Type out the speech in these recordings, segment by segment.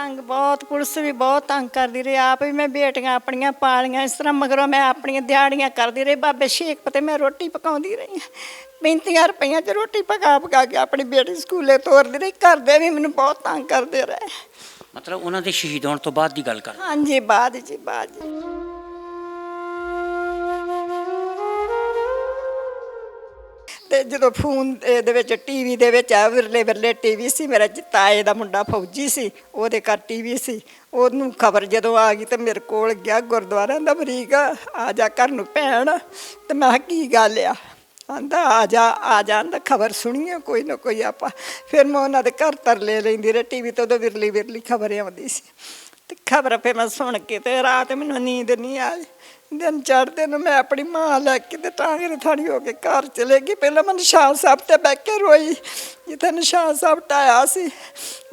ਤੰਗ ਬਹੁਤ, ਪੁਲਿਸ ਵੀ ਬਹੁਤ ਤੰਗ ਕਰਦੀ ਰਹੀ। ਆਪ ਵੀ ਮੈਂ ਬੇਟੀਆਂ ਆਪਣੀਆਂ ਪਾਲੀਆਂ ਇਸ ਤਰ੍ਹਾਂ, ਮਗਰੋਂ ਮੈਂ ਆਪਣੀਆਂ ਦਿਹਾੜੀਆਂ ਕਰਦੀ ਰਹੀ। ਬਾਬੇ ਸ਼ੇਖ ਤੇ ਮੈਂ ਰੋਟੀ ਪਕਾਉਂਦੀ ਰਹੀ ਹਾਂ। 35 ਰੁਪਈਆਂ 'ਚ ਰੋਟੀ ਪਕਾ ਕੇ ਆਪਣੀ ਬੇਟੀ ਸਕੂਲੇ ਤੋਰਦੀ ਰਹੀ। ਘਰ ਦੇ ਵੀ ਮੈਨੂੰ ਬਹੁਤ ਤੰਗ ਕਰਦੇ ਰਹੇ। ਮਤਲਬ ਉਹਨਾਂ ਦੇ ਸ਼ਹੀਦ ਹੋਣ ਤੋਂ ਬਾਅਦ ਦੀ ਗੱਲ ਕਰ? ਹਾਂਜੀ, ਬਾਅਦ ਜੀ। ਤੇ ਜਦੋਂ ਫੋਨ ਦੇ ਵਿੱਚ ਟੀਵੀ ਦੇ ਵਿੱਚ ਆ ਵਿਰਲੇ ਟੀਵੀ ਸੀ, ਮੇਰਾ ਤਾਏ ਦਾ ਮੁੰਡਾ ਫੌਜੀ ਸੀ, ਉਹਦੇ ਘਰ ਟੀਵੀ ਸੀ। ਉਹਨੂੰ ਖਬਰ ਜਦੋਂ ਆ ਗਈ ਤੇ ਮੇਰੇ ਕੋਲ ਗਿਆ, ਗੁਰਦੁਆਰਾ ਦਾ ਬਰੀਕ ਆ ਜਾ ਘਰ ਨੂੰ ਭੈਣ। ਤੇ ਮੈਂ ਕਿਹਾ ਕੀ ਗੱਲ ਆ? ਆਂਦਾ ਆ ਜਾ ਆਂਦਾ ਖਬਰ ਸੁਣੀਏ ਕੋਈ ਨਾ ਕੋਈ ਆਪਾਂ। ਫਿਰ ਮੈਂ ਉਹਨਾਂ ਦੇ ਘਰ ਤਰਲੇ ਲੈਂਦੀ ਰਹੀ। ਟੀਵੀ ਤੋਂ ਉਦੋਂ ਵਿਰਲੀ ਖਬਰ ਆਉਂਦੀ ਸੀ ਤੇ ਖਬਰ ਫਿਰ ਮੈਂ ਸੁਣ ਕੇ ਤੇ ਰਾਤ ਮੈਨੂੰ ਨੀਂਦ ਨਹੀਂ ਆਈ। ਦਿਨ ਚੜ੍ਹਦੇ ਨੂੰ ਮੈਂ ਆਪਣੀ ਮਾਂ ਲੈ ਕੇ ਤੇ ਟਾਂਗੇ ਥਾਣੀ ਹੋ ਕੇ ਘਰ ਚਲੇ ਗਈ। ਪਹਿਲਾਂ ਮੈਂ ਨਿਸ਼ਾਨ ਸਾਹਿਬ ਤੇ ਬਹਿ ਕੇ ਰੋਈ, ਜਿੱਥੇ ਨਿਸ਼ਾਨ ਸਾਹਿਬ ਢਾਇਆ ਸੀ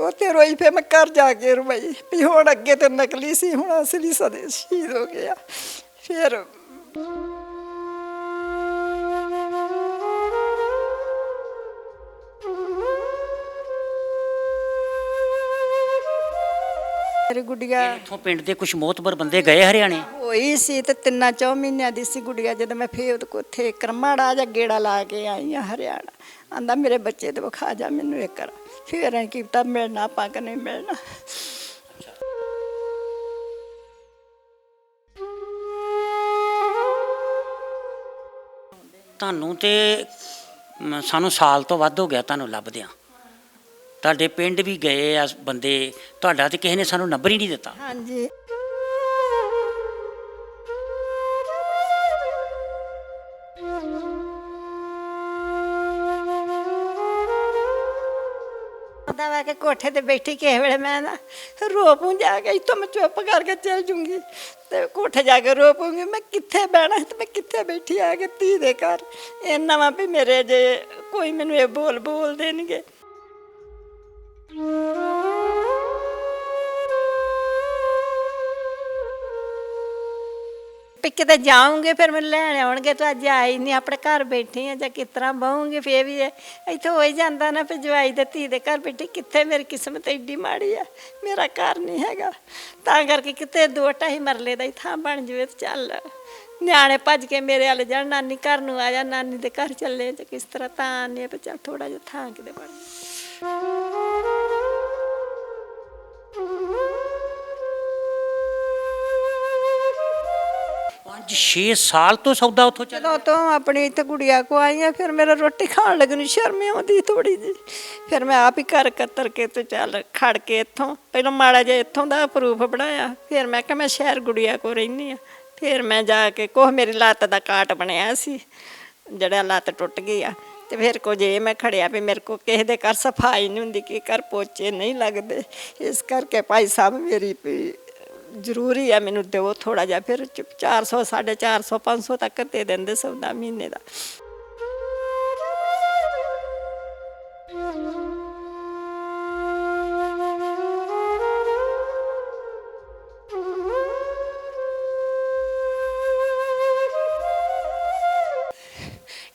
ਉੱਥੇ ਰੋਈ। ਫਿਰ ਮੈਂ ਘਰ ਜਾ ਕੇ ਰੋਈ ਵੀ ਹੁਣ ਅੱਗੇ ਤੇ ਨਕਲੀ ਸੀ, ਹੁਣ ਅਸਲੀ ਸਦੇ ਸ਼ਹੀਦ ਹੋ ਗਿਆ। ਫਿਰ ਮੇਰੀ ਗੁੱਡੀਆ ਇੱਥੋਂ ਪਿੰਡ ਦੇ ਕੁਝ ਮੋਹਤਬਰ ਬੰਦੇ ਗਏ ਹਰਿਆਣੇ? ਹੋਈ ਸੀ ਤੇ 3-4 ਮਹੀਨਿਆਂ ਦੀ ਸੀ ਗੁੱਡੀਆ ਜਦੋਂ ਮੈਂ ਫੇਰ ਉਹਦੇ ਕੋਲ ਉੱਥੇ ਕਰਮਾੜਾ ਜਾਂ ਗੇੜਾ ਲਾ ਕੇ ਆਈ ਹਾਂ ਹਰਿਆਣਾ। ਆਂਦਾ ਮੇਰੇ ਬੱਚੇ ਤੇ ਵਿਖਾ ਜਾ ਮੈਨੂੰ ਇੱਕ ਵਾਰ। ਫਿਰ ਐਂ ਕੀਤਾ ਮਿਲਣਾ ਆਪਾਂ ਕਿ ਨਹੀਂ ਮਿਲਣਾ। ਤੁਹਾਨੂੰ ਤੇ ਸਾਨੂੰ ਸਾਲ ਤੋਂ ਵੱਧ ਹੋ ਗਿਆ ਤੁਹਾਨੂੰ ਲੱਭਦਿਆਂ। ਤੁਹਾਡੇ ਪਿੰਡ ਵੀ ਗਏ ਆ ਬੰਦੇ, ਤੁਹਾਡਾ ਤੇ ਕਿਸੇ ਨੇ ਸਾਨੂੰ ਨੰਬਰ ਹੀ ਨਹੀਂ ਦਿੱਤਾ। ਹਾਂਜੀ, ਪਤਾ ਵਾ ਕਿ ਕੋਠੇ ਤੇ ਬੈਠੀ ਕਿਸੇ ਵੇਲੇ ਮੈਂ ਨਾ ਰੋ ਪੂੰ ਜਾ ਕੇ, ਇੱਥੋਂ ਮੈਂ ਚੁੱਪ ਕਰਕੇ ਚੱਲ ਜੂੰਗੀ ਤੇ ਕੋਠੇ ਜਾ ਕੇ ਰੋ ਪੂੰਗੀ। ਮੈਂ ਕਿੱਥੇ ਬਹਿਣਾ ਤੇ ਮੈਂ ਕਿੱਥੇ ਬੈਠੀ ਆ ਕੇ ਧੀ ਦੇ ਘਰ। ਇੰਨਾ ਵਾ ਵੀ ਮੇਰੇ ਜੇ ਕੋਈ ਮੈਨੂੰ ਇਹ ਬੋਲ ਦੇਣਗੇ। ਵੀ ਕਿਤੇ ਜਾਊਂਗੇ ਫਿਰ ਮੈਨੂੰ ਲੈਣ ਆਉਣਗੇ ਤਾਂ ਅੱਜ ਆਈ ਨਹੀਂ, ਆਪਣੇ ਘਰ ਬੈਠੀ ਆ ਜਾਂ ਕਿਸ ਤਰ੍ਹਾਂ ਬਹੂੰਗੀ। ਫਿਰ ਵੀ ਇੱਥੇ ਹੋ ਹੀ ਜਾਂਦਾ ਨਾ ਵੀ ਜਵਾਈ ਦੇ ਧੀ ਦੇ ਘਰ ਬੈਠੀ। ਕਿੱਥੇ ਮੇਰੀ ਕਿਸਮਤ ਐਡੀ ਮਾੜੀ ਆ, ਮੇਰਾ ਘਰ ਨਹੀਂ ਹੈਗਾ। ਤਾਂ ਕਰਕੇ ਕਿਤੇ 2-2.5 ਮਰਲੇ ਦਾ ਹੀ ਥਾਂ ਬਣ ਜਾਵੇ ਤੇ ਚੱਲ ਨਿਆਣੇ ਭੱਜ ਕੇ ਮੇਰੇ ਵੱਲ ਜਾਣ, ਨਾਨੀ ਘਰ ਨੂੰ ਆ ਜਾ, ਨਾਨੀ ਦੇ ਘਰ ਚੱਲੇ ਜਾਂ ਕਿਸ ਤਰ੍ਹਾਂ। ਤਾਂ ਆਨੇ ਵੀ ਚੱਲ ਥੋੜ੍ਹਾ ਜਿਹਾ ਥਾਂ ਕਿਤੇ ਬਣ ਜਾਵੇ। 5-6 ਸਾਲ ਤੋਂ ਸੌਦਾ ਉੱਥੋਂ ਚੱਲ? ਜਦੋਂ ਤੋਂ ਆਪਣੀ ਇੱਥੇ ਗੁੜੀਆ ਕੋ ਆਈ ਆ ਫਿਰ ਮੇਰਾ ਰੋਟੀ ਖਾਣ ਲੱਗਣ ਨੂੰ ਸ਼ਰਮ ਆਉਂਦੀ ਥੋੜ੍ਹੀ ਜਿਹੀ। ਫਿਰ ਮੈਂ ਆਪ ਹੀ ਘਰ ਕਤਰ ਕੇ ਤੇ ਚੱਲ ਖੜ ਕੇ ਇੱਥੋਂ ਪਹਿਲਾਂ ਮਾੜਾ ਜਿਹਾ ਇੱਥੋਂ ਦਾ ਪ੍ਰੂਫ ਬਣਾਇਆ। ਫਿਰ ਮੈਂ ਕਿਹਾ ਮੈਂ ਸ਼ਹਿਰ ਗੁੜੀਆ ਕੋ ਰਹਿੰਦੀ ਹਾਂ। ਫਿਰ ਮੈਂ ਜਾ ਕੇ ਕੁਛ ਮੇਰੀ ਲੱਤ ਦਾ ਕਾਟ ਬਣਿਆ ਸੀ, ਜਿਹੜਾ ਲੱਤ ਟੁੱਟ ਗਈ ਆ। ਤੇ ਫਿਰ ਕੁਝ ਇਹ ਮੈਂ ਖੜਿਆ ਵੀ ਮੇਰੇ ਕੋ ਕਿਸੇ ਦੇ ਘਰ ਸਫਾਈ ਨਹੀਂ ਹੁੰਦੀ, ਕਿ ਘਰ ਪੋਚੇ ਨਹੀਂ ਲੱਗਦੇ। ਇਸ ਕਰਕੇ ਭਾਈ ਸਾਹਿਬ ਮੇਰੀ ਵੀ ਜ਼ਰੂਰੀ ਆ, ਮੈਨੂੰ ਦਿਓ ਥੋੜ੍ਹਾ ਜਿਹਾ। ਫਿਰ 400, 450, 500 ਤੱਕ ਦੇ ਦਿੰਦੇ ਸੌਦਾ ਮਹੀਨੇ ਦਾ।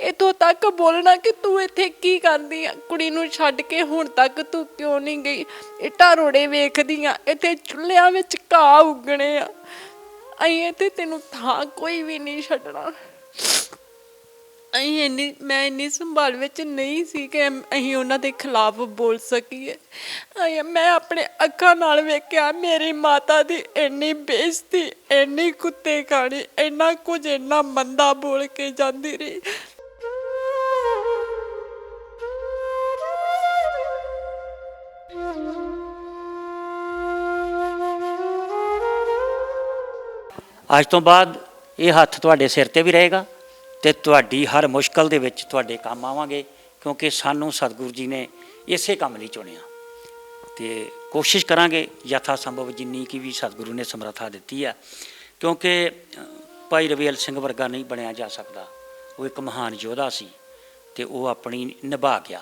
ਇੱਥੋਂ ਤੱਕ ਬੋਲਣਾ ਕਿ ਤੂੰ ਇੱਥੇ ਕੀ ਕਰਦੀ ਆ, ਕੁੜੀ ਨੂੰ ਛੱਡ ਕੇ ਹੁਣ ਤੱਕ ਤੂੰ ਕਿਉਂ ਨਹੀਂ ਗਈ। ਇੱਟਾਂ ਰੋੜੇ ਵੇਖਦੀ ਆ, ਇੱਥੇ ਚੁੱਲ੍ਹਿਆਂ ਵਿੱਚ ਘਾਹ ਉੱਗਣੇ ਆ। ਅਸੀਂ ਇੱਥੇ ਤੈਨੂੰ ਥਾਂ ਕੋਈ ਵੀ ਨਹੀਂ ਛੱਡਣਾ। ਮੈਂ ਇੰਨੀ ਸੰਭਾਲ ਵਿੱਚ ਨਹੀਂ ਸੀ ਕਿ ਅਸੀਂ ਉਹਨਾਂ ਦੇ ਖਿਲਾਫ ਬੋਲ ਸਕੀਏ। ਮੈਂ ਆਪਣੇ ਅੱਖਾਂ ਨਾਲ ਵੇਖਿਆ ਮੇਰੀ ਮਾਤਾ ਦੀ ਇੰਨੀ ਬੇਇੱਜ਼ਤੀ, ਇੰਨੀ ਕੁੱਤੇ ਖਾਣੀ, ਇੰਨਾ ਕੁਝ ਇੰਨਾ ਮੰਦਾ ਬੋਲ ਕੇ ਜਾਂਦੀ ਰਹੀ। ਅੱਜ ਤੋਂ ਬਾਅਦ ਇਹ ਹੱਥ ਤੁਹਾਡੇ ਸਿਰ ਤੇ ਵੀ ਰਹੇਗਾ ਤੇ ਤੁਹਾਡੀ ਹਰ ਮੁਸ਼ਕਲ ਦੇ ਵਿੱਚ ਤੁਹਾਡੇ ਕੰਮ ਆਵਾਂਗੇ, ਕਿਉਂਕਿ ਸਾਨੂੰ ਸਤਿਗੁਰੂ ਜੀ ਨੇ ਇਸੇ ਕੰਮ ਲਈ ਚੁਣਿਆ। ਤੇ ਕੋਸ਼ਿਸ਼ ਕਰਾਂਗੇ ਯਥਾ ਸੰਭਵ ਜਿੰਨੀ ਕਿ ਵੀ ਸਤਿਗੁਰੂ ਨੇ ਸਮਰੱਥਾ ਦਿੱਤੀ ਆ, ਕਿਉਂਕਿ ਭਾਈ ਰਵੇਲ ਸਿੰਘ ਵਰਗਾ ਨਹੀਂ ਬਣਿਆ ਜਾ ਸਕਦਾ। ਉਹ ਇੱਕ ਮਹਾਨ ਯੋਧਾ ਸੀ ਤੇ ਉਹ ਆਪਣੀ ਨਿਭਾ ਗਿਆ।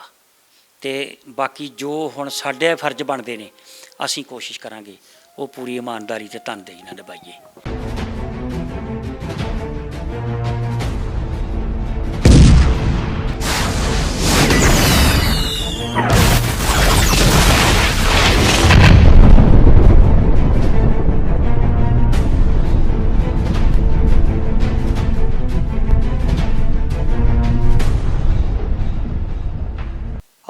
ਤੇ ਬਾਕੀ ਜੋ ਹੁਣ ਸਾਡੇ ਫਰਜ਼ ਬਣਦੇ ਨੇ ਅਸੀਂ ਕੋਸ਼ਿਸ਼ ਕਰਾਂਗੇ ਉਹ ਪੂਰੀ ਇਮਾਨਦਾਰੀ ਤੇ ਤਨਦੇਹੀ ਨਾਲ ਨਿਭਾਈਏ।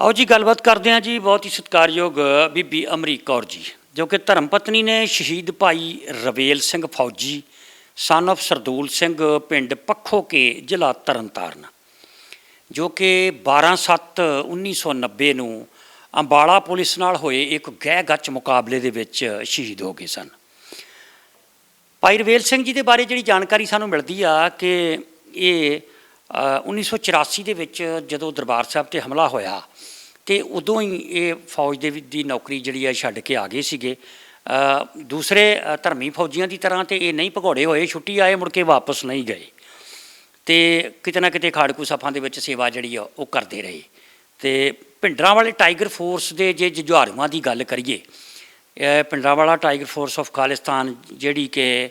ਆਓ ਜੀ ਗੱਲਬਾਤ ਕਰਦੇ ਹਾਂ ਜੀ। ਬਹੁਤ ਹੀ ਸਤਿਕਾਰਯੋਗ ਬੀਬੀ ਅਮਰੀਕ ਕੌਰ ਜੀ, ਜੋ ਕਿ ਧਰਮ ਪਤਨੀ ਨੇ ਸ਼ਹੀਦ ਭਾਈ ਰਵੇਲ ਸਿੰਘ ਫੌਜੀ ਸਨ of ਸਰਦੂਲ ਸਿੰਘ, ਪਿੰਡ ਪੱਖੋਕੇ, ਜ਼ਿਲ੍ਹਾ ਤਰਨਤਾਰਨ, ਜੋ ਕਿ 12/7/1990 ਨੂੰ ਅੰਬਾਲਾ ਪੁਲਿਸ ਨਾਲ ਹੋਏ ਇੱਕ ਗਹਿ ਗੱਚ ਮੁਕਾਬਲੇ ਦੇ ਵਿੱਚ ਸ਼ਹੀਦ ਹੋ ਗਏ ਸਨ। ਭਾਈ ਰਵੇਲ ਸਿੰਘ ਜੀ ਦੇ ਬਾਰੇ ਜਿਹੜੀ ਜਾਣਕਾਰੀ ਸਾਨੂੰ ਮਿਲਦੀ ਆ ਕਿ ਇਹ 1984 ਦੇ ਵਿੱਚ ਜਦੋਂ ਦਰਬਾਰ ਸਾਹਿਬ 'ਤੇ ਹਮਲਾ ਹੋਇਆ ਤੇ ਉਦੋਂ ਹੀ ਇਹ ਫੌਜ ਦੀ ਨੌਕਰੀ ਜਿਹੜੀ ਆ ਛੱਡ ਕੇ ਆ ਗਏ ਸੀਗੇ। ਦੂਸਰੇ ਧਰਮੀ ਫੌਜੀਆਂ ਦੀ ਤਰ੍ਹਾਂ ਤੇ ਇਹ ਨਹੀਂ ਭਗੌੜੇ ਹੋਏ, ਛੁੱਟੀ ਆਏ, ਮੁੜ ਕੇ ਵਾਪਸ ਨਹੀਂ ਗਏ ਤੇ ਕਿਤੇ ਨਾ ਕਿਤੇ ਖਾੜਕੂ ਸਫਾਂ ਦੇ ਵਿੱਚ ਸੇਵਾ ਜਿਹੜੀ ਆ ਉਹ ਕਰਦੇ ਰਹੇ। ਤੇ ਭਿੰਡਰਾਂਵਾਲੇ ਟਾਈਗਰ ਫੋਰਸ ਦੇ ਜੇ ਜੁਝਾਰੂਆਂ ਦੀ ਗੱਲ ਕਰੀਏ, Bhindranwala tiger force of Khalistan, ਜਿਹੜੀ ਕਿ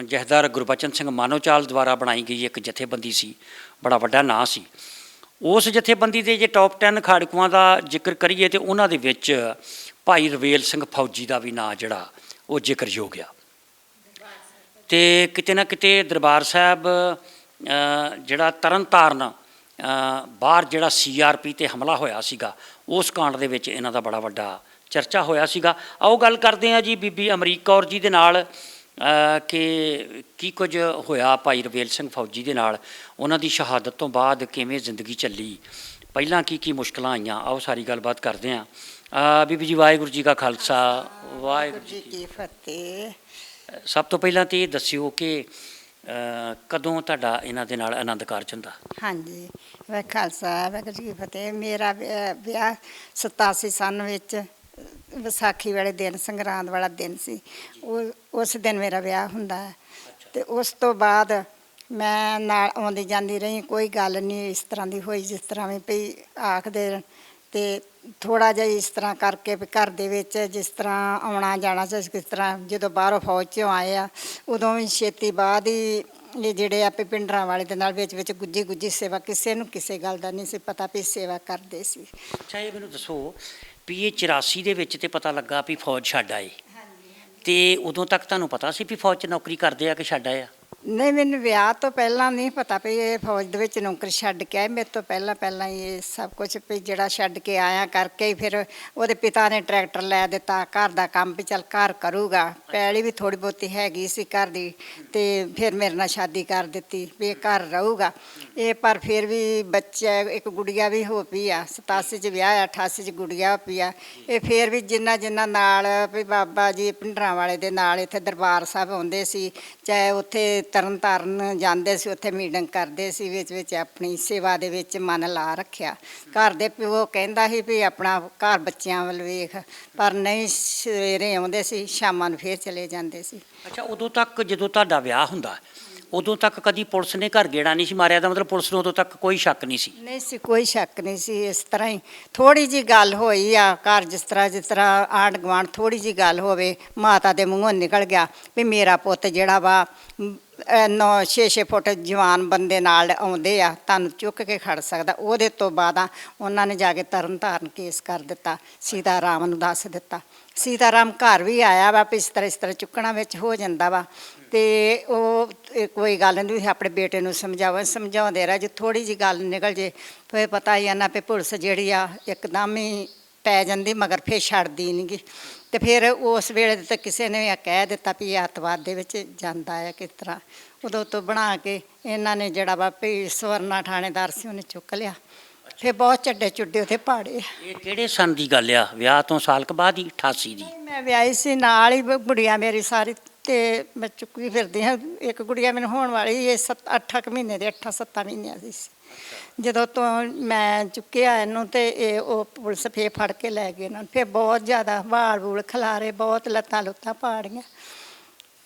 ਜਥੇਦਾਰ ਗੁਰਬਚਨ ਸਿੰਘ ਮਾਨੋਚਾਲ ਦੁਆਰਾ ਬਣਾਈ ਗਈ ਇੱਕ ਜਥੇਬੰਦੀ ਸੀ, ਬੜਾ ਵੱਡਾ ਨਾਂ ਸੀ। ਉਸ ਜਥੇਬੰਦੀ ਦੇ ਜੇ ਟੌਪ 10 ਖਾੜਕੂਆਂ ਦਾ ਜ਼ਿਕਰ ਕਰੀਏ ਤੇ ਉਹਨਾਂ ਦੇ ਵਿੱਚ ਭਾਈ ਰਵੇਲ ਸਿੰਘ ਫੌਜੀ ਦਾ ਵੀ ਨਾਂ ਜਿਹੜਾ ਉਹ ਜ਼ਿਕਰਯੋਗ ਆ। ਤੇ ਕਿਤੇ ਨਾ ਕਿਤੇ ਦਰਬਾਰ ਸਾਹਿਬ ਜਿਹੜਾ ਤਰਨਤਾਰਨ ਬਾਹਰ ਜਿਹੜਾ CRP ਤੇ ਹਮਲਾ ਹੋਇਆ ਸੀਗਾ, ਉਸ ਕਾਂਡ ਦੇ ਵਿੱਚ ਇਹਨਾਂ ਦਾ ਬੜਾ ਵੱਡਾ ਚਰਚਾ ਹੋਇਆ ਸੀਗਾ। ਆਓ ਗੱਲ ਕਰਦੇ ਹਾਂ ਜੀ ਬੀਬੀ ਅਮਰੀਕ ਕੌਰ ਜੀ ਦੇ ਨਾਲ ਕਿ ਕੀ ਕੁਝ ਹੋਇਆ ਭਾਈ ਰਵੇਲ ਸਿੰਘ ਫੌਜੀ ਦੇ ਨਾਲ, ਉਹਨਾਂ ਦੀ ਸ਼ਹਾਦਤ ਤੋਂ ਬਾਅਦ ਕਿਵੇਂ ਜ਼ਿੰਦਗੀ ਚੱਲੀ, ਪਹਿਲਾਂ ਕੀ ਕੀ ਮੁਸ਼ਕਲਾਂ ਆਈਆਂ। ਆਓ ਸਾਰੀ ਗੱਲਬਾਤ ਕਰਦੇ ਹਾਂ। ਬੀਬੀ ਜੀ, ਵਾਹਿਗੁਰੂ ਜੀ ਕਾ ਖਾਲਸਾ, ਵਾਹਿਗੁਰੂ ਜੀ ਕੀ ਫਤਿਹ। ਸਭ ਤੋਂ ਪਹਿਲਾਂ ਤਾਂ ਇਹ ਦੱਸਿਓ ਕਿ ਕਦੋਂ ਤੁਹਾਡਾ ਇਹਨਾਂ ਦੇ ਨਾਲ ਆਨੰਦ ਕਾਰਜ ਹੁੰਦਾ? ਹਾਂਜੀ, ਵਾਹਿ ਖਾਲਸਾ ਵਾਹਿਗੁਰੂ ਜੀ ਕੀ ਫਤਿਹ। ਮੇਰਾ ਵਿਆਹ 87 ਸਨ ਵਿੱਚ ਵਿਸਾਖੀ ਵਾਲੇ ਦਿਨ, ਸੰਗਰਾਂਦ ਵਾਲਾ ਦਿਨ ਸੀ, ਉਸ ਦਿਨ ਮੇਰਾ ਵਿਆਹ ਹੁੰਦਾ ਹੈ। ਤੇ ਉਸ ਤੋਂ ਬਾਅਦ ਮੈਂ ਨਾਲ ਆਉਂਦੀ ਜਾਂਦੀ ਰਹੀ, ਕੋਈ ਗੱਲ ਨਹੀਂ ਇਸ ਤਰ੍ਹਾਂ ਦੀ ਹੋਈ ਜਿਸ ਤਰ੍ਹਾਂ ਵੀ ਭਈ ਆਖਦੇ। ਤੇ ਥੋੜ੍ਹਾ ਜਿਹਾ ਇਸ ਤਰ੍ਹਾਂ ਕਰਕੇ ਵੀ ਘਰ ਦੇ ਵਿੱਚ ਜਿਸ ਤਰ੍ਹਾਂ ਆਉਣਾ ਜਾਣਾ ਸੀ, ਕਿਸ ਤਰ੍ਹਾਂ ਜਦੋਂ ਬਾਹਰੋਂ ਫੌਜ 'ਚੋਂ ਆਏ ਆ ਉਦੋਂ ਵੀ ਛੇਤੀ ਬਾਅਦ ਹੀ ਇਹ ਜਿਹੜੇ ਆਪੇ ਭਿੰਡਰਾਂਵਾਲੇ ਦੇ ਨਾਲ ਵਿੱਚ ਗੁੱਜੀ ਸੇਵਾ, ਕਿਸੇ ਨੂੰ ਕਿਸੇ ਗੱਲ ਦਾ ਨਹੀਂ ਸੀ ਪਤਾ ਵੀ ਸੇਵਾ ਕਰਦੇ ਸੀ। ਅੱਛਾ, ਇਹ ਮੈਨੂੰ ਦੱਸੋ ਵੀ ਇਹ 84 ਦੇ ਵਿੱਚ ਤੇ ਪਤਾ ਲੱਗਾ ਵੀ ਫੌਜ ਛੱਡ ਆਏ, ਤੇ ਉਦੋਂ ਤੱਕ ਤੁਹਾਨੂੰ ਪਤਾ ਸੀ ਵੀ ਫੌਜ 'ਚ ਨੌਕਰੀ ਕਰਦੇ ਆ ਕਿ ਛੱਡ ਆਏ ਆ? ਨਹੀਂ, ਮੈਨੂੰ ਵਿਆਹ ਤੋਂ ਪਹਿਲਾਂ ਨਹੀਂ ਪਤਾ ਵੀ ਇਹ ਫੌਜ ਦੇ ਵਿੱਚ ਨੌਕਰੀ ਛੱਡ ਕੇ ਆਏ। ਮੇਰੇ ਤੋਂ ਪਹਿਲਾਂ ਹੀ ਇਹ ਸਭ ਕੁਝ ਵੀ ਜਿਹੜਾ ਛੱਡ ਕੇ ਆਇਆ ਕਰਕੇ ਹੀ ਫਿਰ ਉਹਦੇ ਪਿਤਾ ਨੇ ਟਰੈਕਟਰ ਲੈ ਦਿੱਤਾ, ਘਰ ਦਾ ਕੰਮ ਵੀ ਚੱਲ ਘਰ ਕਰੂਗਾ, ਪੈਲੀ ਵੀ ਥੋੜ੍ਹੀ ਬਹੁਤੀ ਹੈਗੀ ਸੀ ਘਰ ਦੀ, ਤੇ ਫਿਰ ਮੇਰੇ ਨਾਲ ਸ਼ਾਦੀ ਕਰ ਦਿੱਤੀ ਵੀ ਇਹ ਘਰ ਰਹੂਗਾ ਇਹ। ਪਰ ਫਿਰ ਵੀ ਬੱਚਾ ਇੱਕ ਗੁੜੀਆ ਵੀ ਹੋ ਪਈ ਆ, 87 'ਚ ਵਿਆਹ ਆ, 88 'ਚ ਗੁੜੀਆ ਹੋ ਪਈ ਆ। ਇਹ ਫਿਰ ਵੀ ਜਿਨ੍ਹਾਂ ਨਾਲ ਵੀ ਬਾਬਾ ਜੀ ਭਿੰਡਰਾਂਵਾਲੇ ਦੇ ਨਾਲ ਇੱਥੇ ਦਰਬਾਰ ਸਾਹਿਬ ਆਉਂਦੇ ਸੀ, ਚਾਹੇ ਉੱਥੇ ਤਰਨਤਾਰਨ ਜਾਂਦੇ ਸੀ, ਉੱਥੇ ਮੀਟਿੰਗ ਕਰਦੇ ਸੀ, ਵਿੱਚ ਆਪਣੀ ਸੇਵਾ ਦੇ ਵਿੱਚ ਮਨ ਲਾ ਰੱਖਿਆ। ਘਰ ਦੇ ਪਿਓ ਕਹਿੰਦਾ ਸੀ ਵੀ ਆਪਣਾ ਘਰ ਬੱਚਿਆਂ ਵੱਲ ਵੇਖ, ਪਰ ਨਹੀਂ, ਸਵੇਰੇ ਆਉਂਦੇ ਸੀ, ਸ਼ਾਮਾਂ ਨੂੰ ਫੇਰ ਚਲੇ ਜਾਂਦੇ ਸੀ। ਅੱਛਾ, ਉਦੋਂ ਤੱਕ ਜਦੋਂ ਤੁਹਾਡਾ ਵਿਆਹ ਹੁੰਦਾ ਉਦੋਂ ਤੱਕ ਕਦੀ ਪੁਲਿਸ ਨੇ ਘਰ ਗੇੜਾ ਨਹੀਂ ਸੀ ਮਾਰਿਆ? ਦਾ ਮਤਲਬ ਪੁਲਿਸ ਨੂੰ ਉਦੋਂ ਤੱਕ ਕੋਈ ਸ਼ੱਕ ਨਹੀਂ ਸੀ? ਨਹੀਂ ਸੀ, ਕੋਈ ਸ਼ੱਕ ਨਹੀਂ ਸੀ। ਇਸ ਤਰ੍ਹਾਂ ਹੀ ਥੋੜ੍ਹੀ ਜਿਹੀ ਗੱਲ ਹੋਈ ਆ ਘਰ, ਜਿਸ ਤਰ੍ਹਾਂ ਆਂਢ ਗੁਆਂਢ ਥੋੜ੍ਹੀ ਜਿਹੀ ਗੱਲ ਹੋਵੇ, ਮਾਤਾ ਦੇ ਮੂੰਹੋਂ ਨਿਕਲ ਗਿਆ ਵੀ ਮੇਰਾ ਪੁੱਤ ਜਿਹੜਾ ਵਾ 9-6 ਫੁੱਟ ਜਵਾਨ ਬੰਦੇ ਨਾਲ ਆਉਂਦੇ ਆ, ਤੁਹਾਨੂੰ ਚੁੱਕ ਕੇ ਖੜ ਸਕਦਾ। ਉਹਦੇ ਤੋਂ ਬਾਅਦ ਉਹਨਾਂ ਨੇ ਜਾ ਕੇ ਤਰਨਤਾਰਨ ਕੇਸ ਕਰ ਦਿੱਤਾ, ਸੀਤਾਰਾਮ ਨੂੰ ਦੱਸ ਦਿੱਤਾ। ਸੀਤਾਰਾਮ ਘਰ ਵੀ ਆਇਆ ਵਾ ਵੀ ਇਸ ਤਰ੍ਹਾਂ ਚੁੱਕਣਾ ਵਿੱਚ ਹੋ ਜਾਂਦਾ ਵਾ। ਤੇ ਉਹ ਕੋਈ ਗੱਲ ਨਹੀਂ, ਆਪਣੇ ਬੇਟੇ ਨੂੰ ਸਮਝਾਉਂਦੇ ਰਹੇ। ਜੇ ਥੋੜ੍ਹੀ ਜਿਹੀ ਗੱਲ ਨਿਕਲ ਜੇ ਫਿਰ ਪਤਾ ਹੀ ਆ ਨਾ ਵੀ ਪੁਲਿਸ ਜਿਹੜੀ ਆ ਇੱਕਦਮ ਹੀ ਪੈ ਜਾਂਦੀ, ਮਗਰ ਫਿਰ ਛੱਡਦੀ ਨਹੀਂ ਗੀ। ਤੇ ਫਿਰ ਉਸ ਵੇਲੇ ਤੇ ਕਿਸੇ ਨੇ ਕਹਿ ਦਿੱਤਾ ਵੀ ਅੱਤਵਾਦ ਦੇ ਵਿੱਚ ਜਾਂਦਾ ਹੈ ਕਿਸ ਤਰ੍ਹਾਂ। ਉਦੋਂ ਤੋਂ ਬਣਾ ਕੇ ਇਹਨਾਂ ਨੇ ਜਿਹੜਾ ਵਾ ਵੀ ਸਵਰਨਾ ਥਾਣੇਦਾਰ ਸੀ, ਉਹਨੇ ਚੁੱਕ ਲਿਆ। ਫਿਰ ਬਹੁਤ ਚੁੱਡੇ ਉੱਥੇ ਪਾੜੇ। ਇਹ ਕਿਹੜੇ ਸੰਨ ਦੀ ਗੱਲ ਆ? ਵਿਆਹ ਤੋਂ ਸਾਲ ਕੁ ਬਾਅਦ ਹੀ? 88 ਦੀ? ਮੈਂ ਵਿਆਹੀ ਸੀ, ਨਾਲ ਹੀ ਗੁੜੀਆ ਮੇਰੀ ਸਾਰੀ, ਤੇ ਮੈਂ ਚੁੱਕੀ ਫਿਰਦੀ ਹਾਂ। ਇੱਕ ਗੁੜੀਆ ਮੈਨੂੰ ਹੋਣ ਵਾਲੀ ਇਹ 8 ਮਹੀਨੇ ਦੀ, 8-7 ਮਹੀਨਿਆਂ ਦੀ ਸੀ ਜਦੋਂ ਤੋਂ ਮੈਂ ਚੁੱਕਿਆ ਇਹਨੂੰ। ਤੇ ਇਹ ਉਹ ਪੁਲਿਸ ਫੇਰ ਫੜ ਕੇ ਲੈ ਗਏ ਇਹਨਾਂ ਨੂੰ। ਫਿਰ ਬਹੁਤ ਜ਼ਿਆਦਾ ਵਾਲ ਵੂਲ ਖਿਲਾਰੇ, ਬਹੁਤ ਲੱਤਾਂ ਲੁੱਤਾਂ ਪਾੜੀਆਂ,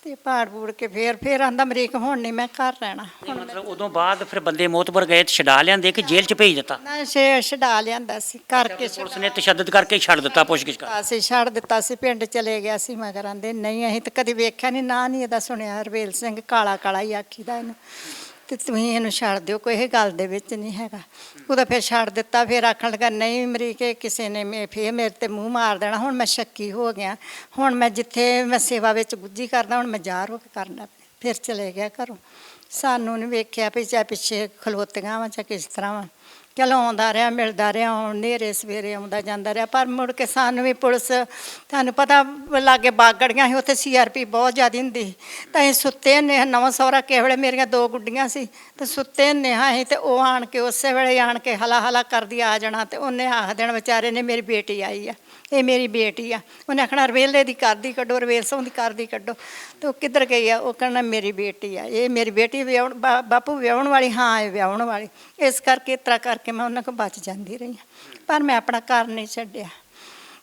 ਤੇ ਪਾੜ ਪੂੜ ਕੇ ਫਿਰ ਆਂਦਾ ਅਮਰੀਕ ਹੁਣ ਨਹੀਂ ਮੈਂ ਘਰ ਰਹਿਣਾ। ਮਤਲਬ ਉਦੋਂ ਬਾਅਦ ਫਿਰ ਬੰਦੇ ਮੋਤਬਰ ਗਏ ਤੇ ਛਡਾ ਲਿਆਂਦੇ ਕਿ ਜੇਲ੍ਹ 'ਚ ਭੇਜ ਦਿੱਤਾ? ਨਾ, ਛਡਾ ਲਿਆਂਦਾ ਸੀ ਕਰਕੇ। ਪੁਲਿਸ ਨੇ ਤਸ਼ੱਦਦ ਕਰਕੇ ਛੱਡ ਦਿੱਤਾ, ਪੁੱਛਗਿੱਛ ਕਰ ਅਸੀਂ ਛੱਡ ਦਿੱਤਾ ਸੀ, ਪਿੰਡ ਚਲੇ ਗਿਆ ਸੀ। ਮਗਰ ਆਂਦੇ ਨਹੀਂ, ਅਸੀਂ ਤਾਂ ਕਦੇ ਵੇਖਿਆ ਨਹੀਂ, ਨਾ ਨਹੀਂ ਇਹਦਾ ਸੁਣਿਆ। ਰਵੇਲ ਸਿੰਘ ਕਾਲਾ ਹੀ ਆਖੀਦਾ ਇਹਨੂੰ, ਤੇ ਤੁਸੀਂ ਇਹਨੂੰ ਛੱਡ ਦਿਓ, ਕੋਈ ਇਹ ਗੱਲ ਦੇ ਵਿੱਚ ਨਹੀਂ ਹੈਗਾ। ਉਹਦਾ ਫਿਰ ਛੱਡ ਦਿੱਤਾ। ਫਿਰ ਆਖਣ ਲੱਗਾ ਨਹੀਂ ਅਮਰੀਕੇ ਕਿਸੇ ਨੇ ਫਿਰ ਮੇਰੇ ਤੇ ਮੂੰਹ ਮਾਰ ਦੇਣਾ। ਹੁਣ ਮੈਂ ਸ਼ੱਕੀ ਹੋ ਗਿਆ, ਹੁਣ ਮੈਂ ਜਿੱਥੇ ਮੈਂ ਸੇਵਾ ਵਿੱਚ ਗੁੱਜੀ ਕਰਦਾ, ਹੁਣ ਮੈਂ ਜ਼ਾਹਰ ਹੋ ਕੇ ਕਰਨਾ। ਫਿਰ ਚਲੇ ਗਿਆ ਘਰੋਂ। ਸਾਨੂੰ ਨਹੀਂ ਵੇਖਿਆ ਵੀ ਚਾਹੇ ਪਿੱਛੇ ਖਲੋਤੀਆਂ ਵਾ ਚਾਹੇ ਕਿਸ ਤਰ੍ਹਾਂ ਵਾ। ਚਲੋ ਆਉਂਦਾ ਰਿਹਾ ਮਿਲਦਾ ਰਿਹਾ, ਹੁਣ ਹਨੇਰੇ ਸਵੇਰੇ ਆਉਂਦਾ ਜਾਂਦਾ ਰਿਹਾ, ਪਰ ਮੁੜ ਕੇ ਸਾਨੂੰ ਵੀ ਪੁਲਿਸ, ਤੁਹਾਨੂੰ ਪਤਾ ਲਾਗੇ ਬਾਗੜੀਆਂ ਸੀ, ਉੱਥੇ CRP ਬਹੁਤ ਜ਼ਿਆਦਾ ਹੁੰਦੀ ਸੀ। ਤਾਂ ਅਸੀਂ ਸੁੱਤੇ ਨੇ ਨਵਾਂ ਸਹੁਰਾ ਕਿਸੇ ਵੇਲੇ ਮੇਰੀਆਂ 2 ਗੁੱਡੀਆਂ ਸੀ ਤੇ ਸੁੱਤੇ ਨੇਹਾ ਸੀ, ਤੇ ਉਹ ਆਣ ਕੇ ਉਸੇ ਵੇਲੇ ਆਣ ਕੇ ਹਲਾ ਹਲਾ ਕਰਦੀ ਆ ਜਾਣਾ, ਤੇ ਉਹਨੇ ਆਖ ਦੇਣਾ ਵਿਚਾਰੇ ਨੇ ਮੇਰੀ ਬੇਟੀ ਆਈ ਆ, ਇਹ ਮੇਰੀ ਬੇਟੀ ਆ। ਉਹਨੇ ਆਖਣਾ ਰਵੇਲੇ ਦੀ ਕਰਦੀ ਕੱਢੋ, ਰਵੇਲ ਸੋਂ ਦੀ ਕਰਦੀ ਕੱਢੋ। ਤੇ ਉਹ ਕਿੱਧਰ ਗਈ ਆ? ਉਹ ਕਹਿਣਾ ਮੇਰੀ ਬੇਟੀ ਆ, ਇਹ ਮੇਰੀ ਬੇਟੀ ਵਿਆਹਣ ਬਾਪੂ ਵਿਆਹਣ ਵਾਲੀ, ਹਾਂ ਇਹ ਵਿਆਹਣ ਵਾਲੀ। ਇਸ ਕਰਕੇ ਇਸ ਤਰ੍ਹਾਂ ਕਰਕੇ ਮੈਂ ਉਹਨਾਂ ਕੋਲ ਬਚ ਜਾਂਦੀ ਰਹੀ ਹਾਂ, ਪਰ ਮੈਂ ਆਪਣਾ ਘਰ ਨਹੀਂ ਛੱਡਿਆ,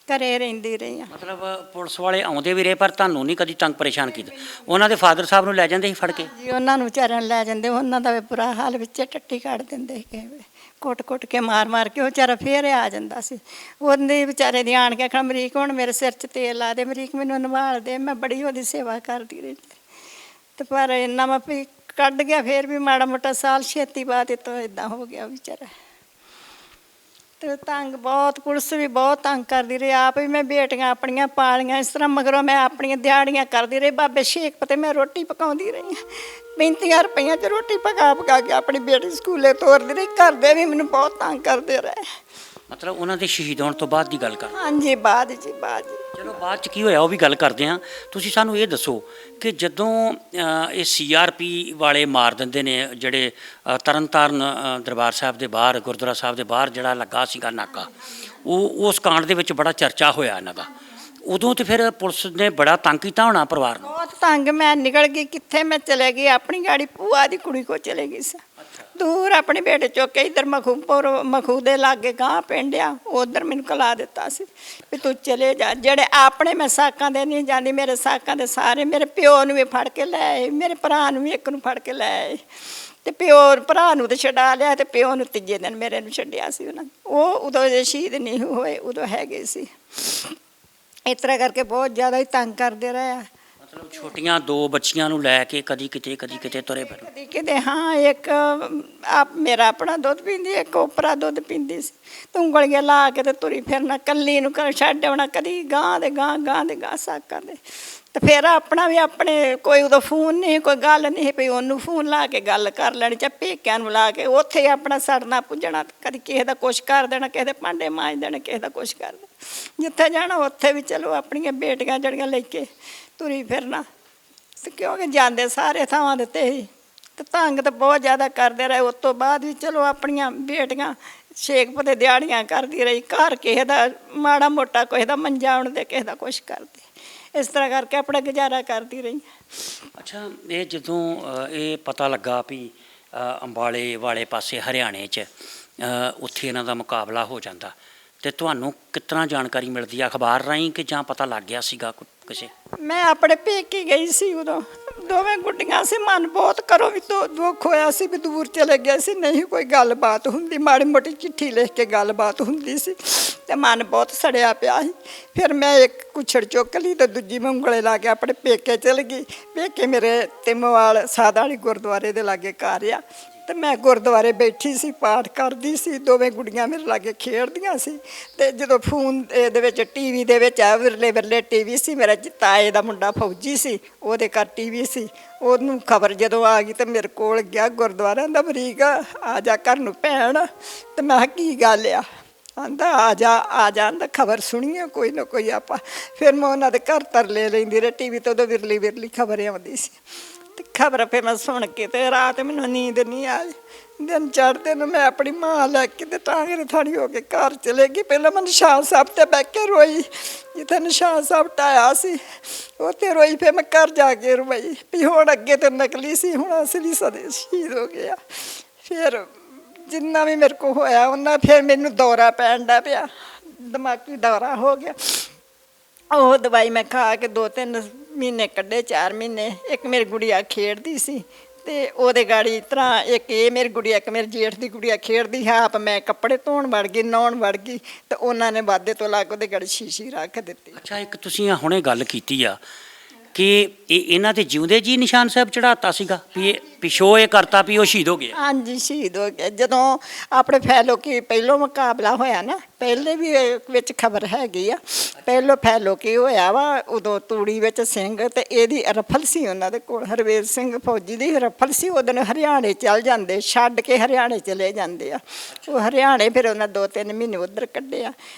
ਘਰੇ ਰਹਿੰਦੀ ਰਹੀ ਹਾਂ। ਮਤਲਬ ਪੁਲਿਸ ਵਾਲੇ ਆਉਂਦੇ ਵੀ ਰਹੇ ਪਰ ਤੁਹਾਨੂੰ ਨਹੀਂ ਕਦੀ ਤੰਗ ਪਰੇਸ਼ਾਨ ਕੀਤਾ? ਉਹਨਾਂ ਦੇ ਫਾਦਰ ਸਾਹਿਬ ਨੂੰ ਲੈ ਜਾਂਦੇ ਸੀ ਫੜ ਕੇ? ਜੀ ਉਹਨਾਂ ਨੂੰ ਵਿਚਾਰਿਆਂ ਨੂੰ ਲੈ ਜਾਂਦੇ, ਉਹਨਾਂ ਦਾ ਵੀ ਬੁਰਾ ਹਾਲ ਵਿੱਚ ਟੱਟੀ ਕੱਢ ਦਿੰਦੇ ਸੀ ਕਿਸੇ ਵੇਲੇ, ਕੁੱਟ ਕੇ ਮਾਰ ਕੇ ਉਹ ਵਿਚਾਰਾ ਫੇਰ ਆ ਜਾਂਦਾ ਸੀ। ਉਹਦੇ ਵਿਚਾਰੇ ਦੀ ਆਣ ਕੇ ਆਖਣਾ ਅਮਰੀਕ ਹੁਣ ਮੇਰੇ ਸਿਰ 'ਚ ਤੇਲ ਲਾ ਦੇ, ਅਮਰੀਕ ਮੈਨੂੰ ਨਿਭਾਲ ਦੇ। ਮੈਂ ਬੜੀ ਉਹਦੀ ਸੇਵਾ ਕਰਦੀ ਰਹੀ, ਤੇ ਪਰ ਇੰਨਾ ਮੈਂ ਵੀ ਕੱਢ ਗਿਆ, ਫੇਰ ਵੀ ਮਾੜਾ ਮੋਟਾ ਸਾਲ ਛੇਤੀ ਬਾਅਦ ਤੋਂ ਇਦਾਂ ਹੋ ਗਿਆ ਵਿਚਾਰਾ। ਤੇ ਤੰਗ ਬਹੁਤ, ਪੁਲਿਸ ਵੀ ਬਹੁਤ ਤੰਗ ਕਰਦੀ ਰਹੀ। ਆਪ ਵੀ ਮੈਂ ਬੇਟੀਆਂ ਆਪਣੀਆਂ ਪਾਲੀਆਂ ਇਸ ਤਰ੍ਹਾਂ, ਮਗਰੋਂ ਮੈਂ ਆਪਣੀਆਂ ਦਿਹਾੜੀਆਂ ਕਰਦੀ ਰਹੀ। ਬਾਬੇ ਸ਼ੇਖ ਪਤੇ ਮੈਂ ਰੋਟੀ ਪਕਾਉਂਦੀ ਰਹੀ ਹਾਂ, 35 ਰੁਪਈਆਂ 'ਚ ਰੋਟੀ ਪਕਾ ਕੇ ਆਪਣੀ ਬੇਟੀ ਸਕੂਲੇ ਤੋਰਦੀ ਰਹੀ। ਘਰ ਦੇ ਵੀ ਮੈਨੂੰ ਬਹੁਤ ਤੰਗ ਕਰਦੇ ਰਹੇ। ਮਤਲਬ ਉਹਨਾਂ ਦੇ ਸ਼ਹੀਦ ਹੋਣ ਤੋਂ ਬਾਅਦ ਦੀ ਗੱਲ ਕਰ? ਹਾਂਜੀ ਬਾਅਦ ਜੀ, ਬਾਅਦ ਜੀ। ਚਲੋ ਬਾਅਦ 'ਚ ਕੀ ਹੋਇਆ ਉਹ ਵੀ ਗੱਲ ਕਰਦੇ ਹਾਂ। ਤੁਸੀਂ ਸਾਨੂੰ ਇਹ ਦੱਸੋ ਕਿ ਜਦੋਂ ਇਹ CRP ਵਾਲੇ ਮਾਰ ਦਿੰਦੇ ਨੇ, ਜਿਹੜੇ ਤਰਨਤਾਰਨ ਦਰਬਾਰ ਸਾਹਿਬ ਦੇ ਬਾਹਰ, ਗੁਰਦੁਆਰਾ ਸਾਹਿਬ ਦੇ ਬਾਹਰ ਜਿਹੜਾ ਲੱਗਾ ਸੀਗਾ ਨਾਕਾ, ਉਹ ਉਸ ਕਾਂਡ ਦੇ ਵਿੱਚ ਬੜਾ ਚਰਚਾ ਹੋਇਆ ਇਹਨਾਂ ਦਾ। ਉਦੋਂ ਤੇ ਫਿਰ ਪੁਲਿਸ ਨੇ ਬੜਾ ਤੰਗ ਕੀਤਾ ਹੋਣਾ ਪਰਿਵਾਰ ਨੂੰ? ਬਹੁਤ ਤੰਗ। ਮੈਂ ਨਿਕਲ ਗਈ, ਕਿੱਥੇ ਮੈਂ ਚਲੇ ਗਈ, ਆਪਣੀ ਗਾੜੀ ਭੂਆ ਦੀ ਕੁੜੀ ਕੋ ਚਲੇ ਗਈ ਸੀ ਦੂਰ, ਆਪਣੇ ਬੇਟੇ ਚੁੱਕ ਕੇ ਇੱਧਰ ਮਖੂ ਦੇ ਲਾਗੇ ਗਾਂ ਪਿੰਡ ਆ, ਉਧਰ ਮੈਨੂੰ ਕਲਾ ਦਿੱਤਾ ਸੀ ਵੀ ਤੂੰ ਚਲੇ ਜਾ। ਜਿਹੜੇ ਆਪਣੇ ਮੈਂ ਸਾਕਾਂ ਦੇ ਨਹੀਂ ਜਾਂਦੀ, ਮੇਰੇ ਸਾਕਾਂ ਦੇ ਸਾਰੇ ਮੇਰੇ ਪਿਓ ਨੂੰ ਵੀ ਫੜ ਕੇ ਲੈ ਆਏ, ਮੇਰੇ ਭਰਾ ਨੂੰ ਵੀ ਇੱਕ ਨੂੰ ਫੜ ਕੇ ਲੈ ਆਏ, ਤੇ ਪਿਓ ਭਰਾ ਨੂੰ ਤੇ ਛਡਾ ਲਿਆ, ਤੇ ਪਿਓ ਨੂੰ ਤੀਜੇ ਦਿਨ ਮੇਰੇ ਨੂੰ ਛੱਡਿਆ ਸੀ ਉਹਨਾਂ। ਉਹ ਉਦੋਂ ਜੇ ਸ਼ਹੀਦ ਨਹੀਂ ਹੋਏ, ਉਦੋਂ ਹੈਗੇ ਸੀ। ਇਸ ਤਰ੍ਹਾਂ ਕਰਕੇ ਬਹੁਤ ਜ਼ਿਆਦਾ ਹੀ ਤੰਗ ਕਰਦੇ ਰਹੇ ਆ। ਮਤਲਬ ਛੋਟੀਆਂ 2 ਬੱਚੀਆਂ ਨੂੰ ਲੈ ਕੇ ਕਦੀ ਕਿਤੇ ਤੁਰੇ ਫਿਰ? ਕਦੀ ਕਿਤੇ, ਹਾਂ। ਇੱਕ ਮੇਰਾ ਆਪਣਾ ਦੁੱਧ ਪੀਂਦੀ, ਇੱਕ ਉਪਰਾ ਦੁੱਧ ਪੀਂਦੀ ਸੀ। ਤੂੰ ਉਂਗਲੀਆਂ ਲਾ ਕੇ ਤੇ ਤੁਰੀ ਫਿਰਨਾ, ਕੱਲੀ ਨੂੰ ਘਰ ਛੱਡ ਆਉਣਾ, ਕਦੀ ਗਾਂ ਦੇ ਗਾਂ ਸਾਕਾਂ ਦੇ। ਤੇ ਫਿਰ ਆਪਣਾ ਵੀ ਆਪਣੇ, ਕੋਈ ਉਦੋਂ ਫੋਨ ਨਹੀਂ, ਕੋਈ ਗੱਲ ਨਹੀਂ ਪਈ, ਉਹਨੂੰ ਫੋਨ ਲਾ ਕੇ ਗੱਲ ਕਰ ਲੈਣੀ, ਚਾਹੇ ਪੇਕਿਆਂ ਨੂੰ ਲਾ ਕੇ, ਉੱਥੇ ਆਪਣਾ ਸੜਨਾ ਪੁੱਜਣਾ। ਕਦੀ ਕਿਸੇ ਦਾ ਕੁਛ ਕਰ ਦੇਣਾ, ਕਿਸੇ ਦੇ ਭਾਂਡੇ ਮਾਂਜ ਦੇਣੇ, ਕਿਸੇ ਦਾ ਕੁਛ ਕਰ ਦੇਣਾ। ਜਿੱਥੇ ਜਾਣਾ ਉੱਥੇ ਵੀ ਚਲੋ ਆਪਣੀਆਂ ਬੇਟੀਆਂ ਜਿਹੜੀਆਂ ਲੈ ਕੇ ਤੁਰੀ ਫਿਰਨਾ। ਤੇ ਕਿਉਂਕਿ ਜਾਂਦੇ ਸਾਰੇ ਥਾਵਾਂ ਦੇ ਤੇ ਹੀ, ਤੇ ਤੰਗ ਤਾਂ ਬਹੁਤ ਜ਼ਿਆਦਾ ਕਰਦੇ ਰਹੇ। ਉਸ ਤੋਂ ਬਾਅਦ ਵੀ ਚਲੋ ਆਪਣੀਆਂ ਬੇਟੀਆਂ ਸ਼ੇਖ ਪਤੇ ਦਿਹਾੜੀਆਂ ਕਰਦੀ ਰਹੀ, ਘਰ ਕਿਸੇ ਦਾ ਮਾੜਾ ਮੋਟਾ, ਕਿਸੇ ਦਾ ਮੰਜਾ ਉਣ ਦੇ, ਕਿਸੇ ਦਾ ਕੁਛ ਕਰਦੇ, ਇਸ ਤਰ੍ਹਾਂ ਕਰਕੇ ਆਪਣਾ ਗੁਜ਼ਾਰਾ ਕਰਦੀ ਰਹੀ। ਅੱਛਾ, ਇਹ ਜਦੋਂ ਇਹ ਪਤਾ ਲੱਗਾ ਵੀ ਅੰਬਾਲੇ ਵਾਲੇ ਪਾਸੇ ਹਰਿਆਣੇ 'ਚ ਉੱਥੇ ਇਹਨਾਂ ਦਾ ਮੁਕਾਬਲਾ ਹੋ ਜਾਂਦਾ, ਤੇ ਤੁਹਾਨੂੰ ਕਿਸ ਤਰ੍ਹਾਂ ਜਾਣਕਾਰੀ ਮਿਲਦੀ ਆ? ਅਖਬਾਰ ਰਾਹੀਂ ਕਿ ਜਾਂ ਪਤਾ ਲੱਗ ਗਿਆ ਸੀਗਾ ਕਿਸੇ? ਮੈਂ ਆਪਣੇ ਪੇਕੇ ਗਈ ਸੀ, ਉਦੋਂ ਦੋਵੇਂ ਗੁੱਡੀਆਂ ਸੀ। ਮਨ ਬਹੁਤ ਕਰੋ ਵੀ ਦੁੱਖ ਹੋਇਆ ਸੀ ਵੀ ਦੂਰ ਚਲੇ ਗਏ ਸੀ, ਨਹੀਂ ਕੋਈ ਗੱਲਬਾਤ ਹੁੰਦੀ, ਮਾੜੀ ਮੋਟੀ ਚਿੱਠੀ ਲਿਖ ਕੇ ਗੱਲਬਾਤ ਹੁੰਦੀ ਸੀ, ਤੇ ਮਨ ਬਹੁਤ ਸੜਿਆ ਪਿਆ ਸੀ। ਫਿਰ ਮੈਂ ਇੱਕ ਕੁੱਛੜ ਚੁੱਕ ਲਈ ਤੇ ਦੂਜੀ ਮੈਂ ਉਂਗਲੇ ਲਾ ਕੇ ਆਪਣੇ ਪੇਕੇ ਚਲ ਗਈ। ਪੇਕੇ ਮੇਰੇ ਤਿਮਵਾਲ ਸਾਧ ਵਾਲੀ ਗੁਰਦੁਆਰੇ ਦੇ ਲਾਗੇ ਘਰ ਆ, ਤੇ ਮੈਂ ਗੁਰਦੁਆਰੇ ਬੈਠੀ ਸੀ, ਪਾਠ ਕਰਦੀ ਸੀ, ਦੋਵੇਂ ਗੁੱਡੀਆਂ ਮੇਰੇ ਲਾਗੇ ਖੇਡਦੀਆਂ ਸੀ। ਤੇ ਜਦੋਂ ਫੋਨ ਦੇ ਵਿੱਚ TV ਦੇ ਵਿੱਚ ਆ ਵਿਰਲੇ TV ਸੀ, ਮੇਰਾ ਤਾਏ ਦਾ ਮੁੰਡਾ ਫੌਜੀ ਸੀ, ਉਹਦੇ ਘਰ TV ਸੀ। ਉਹਨੂੰ ਖਬਰ ਜਦੋਂ ਆ ਗਈ ਤੇ ਮੇਰੇ ਕੋਲ ਗਿਆ, ਗੁਰਦੁਆਰਿਆਂ ਦਾ ਅਮਰੀਕ ਆ ਜਾ ਘਰ ਨੂੰ ਭੈਣ। ਤੇ ਮੈਂ ਕਿਹਾ ਕੀ ਗੱਲ ਆ? ਆਂਦਾ ਆ ਜਾ ਆਂਦਾ ਖਬਰ ਸੁਣੀਏ ਕੋਈ ਨਾ ਕੋਈ ਆਪਾਂ। ਫਿਰ ਮੈਂ ਉਹਨਾਂ ਦੇ ਘਰ ਤਰਲੇ ਲੈਂਦੀ ਰਹੀ, TV ਤੋਂ ਉਦੋਂ ਵਿਰਲੀ ਖਬਰ ਆਉਂਦੀ ਸੀ, ਤੇ ਖਬਰ ਫਿਰ ਮੈਂ ਸੁਣ ਕੇ ਤੇ ਰਾਤ ਮੈਨੂੰ ਨੀਂਦ ਨਹੀਂ ਆਈ। ਦਿਨ ਚੜ੍ਹਦੇ ਨੂੰ ਮੈਂ ਆਪਣੀ ਮਾਂ ਲੈ ਕੇ ਤੇ ਟਾਂਗਰੇ ਥਾਣੀ ਹੋ ਕੇ ਘਰ ਚਲੇ ਗਈ। ਪਹਿਲਾਂ ਮੈਂ ਨਿਸ਼ਾਨ ਸਾਹਿਬ ਤੇ ਬਹਿ ਕੇ ਰੋਈ, ਜਿੱਥੇ ਨਿਸ਼ਾਨ ਸਾਹਿਬ ਢਾਇਆ ਸੀ ਉੱਥੇ ਰੋਈ। ਫਿਰ ਮੈਂ ਘਰ ਜਾ ਕੇ ਰੋਈ ਵੀ ਹੁਣ ਅੱਗੇ ਤੇ ਨਕਲੀ ਸੀ, ਹੁਣ ਅਸਲੀ ਸਦੇ ਸ਼ਹੀਦ ਹੋ ਗਿਆ। ਫਿਰ ਜਿੰਨਾ ਵੀ ਮੇਰੇ ਕੋਲ ਹੋਇਆ ਉਹਨਾਂ, ਫਿਰ ਮੈਨੂੰ ਦੌਰਾ ਪੈਣ ਦਾ ਪਿਆ, ਦਿਮਾਗੀ ਦੌਰਾ ਹੋ ਗਿਆ। ਉਹ ਦਵਾਈ ਮੈਂ ਖਾ ਕੇ 2-3 ਮਹੀਨੇ ਕੱਢੇ, 4 ਮਹੀਨੇ। ਇੱਕ ਮੇਰੀ ਗੁੜੀਆ ਖੇਡਦੀ ਸੀ, ਤੇ ਉਹਦੇ ਗਾੜੀ ਇਸ ਤਰ੍ਹਾਂ ਇੱਕ ਇਹ ਮੇਰੀ ਗੁੜੀਆ, ਇੱਕ ਮੇਰੀ ਜੇਠ ਦੀ ਗੁੜੀਆ ਖੇਡਦੀ ਹੈ। ਆਪ ਮੈਂ ਕੱਪੜੇ ਧੋਣ ਵੜ ਗਈ, ਨਹਾਉਣ ਵੜ ਗਈ, ਤੇ ਉਹਨਾਂ ਨੇ ਵਾਧੇ ਤੋਂ ਲੱਗ ਉਹਦੇ ਗਾੜੀ ਸ਼ੀਸ਼ੀ ਰੱਖ ਦਿੱਤੀ। ਅੱਛਾ, ਇੱਕ ਤੁਸੀਂ ਹੁਣੇ ਗੱਲ ਕੀਤੀ ਆ ਕਿ ਇਹਨਾਂ ਤੇ ਜਿਉਂਦੇ ਜੀ ਨਿਸ਼ਾਨ ਸਾਹਿਬ ਚੜਾਤਾ ਸੀਗਾ ਵੀ ਪਿਛੋ ਇਹ ਕਰਤਾ ਵੀ ਉਹ ਸ਼ਹੀਦ ਹੋ ਗਏ? ਹਾਂਜੀ, ਸ਼ਹੀਦ ਹੋ ਗਏ। ਜਦੋਂ ਆਪਣੇ ਫੈਲੋ ਕੀ ਪਹਿਲੋਂ ਮੁਕਾਬਲਾ ਹੋਇਆ ਨਾ ਪਹਿਲੇ ਵੀ ਵਿੱਚ ਖਬਰ ਹੈਗੀ ਆ। ਪਹਿਲੋਂ ਫੈਲੋ ਕੀ ਹੋਇਆ ਵਾ, ਉਦੋਂ ਤੂੜੀ ਵਿੱਚ ਸਿੰਘ ਤੇ ਇਹਦੀ ਰਫਲ ਸੀ ਉਹਨਾਂ ਦੇ ਕੋਲ, ਹਰਵੇਲ ਸਿੰਘ ਫੌਜੀ ਦੀ ਰਫਲ ਸੀ। ਉਹਦੇ ਹਰਿਆਣੇ ਚੱਲ ਜਾਂਦੇ, ਛੱਡ ਕੇ ਹਰਿਆਣੇ ਚਲੇ ਜਾਂਦੇ ਆ। ਉਹ ਹਰਿਆਣੇ ਫਿਰ ਉਹਨਾਂ 2-3 ਮਹੀਨੇ ਉੱਧਰ ਕੱਢਿਆ।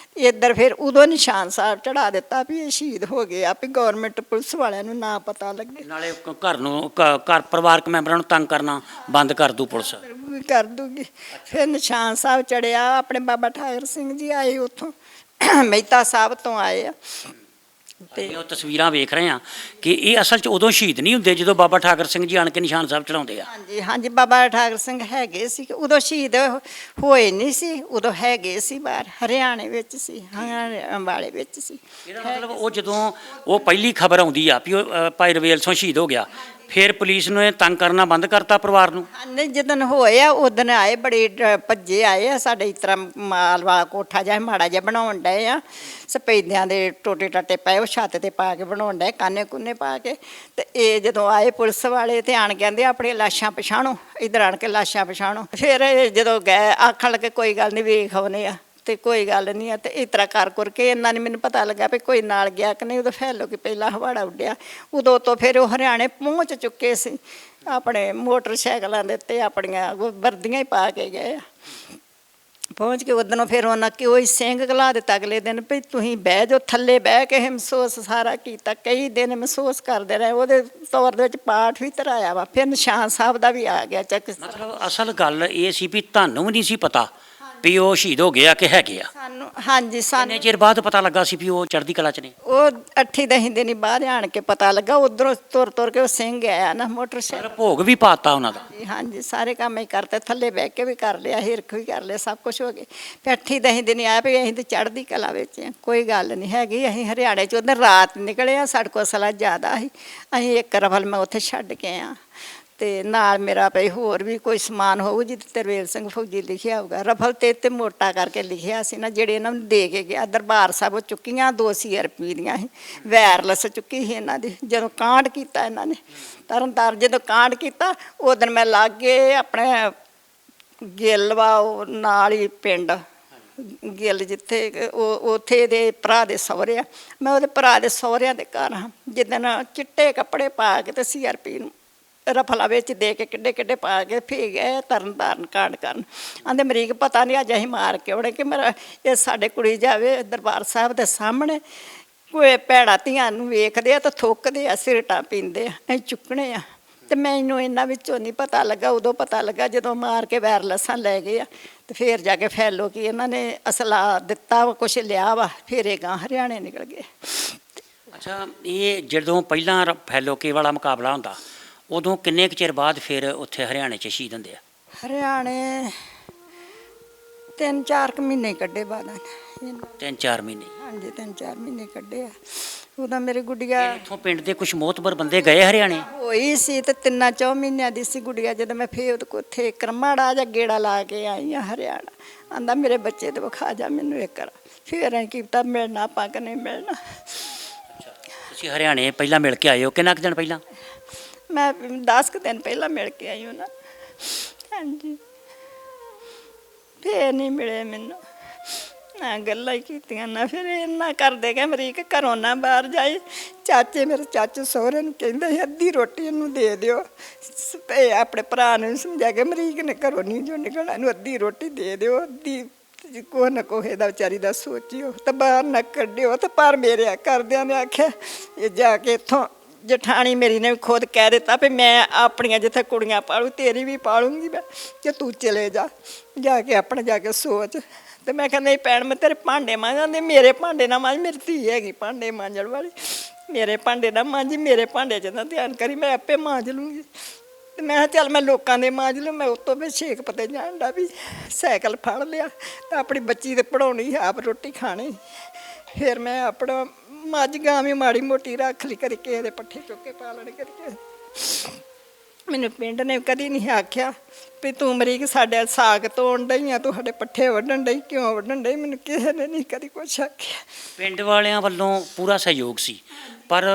ਇੱਧਰ ਫਿਰ ਉਦੋਂ ਨਿਸ਼ਾਨ ਸਾਹਿਬ ਚੜਾ ਦਿੱਤਾ ਵੀ ਇਹ ਸ਼ਹੀਦ ਹੋ ਗਏ ਆ, ਵੀ ਗੌਰਮੈਂਟ ਪੁਲਿਸ ਵਾਲਿਆਂ ਨੂੰ ਨਾ ਪਤਾ ਲੱਗੇ। ਨਾਲੇ ਘਰ ਨੂੰ ਘਰ ਪਰਿਵਾਰਕ ਮੈਂਬਰਾਂ ਨੂੰ ਤੰਗ ਕਰਨਾ ਬੰਦ ਕਰ ਦੂ ਪੁਲਿਸ। ਵੀ ਕਰ ਦੂਗੀ। ਫਿਰ ਨਿਸ਼ਾਨ ਸਾਹਿਬ ਚੜਿਆ, ਆਪਣੇ ਬਾਬਾ ਠਾਕਰ ਸਿੰਘ ਜੀ ਆਏ ਉੱਥੋਂ, ਮਹਿਤਾ ਸਾਹਿਬ ਤੋਂ ਆਏ ਆ। ਤੇ ਉਹ ਤਸਵੀਰਾਂ ਵੇਖ ਰਹੇ ਆ ਕਿ ਇਹ ਅਸਲ 'ਚ ਉਦੋਂ ਸ਼ਹੀਦ ਨਹੀਂ ਹੁੰਦੇ ਜਦੋਂ ਬਾਬਾ ਠਾਕਰ ਸਿੰਘ ਜੀ ਆਣ ਕੇ ਨਿਸ਼ਾਨ ਸਾਹਿਬ ਚੜਾਉਂਦੇ ਆ। ਹਾਂਜੀ ਹਾਂਜੀ, ਬਾਬਾ ਠਾਕਰ ਸਿੰਘ ਹੈਗੇ ਸੀ, ਉਦੋਂ ਸ਼ਹੀਦ ਹੋਏ ਨਹੀਂ ਸੀ, ਉਦੋਂ ਹੈਗੇ ਸੀ ਬਾਹਰ ਹਰਿਆਣੇ ਵਿੱਚ ਸੀ, ਅੰਬਾਲੇ ਵਿੱਚ ਸੀ। ਇਹਦਾ ਮਤਲਬ ਉਹ ਜਦੋਂ ਉਹ ਪਹਿਲੀ ਖਬਰ ਆਉਂਦੀ ਆ ਵੀ ਉਹ ਭਾਈ ਰਵੇਲ ਸਿੰਘ ਸ਼ਹੀਦ ਹੋ ਗਿਆ, ਫਿਰ ਪੁਲਿਸ ਨੂੰ ਇਹ ਤੰਗ ਕਰਨਾ ਬੰਦ ਕਰਤਾ ਪਰਿਵਾਰ ਨੂੰ। ਨਹੀਂ, ਜਦੋਂ ਹੋਏ ਆ ਉਦੋਂ ਆਏ, ਬੜੇ ਭੱਜੇ ਆਏ ਆ। ਸਾਡੇ ਇਸ ਤਰ੍ਹਾਂ ਮਾਲ ਵਾਲਾ ਕੋਠਾ ਜਿਹਾ ਮਾੜਾ ਜਿਹਾ ਬਣਾਉਣ ਡਏ ਆ, ਸਪੈਦਿਆਂ ਦੇ ਟੋਟੇ ਟਾਟੇ ਪਏ, ਉਹ ਛੱਤ ਤੇ ਪਾ ਕੇ ਬਣਾਉਣ ਡਏ, ਕਾਨੇ ਕੁੰਨੇ ਪਾ ਕੇ। ਤੇ ਇਹ ਜਦੋਂ ਆਏ ਪੁਲਿਸ ਵਾਲੇ ਤੇ ਆਣ ਕਹਿੰਦੇ ਆਪਣੀਆਂ ਲਾਸ਼ਾਂ ਪਛਾਣੋ, ਇੱਧਰ ਆਣ ਕੇ ਲਾਸ਼ਾਂ ਪਛਾਣੋ। ਫਿਰ ਇਹ ਜਦੋਂ ਗਏ ਆਖਣ ਲੱਗੇ ਕੋਈ ਗੱਲ ਨਹੀਂ ਵੇਖ ਆਉਨੇ ਆ, ਤੇ ਕੋਈ ਗੱਲ ਨਹੀਂ ਆ। ਤੇ ਇਸ ਤਰ੍ਹਾਂ ਕਰ ਕੇ ਇਹਨਾਂ ਨੇ ਮੈਨੂੰ ਪਤਾ ਲੱਗਾ ਵੀ ਕੋਈ ਨਾਲ ਗਿਆ ਕਿ ਨਹੀਂ। ਉਦੋਂ ਫੈਲੋ ਕਿ ਪਹਿਲਾਂ ਹਵਾੜਾ ਉੱਡਿਆ, ਉਦੋਂ ਤੋਂ ਫਿਰ ਉਹ ਹਰਿਆਣੇ ਪਹੁੰਚ ਚੁੱਕੇ ਸੀ, ਆਪਣੇ ਮੋਟਰਸਾਈਕਲਾਂ ਦੇ ਉੱਤੇ ਆਪਣੀਆਂ ਵਰਦੀਆਂ ਹੀ ਪਾ ਕੇ ਗਏ ਆ। ਪਹੁੰਚ ਕੇ ਉਦੋਂ ਫਿਰ ਉਹਨਾਂ ਕੋਈ ਸਿੰਘ ਘਲਾ ਦਿੱਤਾ ਅਗਲੇ ਦਿਨ ਵੀ ਤੁਸੀਂ ਬਹਿ ਜਾਓ ਥੱਲੇ। ਬਹਿ ਕੇ ਮਹਿਸੂਸ ਸਾਰਾ ਕੀਤਾ, ਕਈ ਦਿਨ ਮਹਿਸੂਸ ਕਰਦੇ ਰਹੇ। ਉਹਦੇ ਤੌਰ ਦੇ ਵਿੱਚ ਪਾਠ ਵੀ ਧਰਾਇਆ ਵਾ। ਫਿਰ ਨਿਸ਼ਾਨ ਸਾਹਿਬ ਦਾ ਵੀ ਆ ਗਿਆ ਚੱਕ। ਮਤਲਬ ਅਸਲ ਗੱਲ ਇਹ ਸੀ ਵੀ ਤੁਹਾਨੂੰ ਵੀ ਨਹੀਂ ਸੀ ਪਤਾ ਵੀ ਉਹ ਸ਼ਹੀਦ ਹੋ ਗਿਆ ਕਿ ਹੈਗੇ ਆ। ਸਾਨੂੰ ਹਾਂਜੀ, ਕਿੰਨੇ ਸਾਨੂੰ ਚਿਰ ਬਾਅਦ ਪਤਾ ਲੱਗਾ ਸੀ ਵੀ ਉਹ ਚੜ੍ਹਦੀ ਕਲਾ 'ਚ ਨੇ? ਉਹ 8-10 ਦਿਨ ਬਾਹਰ ਆਣ ਕੇ ਪਤਾ ਲੱਗਾ। ਉਧਰੋਂ ਤੁਰ ਕੇ ਉਹ ਸਿੰਘ ਆਇਆ ਨਾ ਮੋਟਰਸਾਈਕਲ। ਭੋਗ ਵੀ ਪਾਤਾ ਉਹਨਾਂ ਦਾ? ਹਾਂਜੀ, ਸਾਰੇ ਕੰਮ ਹੀ ਕਰਤੇ, ਥੱਲੇ ਬਹਿ ਕੇ ਵੀ ਕਰ ਲਿਆ, ਹਿਰਖ ਵੀ ਕਰ ਲਿਆ, ਸਭ ਕੁਝ ਹੋ ਗਿਆ। ਫਿਰ 8-10 ਦਿਨ ਆਇਆ ਵੀ ਅਸੀਂ ਤਾਂ ਚੜ੍ਹਦੀ ਕਲਾ ਵਿੱਚ ਆ, ਕੋਈ ਗੱਲ ਨਹੀਂ ਹੈਗੀ। ਅਸੀਂ ਹਰਿਆਣੇ 'ਚ ਉਧਰ ਰਾਤ ਨਿਕਲੇ ਆ, ਸਾਡੇ ਕੋਲ ਅਸਲਾ ਜ਼ਿਆਦਾ ਸੀ। ਅਸੀਂ ਇੱਕ ਰਫਲ ਮੈਂ ਉੱਥੇ ਛੱਡ ਕੇ ਆ, ਤੇ ਨਾਲ ਮੇਰਾ ਭਈ ਹੋਰ ਵੀ ਕੋਈ ਸਮਾਨ ਹੋਊ ਜਿੱਥੇ ਤਰਵੇਲ ਸਿੰਘ ਫੌਜੀ ਲਿਖਿਆ ਹੋਊਗਾ। ਰਫਲ ਤੇ ਮੋਟਾ ਕਰਕੇ ਲਿਖਿਆ ਸੀ ਨਾ, ਜਿਹੜੇ ਇਹਨਾਂ ਨੂੰ ਦੇ ਕੇ ਗਿਆ। ਦਰਬਾਰ ਸਾਹਿਬ ਚੁੱਕੀਆਂ 2 CRP ਦੀਆਂ ਸੀ, ਵਾਇਰਲੈਸ ਚੁੱਕੀ ਸੀ ਇਹਨਾਂ ਦੀ। ਜਦੋਂ ਕਾਂਡ ਕੀਤਾ ਇਹਨਾਂ ਨੇ ਤਰਨਤਾਰਨ, ਜਦੋਂ ਕਾਂਡ ਕੀਤਾ ਉਦੋਂ ਮੈਂ ਲਾਗੇ ਆਪਣੇ ਗਿੱਲ ਵਾ ਉਹ ਨਾਲ ਹੀ ਪਿੰਡ ਗਿੱਲ, ਜਿੱਥੇ ਉਹ ਉੱਥੇ ਦੇ ਭਰਾ ਦੇ ਸਹੁਰੇ ਆ। ਮੈਂ ਉਹਦੇ ਭਰਾ ਦੇ ਸਹੁਰਿਆਂ ਦੇ ਘਰ ਹਾਂ। ਜਿੱਦਣ ਚਿੱਟੇ ਕੱਪੜੇ ਪਾ ਕੇ ਤੇ CRP ਨੂੰ ਰਫਲਾ ਵਿੱਚ ਦੇ ਕੇ ਕਿੱਡੇ ਪਾ ਕੇ ਫੇ ਗਏ ਤਰਨਤਾਰਨ ਕਾਂਡ ਕਰਨ। ਆਂਦੇ ਅਮਰੀਕ ਪਤਾ ਨਹੀਂ ਅੱਜ ਅਸੀਂ ਮਾਰ ਕੇ ਆਉਣੇ ਕਿ ਮੇਰਾ ਇਹ ਸਾਡੇ ਕੁੜੀ ਜਾਵੇ ਦਰਬਾਰ ਸਾਹਿਬ ਦੇ ਸਾਹਮਣੇ। ਕੋਈ ਭੈਣਾਂ ਧੀਆਂ ਨੂੰ ਵੇਖਦੇ ਆ ਤਾਂ ਥੁੱਕਦੇ ਆ, ਸਿਰਟਾਂ ਪੀਂਦੇ ਆ, ਅਸੀਂ ਚੁੱਕਣੇ ਆ। ਤੇ ਮੈਨੂੰ ਇਹਨਾਂ ਵਿੱਚੋਂ ਨਹੀਂ ਪਤਾ ਲੱਗਾ, ਉਦੋਂ ਪਤਾ ਲੱਗਾ ਜਦੋਂ ਮਾਰ ਕੇ ਵਾਇਰਲੈਸਾਂ ਲੈ ਗਏ ਆ। ਤੇ ਫਿਰ ਜਾ ਕੇ ਫੈਲੋ ਕਿ ਇਹਨਾਂ ਨੇ ਅਸਲਾ ਦਿੱਤਾ, ਕੁਛ ਲਿਆ ਵਾ, ਫਿਰ ਇਹ ਗਾਂ ਹਰਿਆਣੇ ਨਿਕਲ ਗਏ। ਅੱਛਾ, ਇਹ ਜਦੋਂ ਪਹਿਲਾਂ ਫੈਲੋ ਕੇ ਵਾਲਾ ਮੁਕਾਬਲਾ ਹੁੰਦਾ ਉਦੋਂ ਕਿੰਨੇ ਕੁ ਚਿਰ ਬਾਅਦ ਫਿਰ ਉੱਥੇ ਹਰਿਆਣੇ 'ਚ ਸ਼ਹੀਦ ਹੁੰਦੇ ਆ? ਹਰਿਆਣੇ 3-4 ਮਹੀਨੇ ਕੱਢੇ ਬਾਅਦ। 3-4 ਮਹੀਨੇ? ਹਾਂਜੀ, 3-4 ਮਹੀਨੇ ਕੱਢੇ ਆ। ਉਦੋਂ ਮੇਰੀ ਗੁੱਡੀਆ ਇੱਥੋਂ ਪਿੰਡ ਦੇ ਕੁਝ ਮੋਹਤਬਰ ਬੰਦੇ ਗਏ ਹਰਿਆਣੇ? ਹੋਈ ਸੀ ਤੇ 3-4 ਮਹੀਨਿਆਂ ਦੀ ਸੀ ਗੁੱਡੀਆ ਜਦੋਂ ਮੈਂ ਫੇਰ ਉਹਦੇ ਕੋਲ ਉੱਥੇ ਕਰਮਾੜਾ ਜਾਂ ਗੇੜਾ ਲਾ ਕੇ ਆਈ ਆ ਹਰਿਆਣਾ। ਆਂਦਾ ਮੇਰੇ ਬੱਚੇ ਤੇ ਵਿਖਾ ਜਾ ਮੈਨੂੰ ਇੱਕ ਵਾਰ। ਫਿਰ ਅਸੀਂ ਕੀਤਾ ਮਿਲਣਾ ਆਪਾਂ ਕਿ ਨਹੀਂ ਮਿਲਣਾ। ਤੁਸੀਂ ਹਰਿਆਣੇ ਪਹਿਲਾਂ ਮਿਲ ਕੇ ਆਏ ਹੋ? ਕਿੰਨਾ ਕੁ ਦਿਨ ਪਹਿਲਾਂ? ਮੈਂ 10 ਕੁ ਦਿਨ ਪਹਿਲਾਂ ਮਿਲ ਕੇ ਆਈ ਉਹਨਾਂ। ਹਾਂਜੀ, ਫੇਰ ਨਹੀਂ ਮਿਲੇ ਮੈਨੂੰ ਨਾ, ਗੱਲਾਂ ਹੀ ਕੀਤੀਆਂ ਨਾ। ਫਿਰ ਇੰਨਾ ਕਰਦੇ ਗਏ ਅਮਰੀਕ ਘਰੋਂ ਨਾ ਬਾਹਰ ਜਾਏ। ਚਾਚੇ ਮੇਰੇ ਚਾਚੇ ਸਹੁਰੇ ਨੂੰ ਕਹਿੰਦੇ ਸੀ ਅੱਧੀ ਰੋਟੀ ਇਹਨੂੰ ਦੇ ਦਿਓ। ਆਪਣੇ ਭਰਾ ਨੂੰ ਸਮਝਾ ਕੇ ਅਮਰੀਕ ਨੇ ਘਰੋਂ ਨਹੀਂ ਜੋ ਨਿਕਲਣਾ, ਇਹਨੂੰ ਅੱਧੀ ਰੋਟੀ ਦੇ ਦਿਓ, ਅੱਧੀ ਕੋਹ ਨਾ ਕੋਹੇ ਦਾ ਵਿਚਾਰੀ ਦਾ ਸੋਚਿਓ ਤਾਂ ਬਾਹਰ ਨਾ ਕੱਢਿਓ। ਤਾਂ ਪਰ ਮੇਰੇ ਘਰਦਿਆਂ ਨੇ ਆਖਿਆ ਇਹ ਜਾ ਕੇ ਇੱਥੋਂ ਜਠਾਣੀ ਮੇਰੀ ਨੇ ਵੀ ਖੁਦ ਕਹਿ ਦਿੱਤਾ ਵੀ ਮੈਂ ਆਪਣੀਆਂ ਜਿੱਥੇ ਕੁੜੀਆਂ ਪਾਲੂ ਤੇਰੀ ਵੀ ਪਾਲੂੰਗੀ ਮੈਂ, ਕਿ ਤੂੰ ਚਲੇ ਜਾ ਕੇ ਆਪਣੇ ਜਾ ਕੇ ਸੋਚ। ਤੇ ਮੈਂ ਕਹਿੰਦਾ ਨਹੀਂ ਭੈਣ ਮੈਂ ਤੇਰੇ ਭਾਂਡੇ ਮਾਂਜਾਂਦੇ, ਮੇਰੇ ਭਾਂਡੇ ਨਾ ਮਾਂਜ, ਮੇਰੀ ਧੀ ਹੈਗੀ ਭਾਂਡੇ ਮਾਂਜਣ ਵਾਲੀ, ਮੇਰੇ ਭਾਂਡੇ ਨਾ ਮਾਂਜੀ, ਮੇਰੇ ਭਾਂਡੇ 'ਚ ਨਾ ਧਿਆਨ ਕਰੀ, ਮੈਂ ਆਪੇ ਮਾਂਜ ਲੂੰਗੀ। ਤੇ ਮੈਂ ਕਿਹਾ ਚੱਲ ਮੈਂ ਲੋਕਾਂ ਦੇ ਮਾਂਜ ਲੂੰ। ਮੈਂ ਉੱਤੋਂ ਵੀ ਛੇਕ ਪਤੇ ਜਾਣ ਦਾ ਵੀ ਸਾਈਕਲ ਫੜ ਲਿਆ ਤਾਂ ਆਪਣੀ ਬੱਚੀ ਤੇ ਪੜਾਉਣੀ, ਆਪ ਰੋਟੀ ਖਾਣੀ। ਫਿਰ ਮੈਂ ਆਪਣਾ ਮੱਝ ਗਾਂ ਵੀ ਮਾੜੀ ਮੋਟੀ ਰੱਖ ਲਈ, ਕਰੀ ਕਿਸੇ ਦੇ ਪੱਠੇ ਚੁੱਕ ਕੇ ਪਾ ਲੈਣੇ, ਕਰੀ ਕਿਸੇ। ਮੈਨੂੰ ਪਿੰਡ ਨੇ ਕਦੀ ਨਹੀਂ ਆਖਿਆ ਵੀ ਤੂੰ ਅਮਰੀਕ ਸਾਡੇ ਸਾਗ ਤੋੜਨ ਡਈ ਆ, ਤੂੰ ਸਾਡੇ ਪੱਠੇ ਵੱਢਣ ਡਈ, ਕਿਉਂ ਵੱਢਣ ਡਈ? ਮੈਨੂੰ ਕਿਸੇ ਨੇ ਨਹੀਂ ਕਦੀ ਕੁਛ ਆਖਿਆ। ਪਿੰਡ ਵਾਲਿਆਂ ਵੱਲੋਂ ਪੂਰਾ ਸਹਿਯੋਗ ਸੀ, ਪਰ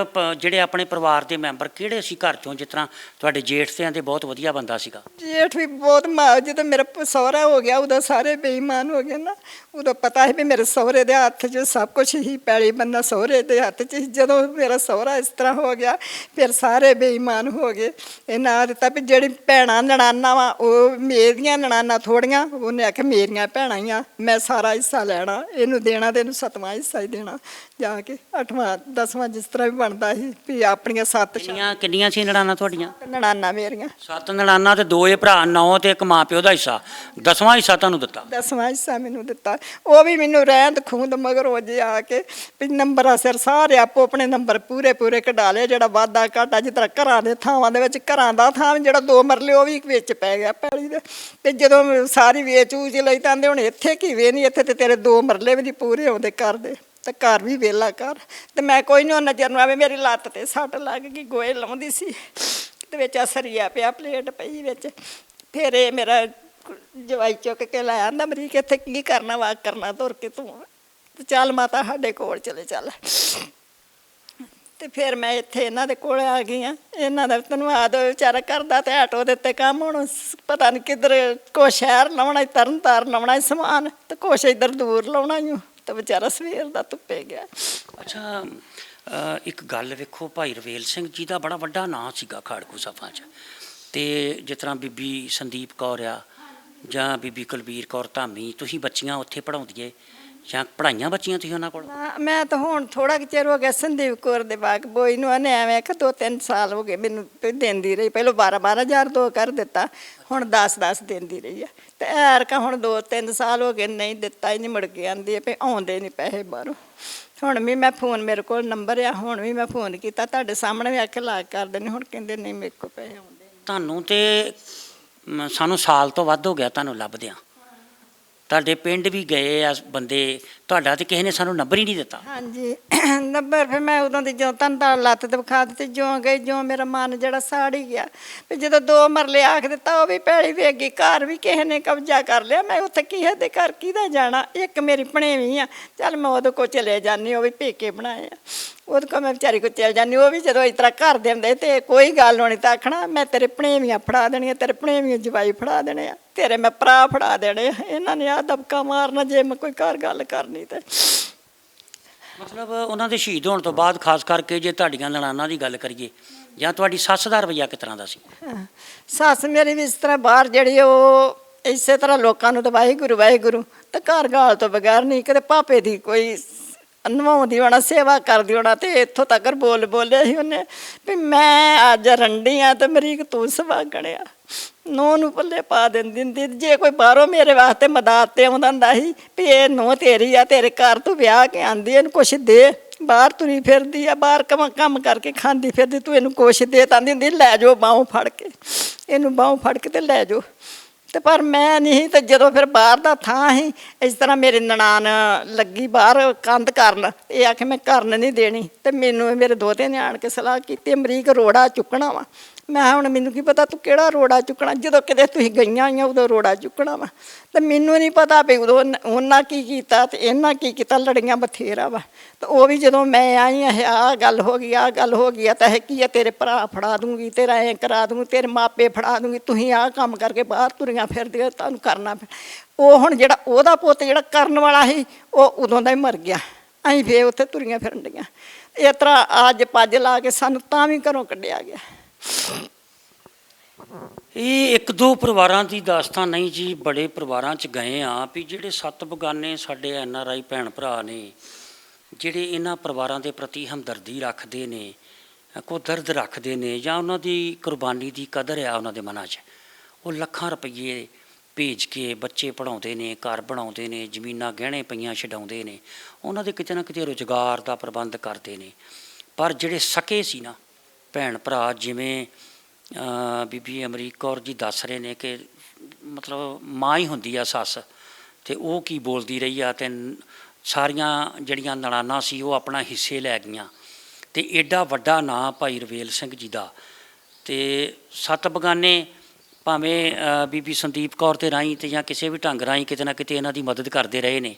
ਜਿਹੜੇ ਆਪਣੇ ਪਰਿਵਾਰ ਦੇ ਮੈਂਬਰ ਕਿਹੜੇ ਸੀ ਘਰ ਚੋਂ? ਜਿਸ ਤਰ੍ਹਾਂ ਤੁਹਾਡੇ ਜੇਠ ਤੇ ਆਂਦੇ ਬਹੁਤ ਵਧੀਆ ਬੰਦਾ ਸੀਗਾ। ਜੇਠ ਵੀ ਬਹੁਤ ਜਦੋਂ ਮੇਰਾ ਸਹੁਰਾ ਹੋ ਗਿਆ ਉਦੋਂ ਸਾਰੇ ਬੇਈਮਾਨ ਹੋ ਗਏ ਨਾ। ਉਦੋਂ ਪਤਾ ਸੀ ਵੀ ਮੇਰੇ ਸਹੁਰੇ ਦੇ ਹੱਥ 'ਚ ਸਭ ਕੁਝ ਹੀ, ਪੈਲੀ ਬੰਦਾ ਸਹੁਰੇ ਦੇ ਹੱਥ 'ਚ ਸੀ। ਜਦੋਂ ਮੇਰਾ ਸਹੁਰਾ ਇਸ ਤਰ੍ਹਾਂ ਹੋ ਗਿਆ ਫਿਰ ਸਾਰੇ ਬੇਈਮਾਨ ਹੋ ਗਏ। ਇਹ ਨਾਂ ਦਿੱਤਾ ਵੀ ਜਿਹੜੀ ਭੈਣਾਂ ਨਣਾਨਾਂ ਵਾ ਉਹ ਮੇਰੀਆਂ ਨਣਾਨਾਂ ਥੋੜੀਆਂ, ਉਹਨੇ ਆਖਿਆ ਮੇਰੀਆਂ ਭੈਣਾਂ ਹੀ ਆ, ਮੈਂ ਸਾਰਾ ਹਿੱਸਾ ਲੈਣਾ, ਇਹਨੂੰ ਦੇਣਾ ਤੇ ਇਹਨੂੰ 7ਵਾਂ ਹਿੱਸਾ ਹੀ ਦੇਣਾ ਜਾ ਕੇ, 8ਵਾਂ 10ਵਾਂ ਜਿਸ ਤਰ੍ਹਾਂ ਵੀ ਬਣਦਾ ਸੀ ਵੀ ਆਪਣੀਆਂ 7 ਕਿੰਨੀਆਂ ਸੀ ਨਣਾਨਾਂ ਤੁਹਾਡੀਆਂ? ਨਣਾਨਾਂ ਮੇਰੀਆਂ 7 ਨਣਾਨਾਂ ਤੇ 2 ਭਰਾ, 9 ਤੇ ਇੱਕ ਮਾਂ ਪਿਓ ਦਾ ਹਿੱਸਾ, 10ਵਾਂ ਹਿੱਸਾ ਤੁਹਾਨੂੰ ਦਿੱਤਾ? 10ਵਾਂ ਹਿੱਸਾ ਮੈਨੂੰ ਦਿੱਤਾ। ਉਹ ਵੀ ਮੈਨੂੰ ਰਹਿੰਦ ਖੂੰਦ ਮਗਰ ਹੋ ਜੇ ਆ ਕੇ ਵੀ ਨੰਬਰਾਂ ਸਿਰ ਸਾਰੇ ਆਪੋ ਆਪਣੇ ਨੰਬਰ ਪੂਰੇ ਪੂਰੇ ਕਢਾ ਲਏ। ਜਿਹੜਾ ਵਾਧਾ ਘਾਟਾ ਜਿਸ ਤਰ੍ਹਾਂ ਘਰਾਂ ਦੇ ਥਾਵਾਂ ਦੇ ਵਿੱਚ, ਘਰਾਂ ਦਾ ਥਾਂ ਜਿਹੜਾ 2 ਮਰਲੇ ਉਹ ਵੀ ਵਿੱਚ ਪੈ ਗਿਆ ਪੈਲੀ ਦੇ, ਤੇ ਜਦੋਂ ਸਾਰੀ ਵੇਚ ਊਚ ਲਈ ਤਾਂ ਆਂਦੇ ਹੁਣ ਇੱਥੇ ਕੀ ਵੇ ਨਹੀਂ, ਇੱਥੇ ਤੇ ਤੇਰੇ 2 ਮਰਲੇ ਵੀ ਨਹੀਂ ਪੂਰੇ ਆਉਂਦੇ ਘਰ ਦੇ, ਤੇ ਘਰ ਵੀ ਵਿਹਲਾ ਕਰ। ਤੇ ਮੈਂ ਕੋਈ ਨਹੀਂ ਨਜ਼ਰ ਨੂੰ ਆਵੇ, ਮੇਰੀ ਲੱਤ ਤੇ ਸੱਟ ਲੱਗ ਗਈ, ਗੋਏ ਲਾਉਂਦੀ ਸੀ ਤੇ ਵਿੱਚ ਸਰੀਆ ਪਿਆ, ਪਲੇਟ ਪਈ ਵਿੱਚ। ਫਿਰ ਇਹ ਮੇਰਾ ਜਵਾਈ ਚੁੱਕ ਕੇ ਲੈ ਆਂਦਾ, ਅਮਰੀਕ ਇੱਥੇ ਕੀ ਕਰਨਾ, ਵਾਕ ਕਰਨਾ ਤੁਰ ਕੇ ਤੂੰ, ਤੇ ਚੱਲ ਮਾਤਾ ਸਾਡੇ ਕੋਲ ਚਲੇ ਚੱਲ। ਤੇ ਫਿਰ ਮੈਂ ਇੱਥੇ ਇਹਨਾਂ ਦੇ ਕੋਲ ਆ ਗਈ ਹਾਂ। ਇਹਨਾਂ ਦਾ ਧੰਨਵਾਦ ਵਿਚਾਰਾ ਕਰਦਾ, ਤੇ ਆਟੋ ਦੇ ਉੱਤੇ ਕੰਮ, ਹੁਣ ਪਤਾ ਨਹੀਂ ਕਿੱਧਰ, ਕੁਛ ਸ਼ਹਿਰ ਲਾਉਣਾ, ਤਰਨ ਤਾਰਨ ਲਾਉਣਾ ਸਮਾਨ, ਤੇ ਕੁਛ ਇੱਧਰ ਦੂਰ ਲਾਉਣਾ ਹੀ, ਤੇ ਵਿਚਾਰਾ ਸਵੇਰ ਦਾ ਧੁੱਪੇ ਗਿਆ। ਅੱਛਾ, ਇੱਕ ਗੱਲ ਵੇਖੋ, ਭਾਈ ਰਵੇਲ ਸਿੰਘ ਜੀ ਦਾ ਬੜਾ ਵੱਡਾ ਨਾਂ ਸੀਗਾ ਖਾੜਕੂ ਸਭਾ 'ਚ, ਤੇ ਜਿਸ ਤਰ੍ਹਾਂ ਬੀਬੀ ਸੰਦੀਪ ਕੌਰ ਆ ਜਾਂ ਬੀਬੀ ਕੁਲਬੀਰ ਕੌਰ ਧਾਮੀ, ਤੁਸੀਂ ਬੱਚੀਆਂ ਉੱਥੇ ਪੜ੍ਹਾਉਂਦੀਆਂ ਜਾਂ ਪੜ੍ਹਾਈਆਂ ਬੱਚੀਆਂ ਤੁਸੀਂ ਉਹਨਾਂ ਕੋਲ? ਮੈਂ ਤਾਂ ਹੁਣ ਥੋੜਾ ਕੁ ਚਿਰ ਹੋ ਗਿਆ ਸੰਦੀਪ ਕੌਰ ਦੇ ਬਾਗ ਬੋਈ ਨੂੰ, ਉਹਨੇ ਐਵੇਂ ਕਿ 2-3 ਸਾਲ ਹੋ ਗਏ ਮੈਨੂੰ ਦਿੰਦੀ ਰਹੀ। ਪਹਿਲਾਂ 12,000 ਦੋ ਕਰ ਦਿੱਤਾ, ਹੁਣ 10-10 ਦਿੰਦੀ ਰਹੀ ਆ। ਤੇ ਐਰਕਾ ਹੁਣ 2-3 ਸਾਲ ਹੋ ਗਏ ਨਹੀਂ ਦਿੱਤਾ ਹੀ ਨਹੀਂ, ਮੁੜ ਕੇ ਆਂਦੀ ਹੈ ਵੀ ਆਉਂਦੇ ਨਹੀਂ ਪੈਸੇ ਬਾਹਰੋਂ। ਹੁਣ ਵੀ ਮੈਂ ਫੋਨ, ਮੇਰੇ ਕੋਲ ਨੰਬਰ ਆ, ਹੁਣ ਵੀ ਮੈਂ ਫੋਨ ਕੀਤਾ, ਤੁਹਾਡੇ ਸਾਹਮਣੇ ਵੀ ਆਖੇ ਲਾ ਕਰ ਦੇਣੇ, ਹੁਣ ਕਹਿੰਦੇ ਨਹੀਂ ਮੇਰੇ ਕੋਲ ਪੈਸੇ ਆਉਂਦੇ। ਤੁਹਾਨੂੰ ਤੇ ਸਾਨੂੰ ਸਾਲ ਤੋਂ ਵੱਧ ਹੋ ਗਿਆ ਤੁਹਾਨੂੰ ਲੱਭਦਿਆਂ, ਤੁਹਾਡੇ ਪਿੰਡ ਵੀ ਗਏ ਆ ਬੰਦੇ, ਤੁਹਾਡਾ ਤੇ ਕਿਸੇ ਨੇ ਸਾਨੂੰ ਨੰਬਰ ਹੀ ਨਹੀਂ ਦਿੱਤਾ। ਹਾਂਜੀ ਨੰਬਰ ਫਿਰ ਮੈਂ ਉਦੋਂ ਦੀ ਜੋ ਤਨ ਤਾਂ ਲੱਤ ਤੇ ਵਿਖਾ ਦਿੱਤੀ, ਜਿਉਂ ਗਈ ਜਿਉਂ ਮੇਰਾ ਮਨ ਜਿਹੜਾ ਸਾੜ ਹੀ ਗਿਆ। ਵੀ ਜਦੋਂ 2 ਮਰਲੇ ਆਖ ਦਿੱਤਾ, ਉਹ ਵੀ ਭੈੜੀ ਵੇਖ ਗਈ, ਘਰ ਵੀ ਕਿਸੇ ਨੇ ਕਬਜ਼ਾ ਕਰ ਲਿਆ, ਮੈਂ ਉੱਥੇ ਕਿਸੇ ਦੇ ਘਰ ਕਿਹਦਾ ਜਾਣਾ। ਇੱਕ ਮੇਰੀ ਭਣੇਵੀਂ ਆ, ਚੱਲ ਮੈਂ ਉਹਦੇ ਕੋਲ ਚਲੇ ਜਾਂਦੀ, ਉਹ ਵੀ ਪੇਕੇ ਬਣਾਏ ਆ, ਉਹਦੇ ਕੋਲ ਮੈਂ ਵਿਚਾਰੀ ਕੋਲ ਚਲ ਜਾਂਦੀ। ਉਹ ਵੀ ਜਦੋਂ ਇਸ ਤਰ੍ਹਾਂ ਘਰ ਦੇ ਹੁੰਦੇ ਤੇ ਕੋਈ ਗੱਲ ਹੋਣੀ ਤਾਂ ਆਖਣਾ ਮੈਂ ਤੇਰੇ ਭਣੇਵੀਆਂ ਫੜਾ ਦੇਣੀਆਂ, ਤੇਰੇ ਭਣੇਵੀਆਂ ਜਵਾਈ ਫੜਾ ਦੇਣੇ ਆ, ਤੇਰੇ ਮੈਂ ਭਰਾ ਫੜਾ ਦੇਣੇ ਆ। ਇਹਨਾਂ ਨੇ ਆਹ ਦਬਕਾ ਮਾਰਨਾ ਜੇ ਮੈਂ ਕੋਈ ਘਰ ਗੱਲ ਕਰਨੀ ਤੇ। ਮਤਲਬ ਉਹਨਾਂ ਦੇ ਸ਼ਹੀਦ ਹੋਣ ਤੋਂ ਬਾਅਦ, ਖਾਸ ਕਰਕੇ ਜੇ ਤੁਹਾਡੀਆਂ ਨਣਾਨਾਂ ਦੀ ਗੱਲ ਕਰੀਏ, ਜਾਂ ਤੁਹਾਡੀ ਸੱਸ ਦਾ ਰਵੱਈਆ ਕਿਸ ਤਰ੍ਹਾਂ ਦਾ ਸੀ? ਸੱਸ ਮੇਰੀ ਵੀ ਇਸ ਤਰ੍ਹਾਂ ਬਾਹਰ ਜਿਹੜੀ, ਉਹ ਇਸੇ ਤਰ੍ਹਾਂ ਲੋਕਾਂ ਨੂੰ ਤਾਂ ਵਾਹਿਗੁਰੂ ਵਾਹਿਗੁਰੂ, ਤੇ ਘਰ ਗਾਲ ਤੋਂ ਬਗੈਰ ਨਹੀਂ ਕਦੇ ਭਾਪੇ ਦੀ ਕੋਈ ਨਵਾਉਂਦੀ ਹੋਣਾ, ਸੇਵਾ ਕਰਦੀ ਹੋਣਾ। ਤੇ ਇੱਥੋਂ ਤੱਕ ਬੋਲਿਆ ਸੀ ਉਹਨੇ ਵੀ ਮੈਂ ਅੱਜ ਰੰਡੀ ਆ ਤੇ ਅਮਰੀਕ ਤੂੰ ਸੁਹਾਗਣਿਆ, ਨੂੰਹ ਨੂੰ ਪੱਲੇ ਪਾ ਦਿੰਦੀ। ਜੇ ਕੋਈ ਬਾਹਰੋਂ ਮੇਰੇ ਵਾਸਤੇ ਮਦਦ ਤੇ ਆਉਂਦਾ ਹੁੰਦਾ ਸੀ ਵੀ ਇਹ ਨੂੰਹ ਤੇਰੀ ਆ, ਤੇਰੇ ਘਰ ਤੂੰ ਵਿਆਹ ਕੇ ਆਂਦੀ, ਇਹਨੂੰ ਕੁਛ ਦੇ, ਬਾਹਰ ਤੁਰੀ ਫਿਰਦੀ ਆ, ਬਾਹਰ ਕੰਮ ਕਰਕੇ ਖਾਂਦੀ ਫਿਰਦੀ, ਤੂੰ ਇਹਨੂੰ ਕੁਛ ਦੇ ਤਾਂ ਹੁੰਦੀ, ਲੈ ਜਾਓ ਬਾਹੋਂ ਫੜ ਕੇ, ਇਹਨੂੰ ਬਾਹੋਂ ਫੜ ਕੇ ਤੇ ਲੈ ਜਾਓ। ਤੇ ਪਰ ਮੈਂ ਨਹੀਂ। ਤੇ ਜਦੋਂ ਫਿਰ ਬਾਹਰ ਦਾ ਥਾਂ ਸੀ, ਇਸ ਤਰ੍ਹਾਂ ਮੇਰੀ ਨਨਾਣ ਲੱਗੀ ਬਾਹਰ ਕੰਧ ਕਰਨ, ਇਹ ਆਖੇ ਮੈਂ ਕਰਨ ਨਹੀਂ ਦੇਣੀ। ਤੇ ਮੈਨੂੰ ਮੇਰੇ ਦੋਤੇ ਨੇ ਆਣ ਕੇ ਸਲਾਹ ਕੀਤੀ, ਅਮਰੀਕ ਰੋੜਾ ਚੁੱਕਣਾ ਵਾ। ਮੈਂ ਹੁਣ ਮੈਨੂੰ ਕੀ ਪਤਾ ਤੂੰ ਕਿਹੜਾ ਰੋੜਾ ਚੁੱਕਣਾ, ਜਦੋਂ ਕਿਤੇ ਤੁਸੀਂ ਗਈਆਂ ਹੋਈਆਂ ਉਦੋਂ ਰੋੜਾ ਚੁੱਕਣਾ ਵਾ। ਤੇ ਮੈਨੂੰ ਨਹੀਂ ਪਤਾ ਵੀ ਉਦੋਂ ਉਹਨਾਂ ਕੀ ਕੀਤਾ ਤੇ ਇਹਨਾਂ ਕੀ ਕੀਤਾ, ਲੜੀਆਂ ਬਥੇਰਾ ਵਾ। ਤੇ ਉਹ ਵੀ ਜਦੋਂ ਮੈਂ ਆਈ, ਆਹ ਗੱਲ ਹੋ ਗਈ, ਆਹ ਗੱਲ ਹੋ ਗਈ ਆ, ਤਾਂ ਇਹ ਕੀ ਆ, ਤੇਰੇ ਭਰਾ ਫੜਾ ਦੂੰਗੀ, ਤੇਰਾ ਐਂ ਕਰਾ ਦੂੰਗੀ, ਤੇਰੇ ਮਾਪੇ ਫੜਾ ਦੂੰਗੀ, ਤੁਸੀਂ ਆਹ ਕੰਮ ਕਰਕੇ ਬਾਹਰ ਤੁਰੀਆਂ ਫਿਰਦੇ ਹੋ, ਤੁਹਾਨੂੰ ਕਰਨਾ ਪਿਆ। ਉਹ ਹੁਣ ਜਿਹੜਾ ਉਹਦਾ ਪੁੱਤ ਜਿਹੜਾ ਕਰਨ ਵਾਲਾ ਸੀ, ਉਹ ਉਦੋਂ ਦਾ ਹੀ ਮਰ ਗਿਆ। ਅਸੀਂ ਫੇਰ ਉੱਥੇ ਤੁਰੀਆਂ ਫਿਰਨ ਡੀਆਂ। ਇਸ ਤਰ੍ਹਾਂ ਅੱਜ ਪੱਜ ਲਾ ਕੇ ਸਾਨੂੰ ਤਾਂ ਵੀ ਘਰੋਂ ਕੱਢਿਆ ਗਿਆ। ਇਹ 1-2 ਪਰਿਵਾਰਾਂ ਦੀ ਦਾਸਤਾਨ ਨਹੀਂ ਜੀ, ਬੜੇ ਪਰਿਵਾਰਾਂ 'ਚ ਗਏ ਆ ਵੀ ਜਿਹੜੇ 7 ਬਗਾਨੇ ਸਾਡੇ NRI ਭੈਣ ਭਰਾ ਨੇ, ਜਿਹੜੇ ਇਹਨਾਂ ਪਰਿਵਾਰਾਂ ਦੇ ਪ੍ਰਤੀ ਹਮਦਰਦੀ ਰੱਖਦੇ ਨੇ, ਕੋਈ ਦਰਦ ਰੱਖਦੇ ਨੇ, ਜਾਂ ਉਹਨਾਂ ਦੀ ਕੁਰਬਾਨੀ ਦੀ ਕਦਰ ਆ ਉਹਨਾਂ ਦੇ ਮਨਾਂ 'ਚ, ਉਹ ਲੱਖਾਂ ਰੁਪਈਏ ਭੇਜ ਕੇ ਬੱਚੇ ਪੜ੍ਹਾਉਂਦੇ ਨੇ, ਘਰ ਬਣਾਉਂਦੇ ਨੇ, ਜ਼ਮੀਨਾਂ ਗਹਿਣੇ ਪਈਆਂ ਛਡਾਉਂਦੇ ਨੇ, ਉਹਨਾਂ ਦੇ ਕਿਤੇ ਨਾ ਕਿਤੇ ਰੁਜ਼ਗਾਰ ਦਾ ਪ੍ਰਬੰਧ ਕਰਦੇ ਨੇ। ਪਰ ਜਿਹੜੇ ਸਕੇ ਸੀ ਨਾ ਭੈਣ ਭਰਾ, ਜਿਵੇਂ ਬੀਬੀ ਅਮਰੀਕ ਕੌਰ ਜੀ ਦੱਸ ਰਹੇ ਨੇ ਕਿ ਮਤਲਬ ਮਾਂ ਹੀ ਹੁੰਦੀ ਆ ਸੱਸ, ਤੇ ਉਹ ਕੀ ਬੋਲਦੀ ਰਹੀ ਆ, ਤੇ ਸਾਰੀਆਂ ਜਿਹੜੀਆਂ ਨਣਾਨਾਂ ਸੀ ਉਹ ਆਪਣਾ ਹਿੱਸੇ ਲੈ ਗਈਆਂ। ਤੇ ਐਡਾ ਵੱਡਾ ਨਾਂ ਭਾਈ ਰਵੇਲ ਸਿੰਘ ਜੀ ਦਾ, ਤੇ 7 ਬਗਾਨੇ ਭਾਵੇਂ ਬੀਬੀ ਸੰਦੀਪ ਕੌਰ ਤੇ ਰਾਹੀਂ ਤੇ ਜਾਂ ਕਿਸੇ ਵੀ ਢੰਗ ਰਾਹੀਂ ਕਿਤੇ ਨਾ ਕਿਤੇ ਇਹਨਾਂ ਦੀ ਮਦਦ ਕਰਦੇ ਰਹੇ ਨੇ,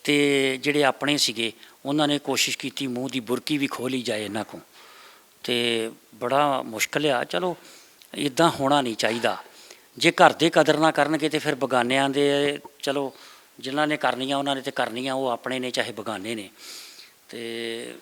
ਤੇ ਜਿਹੜੇ ਆਪਣੇ ਸੀਗੇ ਉਹਨਾਂ ਨੇ ਕੋਸ਼ਿਸ਼ ਕੀਤੀ ਮੂੰਹ ਦੀ ਬੁਰਕੀ ਵੀ ਖੋਹ ਲਈ ਜਾਏ ਇਹਨਾਂ ਕੋਲ, ਤੇ ਬੜਾ ਮੁਸ਼ਕਲ ਆ। ਚਲੋ ਇਦਾਂ ਹੋਣਾ ਨਹੀਂ ਚਾਹੀਦਾ। ਜੇ ਘਰ ਦੇ ਕਦਰ ਨਾ ਕਰਨਗੇ ਤੇ ਫਿਰ ਬਗਾਨਿਆਂ ਦੇ, ਚਲੋ ਜਿਨ੍ਹਾਂ ਨੇ ਕਰਨੀਆਂ ਉਹਨਾਂ ਨੇ ਤੇ ਕਰਨੀਆਂ, ਉਹ ਆਪਣੇ ਨੇ ਚਾਹੇ ਬਗਾਨੇ ਨੇ। ਤੇ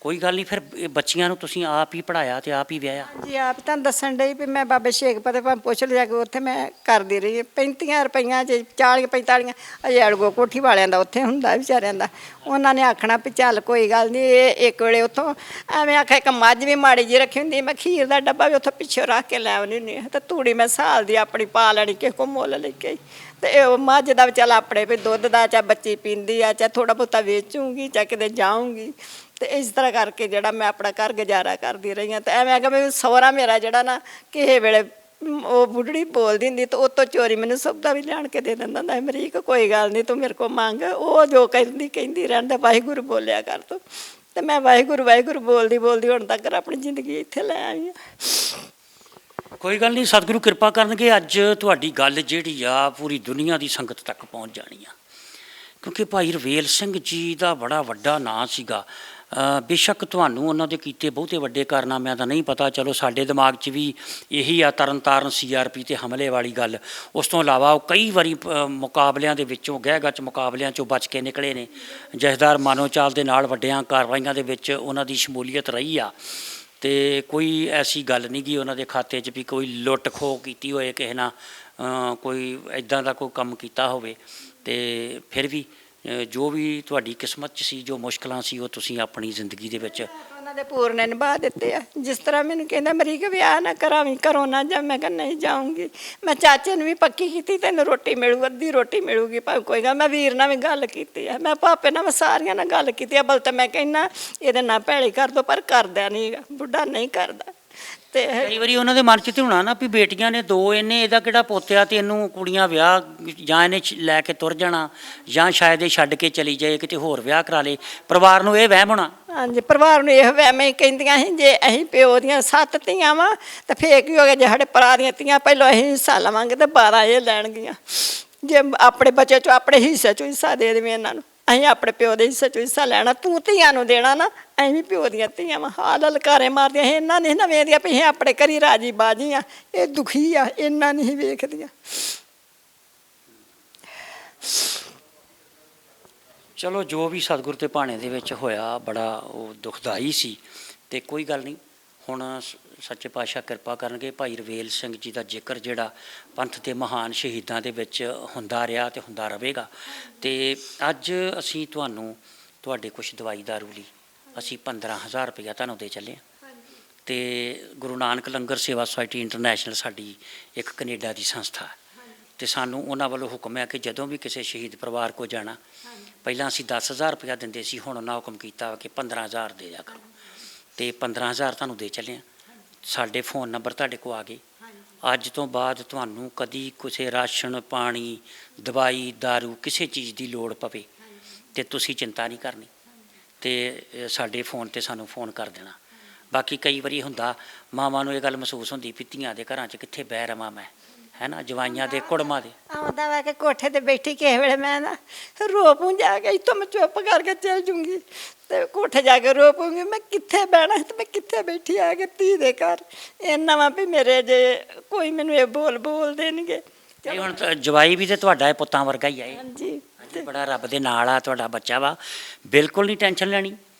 ਕੋਈ ਗੱਲ ਨਹੀਂ, ਫਿਰ ਇਹ ਬੱਚੀਆਂ ਨੂੰ ਤੁਸੀਂ ਆਪ ਹੀ ਪੜ੍ਹਾਇਆ ਤੇ ਆਪ ਹੀ ਵਿਆਹਿਆ। ਜੀ ਆਪ ਤਾਂ ਦੱਸਣ ਡਈ ਵੀ ਮੈਂ ਬਾਬੇ ਸ਼ੇਖ ਪਤੇ ਭਾਵੇਂ ਪੁੱਛ ਲਿਆ ਕਿ ਉੱਥੇ ਮੈਂ ਕਰਦੀ ਰਹੀ 35 ਰੁਪਈਆਂ 'ਚ 40 45 ਅਜੇ ਅੜਗੋ ਕੋਠੀ ਵਾਲਿਆਂ ਦਾ ਉੱਥੇ ਹੁੰਦਾ ਵਿਚਾਰਿਆਂ ਦਾ। ਉਹਨਾਂ ਨੇ ਆਖਣਾ ਵੀ ਚੱਲ ਕੋਈ ਗੱਲ ਨਹੀਂ, ਇਹ ਇੱਕ ਵੇਲੇ ਉੱਥੋਂ ਐਵੇਂ ਆਖਿਆ ਇੱਕ ਮੱਝ ਵੀ ਮਾੜੀ ਜਿਹੀ ਰੱਖੀ ਹੁੰਦੀ, ਮੈਂ ਖੀਰ ਦਾ ਡੱਬਾ ਵੀ ਉੱਥੋਂ ਪਿੱਛੇ ਰੱਖ ਕੇ ਲੈ ਆਉਂਦੀ ਹੁੰਦੀ ਹਾਂ, ਤੇ ਤੂੜੀ ਮੈਂ ਸਾਲ ਦੀ ਆਪਣੀ ਪਾ ਲੈਣੀ ਕਿਸੇ ਕੋਲ ਮੁੱਲ ਲੈ ਕੇ। ਤੇ ਉਹ ਮੱਝ ਦਾ ਵੀ ਚੱਲ ਆਪਣੇ ਵੀ ਦੁੱਧ ਦਾ ਚਾਹੇ ਬੱਚੀ ਪੀਂਦੀ ਆ, ਚਾਹੇ ਥੋੜ੍ਹਾ ਬਹੁਤਾ ਵੇਚੂੰਗੀ, ਚਾਹੇ ਕਿਤੇ ਜਾਊਂਗੀ, ਤੇ ਇਸ ਤਰ੍ਹਾਂ ਕਰਕੇ ਜਿਹੜਾ ਮੈਂ ਆਪਣਾ ਘਰ ਗੁਜ਼ਾਰਾ ਕਰਦੀ ਰਹੀ ਹਾਂ। ਤੇ ਐਵੇਂ ਆ ਕਿ ਵੀ ਸਹੁਰਾ ਮੇਰਾ ਜਿਹੜਾ ਨਾ ਕਿਸੇ ਵੇਲੇ ਉਹ ਬੁੱਢੜੀ ਬੋਲਦੀ ਹੁੰਦੀ ਤੇ ਉਹ ਤੋਂ ਚੋਰੀ ਮੈਨੂੰ ਸੌਦਾ ਵੀ ਲਿਆਣ ਕੇ ਦੇ ਦਿੰਦਾ ਹੁੰਦਾ, ਅਮਰੀਕ ਕੋਈ ਗੱਲ ਨਹੀਂ ਤੂੰ ਮੇਰੇ ਕੋਲ ਮੰਗ, ਉਹ ਜੋ ਕਹਿੰਦੀ ਰਹਿੰਦਾ ਵਾਹਿਗੁਰੂ ਬੋਲਿਆ ਕਰ ਤੂੰ। ਤੇ ਮੈਂ ਵਾਹਿਗੁਰੂ ਵਾਹਿਗੁਰੂ ਬੋਲਦੀ ਬੋਲਦੀ ਹੁਣ ਤੱਕ ਆਪਣੀ ਜ਼ਿੰਦਗੀ ਇੱਥੇ ਲੈ ਆਈ ਹਾਂ। ਕੋਈ ਗੱਲ ਨਹੀਂ, ਸਤਿਗੁਰੂ ਕਿਰਪਾ ਕਰਨਗੇ। ਅੱਜ ਤੁਹਾਡੀ ਗੱਲ ਜਿਹੜੀ ਆ ਪੂਰੀ ਦੁਨੀਆ ਦੀ ਸੰਗਤ ਤੱਕ ਪਹੁੰਚ ਜਾਣੀ ਆ, ਕਿਉਂਕਿ ਭਾਈ ਰਵੇਲ ਸਿੰਘ ਜੀ ਦਾ ਬੜਾ ਵੱਡਾ ਨਾਂ ਸੀਗਾ। ਬੇਸ਼ੱਕ ਤੁਹਾਨੂੰ ਉਹਨਾਂ ਦੇ ਕੀਤੇ ਬਹੁਤੇ ਵੱਡੇ ਕਾਰਨਾਮਿਆਂ ਦਾ ਨਹੀਂ ਪਤਾ, ਚਲੋ ਸਾਡੇ ਦਿਮਾਗ 'ਚ ਵੀ ਇਹੀ ਆ ਤਰਨਤਾਰਨ CRP ਤੇ ਹਮਲੇ ਵਾਲੀ ਗੱਲ। ਉਸ ਤੋਂ ਇਲਾਵਾ ਉਹ ਕਈ ਵਾਰੀ ਮੁਕਾਬਲਿਆਂ ਦੇ ਵਿੱਚੋਂ ਗਹਿ ਗੱਚ ਮੁਕਾਬਲਿਆਂ 'ਚੋਂ ਬਚ ਕੇ ਨਿਕਲੇ ਨੇ। ਜਥੇਦਾਰ ਮਾਨੋਚਾਲ ਦੇ ਨਾਲ ਵੱਡੀਆਂ ਕਾਰਵਾਈਆਂ ਦੇ ਵਿੱਚ ਉਹਨਾਂ ਦੀ ਸ਼ਮੂਲੀਅਤ ਰਹੀ ਆ, ਤੇ ਕੋਈ ਐਸੀ ਗੱਲ ਨਹੀਂ ਕਿ ਉਹਨਾਂ ਦੇ ਖਾਤੇ 'ਚ ਵੀ ਕੋਈ ਲੁੱਟ ਖੋਹ ਕੀਤੀ ਹੋਏ ਕਿਸੇ ਨਾਲ, ਕੋਈ ਇੱਦਾਂ ਦਾ ਕੋਈ ਕੰਮ ਕੀਤਾ ਹੋਵੇ। ਤੇ ਫਿਰ ਵੀ ਜੋ ਵੀ ਤੁਹਾਡੀ ਕਿਸਮਤ 'ਚ ਸੀ, ਜੋ ਮੁਸ਼ਕਲਾਂ ਸੀ, ਉਹ ਤੁਸੀਂ ਆਪਣੀ ਜ਼ਿੰਦਗੀ ਦੇ ਵਿੱਚ ਉਹਨਾਂ ਦੇ ਪੂਰਨੇ ਨਿਭਾ ਦਿੱਤੇ ਆ। ਜਿਸ ਤਰ੍ਹਾਂ ਮੈਨੂੰ ਕਹਿੰਦਾ ਅਮਰੀਕ ਵਿਆਹ ਨਾ ਕਰਾਵੀਂ, ਘਰੋਂ ਨਾ ਜਾ, ਮੈਂ ਕਿਹਾ ਨਹੀਂ ਜਾਊਂਗੀ। ਮੈਂ ਚਾਚੇ ਨੂੰ ਵੀ ਪੱਕੀ ਕੀਤੀ ਤੈਨੂੰ ਰੋਟੀ ਮਿਲੂ, ਅੱਧੀ ਰੋਟੀ ਮਿਲੂਗੀ ਭਾਵੇਂ ਕੋਈ ਗੱਲ। ਮੈਂ ਵੀਰ ਨਾਲ ਵੀ ਗੱਲ ਕੀਤੀ ਆ, ਮੈਂ ਪਾਪੇ ਨਾਲ, ਮੈਂ ਸਾਰੀਆਂ ਨਾਲ ਗੱਲ ਕੀਤੀ ਆ। ਬਲ ਤਾਂ ਮੈਂ ਕਹਿੰਦਾ ਇਹਦੇ ਨਾਲ ਭੈੜੀ ਕਰ ਦੋ, ਪਰ ਕਰਦਾ ਨਹੀਂ, ਬੁੱਢਾ ਨਹੀਂ ਕਰਦਾ। ਤੇ ਕਈ ਵਾਰੀ ਉਹਨਾਂ ਦੇ ਮਨ 'ਚ ਤੇ ਹੋਣਾ ਨਾ ਵੀ ਬੇਟੀਆਂ ਨੇ ਦੋ, ਇਹਨੇ ਇਹਦਾ ਕਿਹੜਾ ਪੋਤਿਆ ਤੇ ਇਹਨੂੰ ਕੁੜੀਆਂ ਵਿਆਹ, ਜਾਂ ਇਹਨੇ ਲੈ ਕੇ ਤੁਰ ਜਾਣਾ, ਜਾਂ ਸ਼ਾਇਦ ਇਹ ਛੱਡ ਕੇ ਚਲੀ ਜਾਏ ਕਿਤੇ ਹੋਰ ਵਿਆਹ ਕਰਾ ਲੇ। ਪਰਿਵਾਰ ਨੂੰ ਇਹ ਵਹਿਮ ਹੋਣਾ। ਹਾਂਜੀ, ਪਰਿਵਾਰ ਨੂੰ ਇਹ ਵਹਿਮ ਹੀ ਕਹਿੰਦੀਆਂ ਸੀ ਜੇ ਅਸੀਂ ਪਿਓ ਦੀਆਂ 7 ਧੀਆਂ ਵਾ ਤਾਂ ਫੇਰ ਕੀ ਹੋ ਗਿਆ, ਜੇ ਸਾਡੇ ਭਰਾ ਦੀਆਂ ਧੀਆਂ ਪਹਿਲਾਂ ਅਸੀਂ ਹਿੱਸਾ ਲਵਾਂਗੇ ਤੇ 12 ਇਹ ਲੈਣਗੀਆਂ। ਜੇ ਆਪਣੇ ਬੱਚੇ 'ਚੋਂ ਆਪਣੇ ਹਿੱਸੇ 'ਚੋਂ ਹਿੱਸਾ ਦੇ ਦੇਵੇਂ ਇਹਨਾਂ ਨੂੰ, ਅਸੀਂ ਆਪਣੇ ਪਿਓ ਦੇ ਹਿੱਸੇ 'ਚੋਂ ਹਿੱਸਾ ਲੈਣਾ, ਤੂੰ ਧੀਆਂ ਨੂੰ ਦੇਣਾ ਨਾ, ਅਸੀਂ ਵੀ ਪਿਓ ਦੀਆਂ ਧੀਆਂ ਵਾ। ਹਾਲ ਲਲਕਾਰੇ ਮਾਰਦੀਆਂ ਸੀ, ਇਹਨਾਂ ਨਹੀਂ ਨਾ ਵੇਖਦੀਆਂ ਵੀ ਅਸੀਂ ਆਪਣੇ ਘਰੀ ਰਾਜੀ ਬਾਜੀ ਆ, ਇਹ ਦੁਖੀ ਆ, ਇਹਨਾਂ ਨਹੀਂ ਵੇਖਦੀਆਂ। ਚਲੋ ਜੋ ਵੀ ਸਤਿਗੁਰ ਦੇ ਭਾਣੇ ਦੇ ਵਿੱਚ ਹੋਇਆ ਬੜਾ ਉਹ ਦੁਖਦਾਈ ਸੀ, ਤੇ ਕੋਈ ਗੱਲ ਨਹੀਂ। ਹੁਣ ਸੱਚੇ ਪਾਤਸ਼ਾਹ ਕਿਰਪਾ ਕਰਨਗੇ। ਭਾਈ ਰਵੇਲ ਸਿੰਘ ਜੀ ਦਾ ਜ਼ਿਕਰ ਜਿਹੜਾ ਪੰਥ ਦੇ ਮਹਾਨ ਸ਼ਹੀਦਾਂ ਦੇ ਵਿੱਚ ਹੁੰਦਾ ਰਿਹਾ ਤੇ ਹੁੰਦਾ ਰਹੇਗਾ। ਤੇ ਅੱਜ ਅਸੀਂ ਤੁਹਾਨੂੰ ਤੁਹਾਡੇ ਕੁਛ ਦਵਾਈ ਦਾਰੂ ਲਈ ਅਸੀਂ 15,000 ਰੁਪਇਆ ਤੁਹਾਨੂੰ ਦੇ ਚੱਲੇ ਹਾਂ। ਤੇ ਗੁਰੂ ਨਾਨਕ ਲੰਗਰ ਸੇਵਾ ਸੁਸਾਇਟੀ ਇੰਟਰਨੈਸ਼ਨਲ ਸਾਡੀ ਇੱਕ ਕੈਨੇਡਾ ਦੀ ਸੰਸਥਾ ਹੈ, ਤੇ ਸਾਨੂੰ ਉਹਨਾਂ ਵੱਲੋਂ ਹੁਕਮ ਹੈ ਕਿ ਜਦੋਂ ਵੀ ਕਿਸੇ ਸ਼ਹੀਦ ਪਰਿਵਾਰ ਕੋ ਜਾਣਾ, ਪਹਿਲਾਂ ਅਸੀਂ 10,000 ਰੁਪਇਆ ਦਿੰਦੇ ਸੀ, ਹੁਣ ਉਹਨਾਂ ਹੁਕਮ ਕੀਤਾ ਕਿ 15,000 ਦੇ ਜਾ ਕਰੋ। ਤੇ 15,000 ਤੁਹਾਨੂੰ ਦੇ ਚੱਲੇ ਹਾਂ। ਸਾਡੇ ਫ਼ੋਨ ਨੰਬਰ ਤੁਹਾਡੇ ਕੋਲ ਆ ਗਏ। ਅੱਜ ਤੋਂ ਬਾਅਦ ਤੁਹਾਨੂੰ ਕਦੀ ਕਿਸੇ ਰਾਸ਼ਨ ਪਾਣੀ ਦਵਾਈ ਦਾਰੂ ਕਿਸੇ ਚੀਜ਼ ਦੀ ਲੋੜ ਪਵੇ ਤੇ ਤੁਸੀਂ ਚਿੰਤਾ ਨਹੀਂ ਕਰਨੀ, ਤੇ ਸਾਡੇ ਫ਼ੋਨ 'ਤੇ ਸਾਨੂੰ ਫ਼ੋਨ ਕਰ ਦੇਣਾ। ਬਾਕੀ ਕਈ ਵਾਰੀ ਹੁੰਦਾ ਮਾਵਾਂ ਨੂੰ ਇਹ ਗੱਲ ਮਹਿਸੂਸ ਹੁੰਦੀ ਵੀ ਧੀਆਂ ਦੇ ਘਰਾਂ 'ਚ ਕਿੱਥੇ ਬਹਿ ਰਵਾਂ ਮੈਂ, ਹੈ ਨਾ, ਜਵਾਈਆਂ ਦੇ ਕੁੜਮਾਂ ਦੇ। ਆਉਂਦਾ ਵਾ ਕਿ ਕੋਠੇ ਤੇ ਬੈਠੀ ਕਿਸੇ ਵੇਲੇ ਮੈਂ ਨਾ ਰੋ ਪੂੰ ਜਾ ਕੇ, ਇੱਥੋਂ ਮੈਂ ਚੁੱਪ ਕਰਕੇ ਚੱਲ ਜੂੰਗੀ ਤੇ ਕੋਠੇ ਜਾ ਕੇ ਰੋ ਪੂੰਗੀ, ਮੈਂ ਕਿੱਥੇ ਬਹਿਣਾ ਤੇ ਮੈਂ ਕਿੱਥੇ ਬੈਠੀ ਆ ਕੇ ਧੀ ਦੇ ਘਰ। ਇੰਨਾ ਵਾ ਵੀ ਮੇਰੇ ਜੇ ਕੋਈ ਮੈਨੂੰ ਇਹ ਬੋਲ ਦੇਣਗੇ। ਇਹ ਹੁਣ ਜਵਾਈ ਵੀ ਤੇ ਤੁਹਾਡਾ ਪੁੱਤਾਂ ਵਰਗਾ ਹੀ ਆ ਇਹ। ਹਾਂਜੀ, ਬੜਾ ਰੱਬ ਦੇ ਨਾਲ ਆ ਤੁਹਾਡਾ ਬੱਚਾ ਵਾ, ਬਿਲਕੁਲ ਨਹੀਂ ਟੈਨਸ਼ਨ ਲੈਣੀ।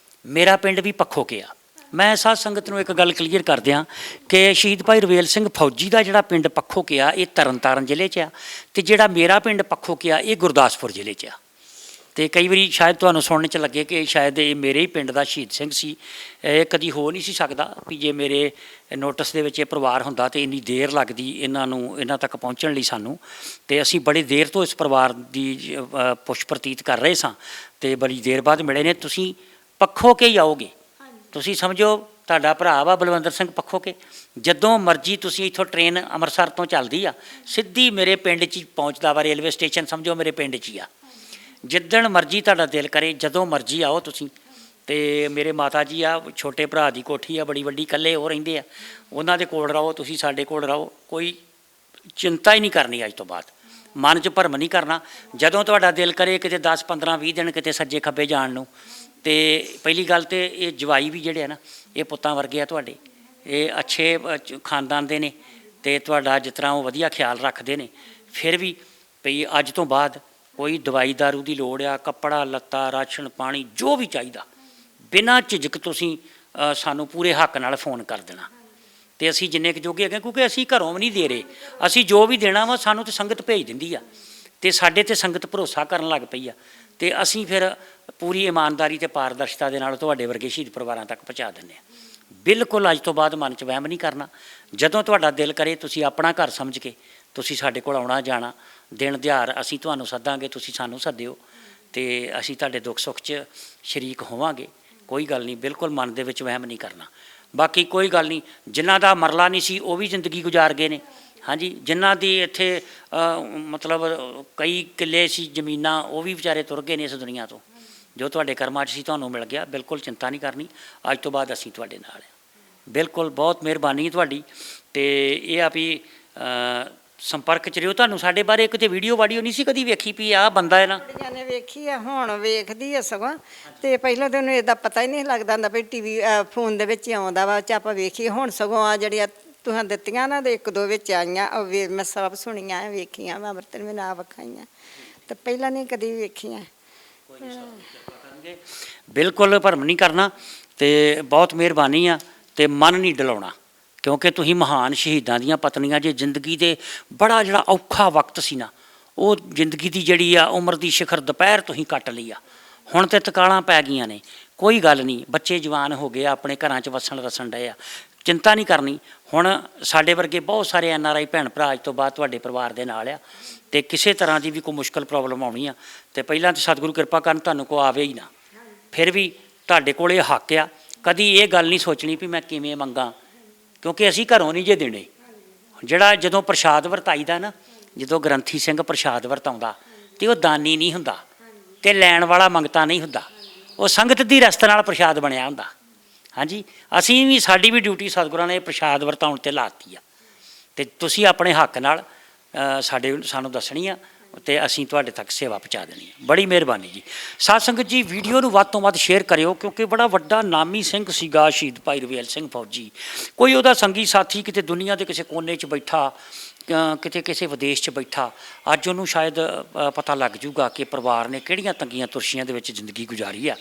ਮੇਰਾ ਪਿੰਡ ਵੀ ਪੱਖੋ ਕੇ ਆ। ਮੈਂ ਸਾਧ ਸੰਗਤ ਨੂੰ ਇੱਕ ਗੱਲ ਕਲੀਅਰ ਕਰ ਦਿਆਂ ਕਿ ਸ਼ਹੀਦ ਭਾਈ ਰਵੇਲ ਸਿੰਘ ਫੌਜੀ ਦਾ ਜਿਹੜਾ ਪਿੰਡ ਪੱਖੋ ਕੇ ਆ ਇਹ ਤਰਨਤਾਰਨ ਜ਼ਿਲ੍ਹੇ 'ਚ ਆ, ਤੇ ਜਿਹੜਾ ਮੇਰਾ ਪਿੰਡ ਪੱਖੋ ਕੇ ਆ ਇਹ ਗੁਰਦਾਸਪੁਰ ਜ਼ਿਲ੍ਹੇ 'ਚ ਆ। ਤੇ ਕਈ ਵਾਰੀ ਸ਼ਾਇਦ ਤੁਹਾਨੂੰ ਸੁਣਨ 'ਚ ਲੱਗੇ ਕਿ ਸ਼ਾਇਦ ਇਹ ਮੇਰੇ ਹੀ ਪਿੰਡ ਦਾ ਸ਼ਹੀਦ ਸਿੰਘ ਸੀ। ਇਹ ਕਦੀ ਹੋ ਨਹੀਂ ਸੀ ਸਕਦਾ ਵੀ ਜੇ ਮੇਰੇ ਨੋਟਿਸ ਦੇ ਵਿੱਚ ਇਹ ਪਰਿਵਾਰ ਹੁੰਦਾ ਤੇ ਇੰਨੀ ਦੇਰ ਲੱਗਦੀ ਇਹਨਾਂ ਤੱਕ ਪਹੁੰਚਣ ਲਈ ਸਾਨੂੰ। ਤੇ ਅਸੀਂ ਬੜੀ ਦੇਰ ਤੋਂ ਇਸ ਪਰਿਵਾਰ ਦੀ ਪੁੱਛ ਪ੍ਰਤੀਤ ਕਰ ਰਹੇ ਸਾਂ, ਤੇ ਬੜੀ ਦੇਰ ਬਾਅਦ ਮਿਲੇ ਨੇ। ਤੁਸੀਂ ਪੱਖੋ ਕੇ ਹੀ ਆਓਗੇ, ਤੁਸੀਂ ਸਮਝੋ ਤੁਹਾਡਾ ਭਰਾ ਵਾ ਬਲਵੰਦਰ ਸਿੰਘ ਪੱਖੋ ਕੇ। ਜਦੋਂ ਮਰਜ਼ੀ ਤੁਸੀਂ ਇੱਥੋਂ ਟ੍ਰੇਨ ਅੰਮ੍ਰਿਤਸਰ ਤੋਂ ਚੱਲਦੀ ਆ, ਸਿੱਧੀ ਮੇਰੇ ਪਿੰਡ 'ਚ ਪਹੁੰਚਦਾ ਵਾ। ਰੇਲਵੇ ਸਟੇਸ਼ਨ ਸਮਝੋ ਮੇਰੇ ਪਿੰਡ 'ਚ ਹੀ ਆ। ਜਿੱਦਣ ਮਰਜ਼ੀ ਤੁਹਾਡਾ ਦਿਲ ਕਰੇ, ਜਦੋਂ ਮਰਜ਼ੀ ਆਓ ਤੁਸੀਂ। ਤੇ ਮੇਰੇ ਮਾਤਾ ਜੀ ਆ, ਛੋਟੇ ਭਰਾ ਦੀ ਕੋਠੀ ਆ ਬੜੀ ਵੱਡੀ, ਇਕੱਲੇ ਉਹ ਰਹਿੰਦੇ ਆ, ਉਹਨਾਂ ਦੇ ਕੋਲ ਰਹੋ, ਤੁਸੀਂ ਸਾਡੇ ਕੋਲ ਰਹੋ, ਕੋਈ ਚਿੰਤਾ ਹੀ ਨਹੀਂ ਕਰਨੀ ਅੱਜ ਤੋਂ ਬਾਅਦ, ਮਨ 'ਚ ਭਰਮ ਨਹੀਂ ਕਰਨਾ। ਜਦੋਂ ਤੁਹਾਡਾ ਦਿਲ ਕਰੇ ਕਿਤੇ 10 15 20 ਦਿਨ ਕਿਤੇ ਸੱਜੇ ਖੱਬੇ ਜਾਣ ਨੂੰ, ਤੇ ਪਹਿਲੀ ਗੱਲ ਤੇ ਇਹ ਜਵਾਈ ਵੀ ਜਿਹੜੇ ਆ ਨਾ, ਇਹ ਪੁੱਤਾਂ ਵਰਗੇ ਆ ਤੁਹਾਡੇ, ਇਹ ਅੱਛੇ ਖਾਨਦਾਨ ਦੇ ਨੇ, ਤੇ ਤੁਹਾਡਾ ਜਿਸ ਤਰ੍ਹਾਂ ਉਹ ਵਧੀਆ ਖਿਆਲ ਰੱਖਦੇ ਨੇ। ਫਿਰ ਵੀ ਭਈ ਅੱਜ ਤੋਂ ਬਾਅਦ ਕੋਈ ਦਵਾਈ ਦਾਰੂ ਦੀ ਲੋੜ ਆ, ਕੱਪੜਾ ਲੱਤਾ, ਰਾਸ਼ਨ ਪਾਣੀ ਜੋ ਵੀ ਚਾਹੀਦਾ, ਬਿਨਾਂ ਝਿਜਕ ਤੁਸੀਂ ਸਾਨੂੰ ਪੂਰੇ ਹੱਕ ਨਾਲ ਫੋਨ ਕਰ ਦੇਣਾ, ਤੇ ਅਸੀਂ ਜਿੰਨੇ ਕੁ ਜੋਗੇ ਹੈਗੇ, ਕਿਉਂਕਿ ਅਸੀਂ ਘਰੋਂ ਵੀ ਨਹੀਂ ਦੇ ਰਹੇ, ਅਸੀਂ ਜੋ ਵੀ ਦੇਣਾ ਵਾ ਸਾਨੂੰ ਤੇ ਸੰਗਤ ਭੇਜ ਦਿੰਦੀ ਆ, ਤੇ ਸਾਡੇ ਤੇ ਸੰਗਤ ਭਰੋਸਾ ਕਰਨ ਲੱਗ ਪਈ ਆ, ਤੇ ਅਸੀਂ ਫਿਰ ਪੂਰੀ ਇਮਾਨਦਾਰੀ ਤੇ ਪਾਰਦਰਸ਼ਤਾ ਦੇ ਨਾਲ ਤੁਹਾਡੇ ਵਰਗੇ ਸ਼ਹੀਦ ਪਰਿਵਾਰਾਂ ਤੱਕ ਪਹੁੰਚਾ ਦਿੰਦੇ ਹਾਂ। ਬਿਲਕੁਲ ਅੱਜ ਤੋਂ ਬਾਅਦ ਮਨ 'ਚ ਵਹਿਮ ਨਹੀਂ ਕਰਨਾ। ਜਦੋਂ ਤੁਹਾਡਾ ਦਿਲ ਕਰੇ ਤੁਸੀਂ ਆਪਣਾ ਘਰ ਸਮਝ ਕੇ ਤੁਸੀਂ ਸਾਡੇ ਕੋਲ ਆਉਣਾ ਜਾਣਾ, ਦਿਨ ਦਿਹਾੜ ਅਸੀਂ ਤੁਹਾਨੂੰ ਸੱਦਾਂਗੇ, ਤੁਸੀਂ ਸਾਨੂੰ ਸੱਦਿਓ, ਤੇ ਅਸੀਂ ਤੁਹਾਡੇ ਦੁੱਖ ਸੁੱਖ 'ਚ ਸ਼ਰੀਕ ਹੋਵਾਂਗੇ। ਕੋਈ ਗੱਲ ਨਹੀਂ, ਬਿਲਕੁਲ ਮਨ ਦੇ ਵਿੱਚ ਵਹਿਮ ਨਹੀਂ ਕਰਨਾ। ਬਾਕੀ ਕੋਈ ਗੱਲ ਨਹੀਂ, ਜਿਨ੍ਹਾਂ ਦਾ ਮਰਲਾ ਨਹੀਂ ਸੀ ਉਹ ਵੀ ਜ਼ਿੰਦਗੀ ਗੁਜ਼ਾਰ ਗਏ ਨੇ, ਹਾਂਜੀ, ਜਿਨ੍ਹਾਂ ਦੀ ਇੱਥੇ ਮਤਲਬ ਕਈ ਕਿੱਲੇ ਸੀ ਜ਼ਮੀਨਾਂ, ਉਹ ਵੀ ਵਿਚਾਰੇ ਤੁਰ ਗਏ ਨੇ ਇਸ ਦੁਨੀਆ ਤੋਂ। ਜੋ ਤੁਹਾਡੇ ਕਰਮਾਂ 'ਚ ਸੀ ਤੁਹਾਨੂੰ ਮਿਲ ਗਿਆ, ਬਿਲਕੁਲ ਚਿੰਤਾ ਨਹੀਂ ਕਰਨੀ। ਅੱਜ ਤੋਂ ਬਾਅਦ ਅਸੀਂ ਤੁਹਾਡੇ ਨਾਲ ਹਾਂ। ਬਿਲਕੁਲ ਬਹੁਤ ਮਿਹਰਬਾਨੀ ਹੈ ਤੁਹਾਡੀ। ਤੇ ਇਹ ਆ ਵੀ ਸੰਪਰਕ 'ਚ ਰਿਓ। ਤੁਹਾਨੂੰ ਸਾਡੇ ਬਾਰੇ ਕਿਤੇ ਵੀਡੀਓ ਵਾਡੀਓ ਨਹੀਂ ਸੀ ਕਦੀ ਵੇਖੀ ਵੀ ਆਹ ਬੰਦਾ ਹੈ ਨਾ? ਕੁੜੀਆਂ ਨੇ ਵੇਖੀ ਆ, ਹੁਣ ਵੇਖਦੀ ਆ ਸਗੋਂ, ਤੇ ਪਹਿਲਾਂ ਤਾਂ ਉਹਨੂੰ ਇਹਦਾ ਪਤਾ ਹੀ ਨਹੀਂ ਲੱਗਦਾ ਹੁੰਦਾ ਵੀ ਟੀਵੀ ਫੋਨ ਦੇ ਵਿੱਚ ਹੀ ਆਉਂਦਾ ਵਾ, ਚ ਆਪਾਂ ਵੇਖੀਏ। ਹੁਣ ਸਗੋਂ ਆ ਜਿਹੜੀਆਂ ਤੁਹਾਂ ਦਿੱਤੀਆਂ ਨਾ, ਦੇ ਇੱਕ ਦੋ ਵਿੱਚ ਆਈਆਂ, ਉਹ ਮੈਂ ਸਭ ਸੁਣੀਆਂ ਵੇਖੀਆਂ ਵਾ, ਅਮਰਤਨ ਵੀ ਨਾ ਵਿਖਾਈਆਂ, ਤੇ ਪਹਿਲਾਂ ਨਹੀਂ ਕਦੀ ਵੇਖੀਆਂ। ਬਿਲਕੁਲ ਭਰਮ ਨਹੀਂ ਕਰਨਾ, ਤੇ ਬਹੁਤ ਮਿਹਰਬਾਨੀ ਆ, ਤੇ ਮਨ ਨਹੀਂ ਡਲਾਉਣਾ, ਕਿਉਂਕਿ ਤੁਸੀਂ ਮਹਾਨ ਸ਼ਹੀਦਾਂ ਦੀਆਂ ਪਤਨੀਆਂ ਜੇ। ਜ਼ਿੰਦਗੀ ਦੇ ਬੜਾ ਜਿਹੜਾ ਔਖਾ ਵਕਤ ਸੀ ਨਾ, ਉਹ ਜ਼ਿੰਦਗੀ ਦੀ ਜਿਹੜੀ ਆ ਉਮਰ ਦੀ ਸਿਖਰ ਦੁਪਹਿਰ ਤੁਸੀਂ ਕੱਟ ਲਈ ਆ, ਹੁਣ ਤੇ ਤਕਾਲਾਂ ਪੈ ਗਈਆਂ ਨੇ। ਕੋਈ ਗੱਲ ਨਹੀਂ, ਬੱਚੇ ਜਵਾਨ ਹੋ ਗਏ ਆ, ਆਪਣੇ ਘਰਾਂ 'ਚ ਵਸਣ ਰਸਣ ਡਏ ਆ, ਚਿੰਤਾ ਨਹੀਂ ਕਰਨੀ। ਹੁਣ ਸਾਡੇ ਵਰਗੇ ਬਹੁਤ ਸਾਰੇ NRI ਭੈਣ ਭਰਾ ਅੱਜ ਤੋਂ ਬਾਅਦ ਤੁਹਾਡੇ ਪਰਿਵਾਰ ਦੇ ਨਾਲ ਆ, ਤੇ ਕਿਸੇ ਤਰ੍ਹਾਂ ਦੀ ਵੀ ਕੋਈ ਮੁਸ਼ਕਲ ਪ੍ਰੋਬਲਮ ਆਉਣੀ ਆ, ਤੇ ਪਹਿਲਾਂ ਤਾਂ ਸਤਿਗੁਰੂ ਕਿਰਪਾ ਕਰਨ ਤੁਹਾਨੂੰ ਕੋ ਆਵੇ ਹੀ ਨਾ। ਫਿਰ ਵੀ ਤੁਹਾਡੇ ਕੋਲ ਇਹ ਹੱਕ ਆ, ਕਦੀ ਇਹ ਗੱਲ ਨਹੀਂ ਸੋਚਣੀ ਵੀ ਮੈਂ ਕਿਵੇਂ ਮੰਗਾਂ, ਕਿਉਂਕਿ ਅਸੀਂ ਘਰੋਂ ਨਹੀਂ ਜੇ ਦੇਣੇ। ਜਿਹੜਾ ਜਦੋਂ ਪ੍ਰਸ਼ਾਦ ਵਰਤਾਈਦਾ ਨਾ, ਜਦੋਂ ਗ੍ਰੰਥੀ ਸਿੰਘ ਪ੍ਰਸ਼ਾਦ ਵਰਤਾਉਂਦਾ, ਤੇ ਉਹ ਦਾਨੀ ਨਹੀਂ ਹੁੰਦਾ, ਤੇ ਲੈਣ ਵਾਲਾ ਮੰਗਤਾ ਨਹੀਂ ਹੁੰਦਾ, ਉਹ ਸੰਗਤ ਦੀ ਰਸਤ ਨਾਲ ਪ੍ਰਸ਼ਾਦ ਬਣਿਆ ਹੁੰਦਾ। ਹਾਂਜੀ, ਅਸੀਂ ਵੀ, ਸਾਡੀ ਵੀ ਡਿਊਟੀ ਸਤਿਗੁਰਾਂ ਨੇ ਪ੍ਰਸ਼ਾਦ ਵਰਤਾਉਣ 'ਤੇ ਲਾਤੀ ਆ, ਤੇ ਤੁਸੀਂ ਆਪਣੇ ਹੱਕ ਨਾਲ ਸਾਨੂੰ ਦੱਸਣੀ ਆ, ਤੇ ਅਸੀਂ ਤੁਹਾਡੇ ਤੱਕ ਸੇਵਾ ਪਹੁੰਚਾ ਦੇਣੀ ਹੈ। ਬੜੀ ਮਿਹਰਬਾਨੀ ਜੀ। ਸਾਧ ਸੰਗਤ ਜੀ, ਵੀਡੀਓ ਨੂੰ ਵੱਧ ਤੋਂ ਵੱਧ ਸ਼ੇਅਰ ਕਰਿਓ, ਕਿਉਂਕਿ ਬੜਾ ਵੱਡਾ ਨਾਮੀ ਸਿੰਘ ਸੀਗਾ ਸ਼ਹੀਦ ਭਾਈ ਰਵੇਲ ਸਿੰਘ ਫੌਜੀ। ਕੋਈ ਉਹਦਾ ਸੰਗੀ ਸਾਥੀ ਕਿਤੇ ਦੁਨੀਆ ਦੇ ਕਿਸੇ ਕੋਨੇ 'ਚ ਬੈਠਾ, ਕਿਤੇ ਕਿਸੇ ਵਿਦੇਸ਼ 'ਚ ਬੈਠਾ, ਅੱਜ ਉਹਨੂੰ ਸ਼ਾਇਦ ਪਤਾ ਲੱਗ ਜੂਗਾ ਕਿ ਪਰਿਵਾਰ ਨੇ ਕਿਹੜੀਆਂ ਤੰਗੀਆਂ ਤੁਰਸ਼ੀਆਂ ਦੇ ਵਿੱਚ ਜ਼ਿੰਦਗੀ ਗੁਜ਼ਾਰੀ ਆ।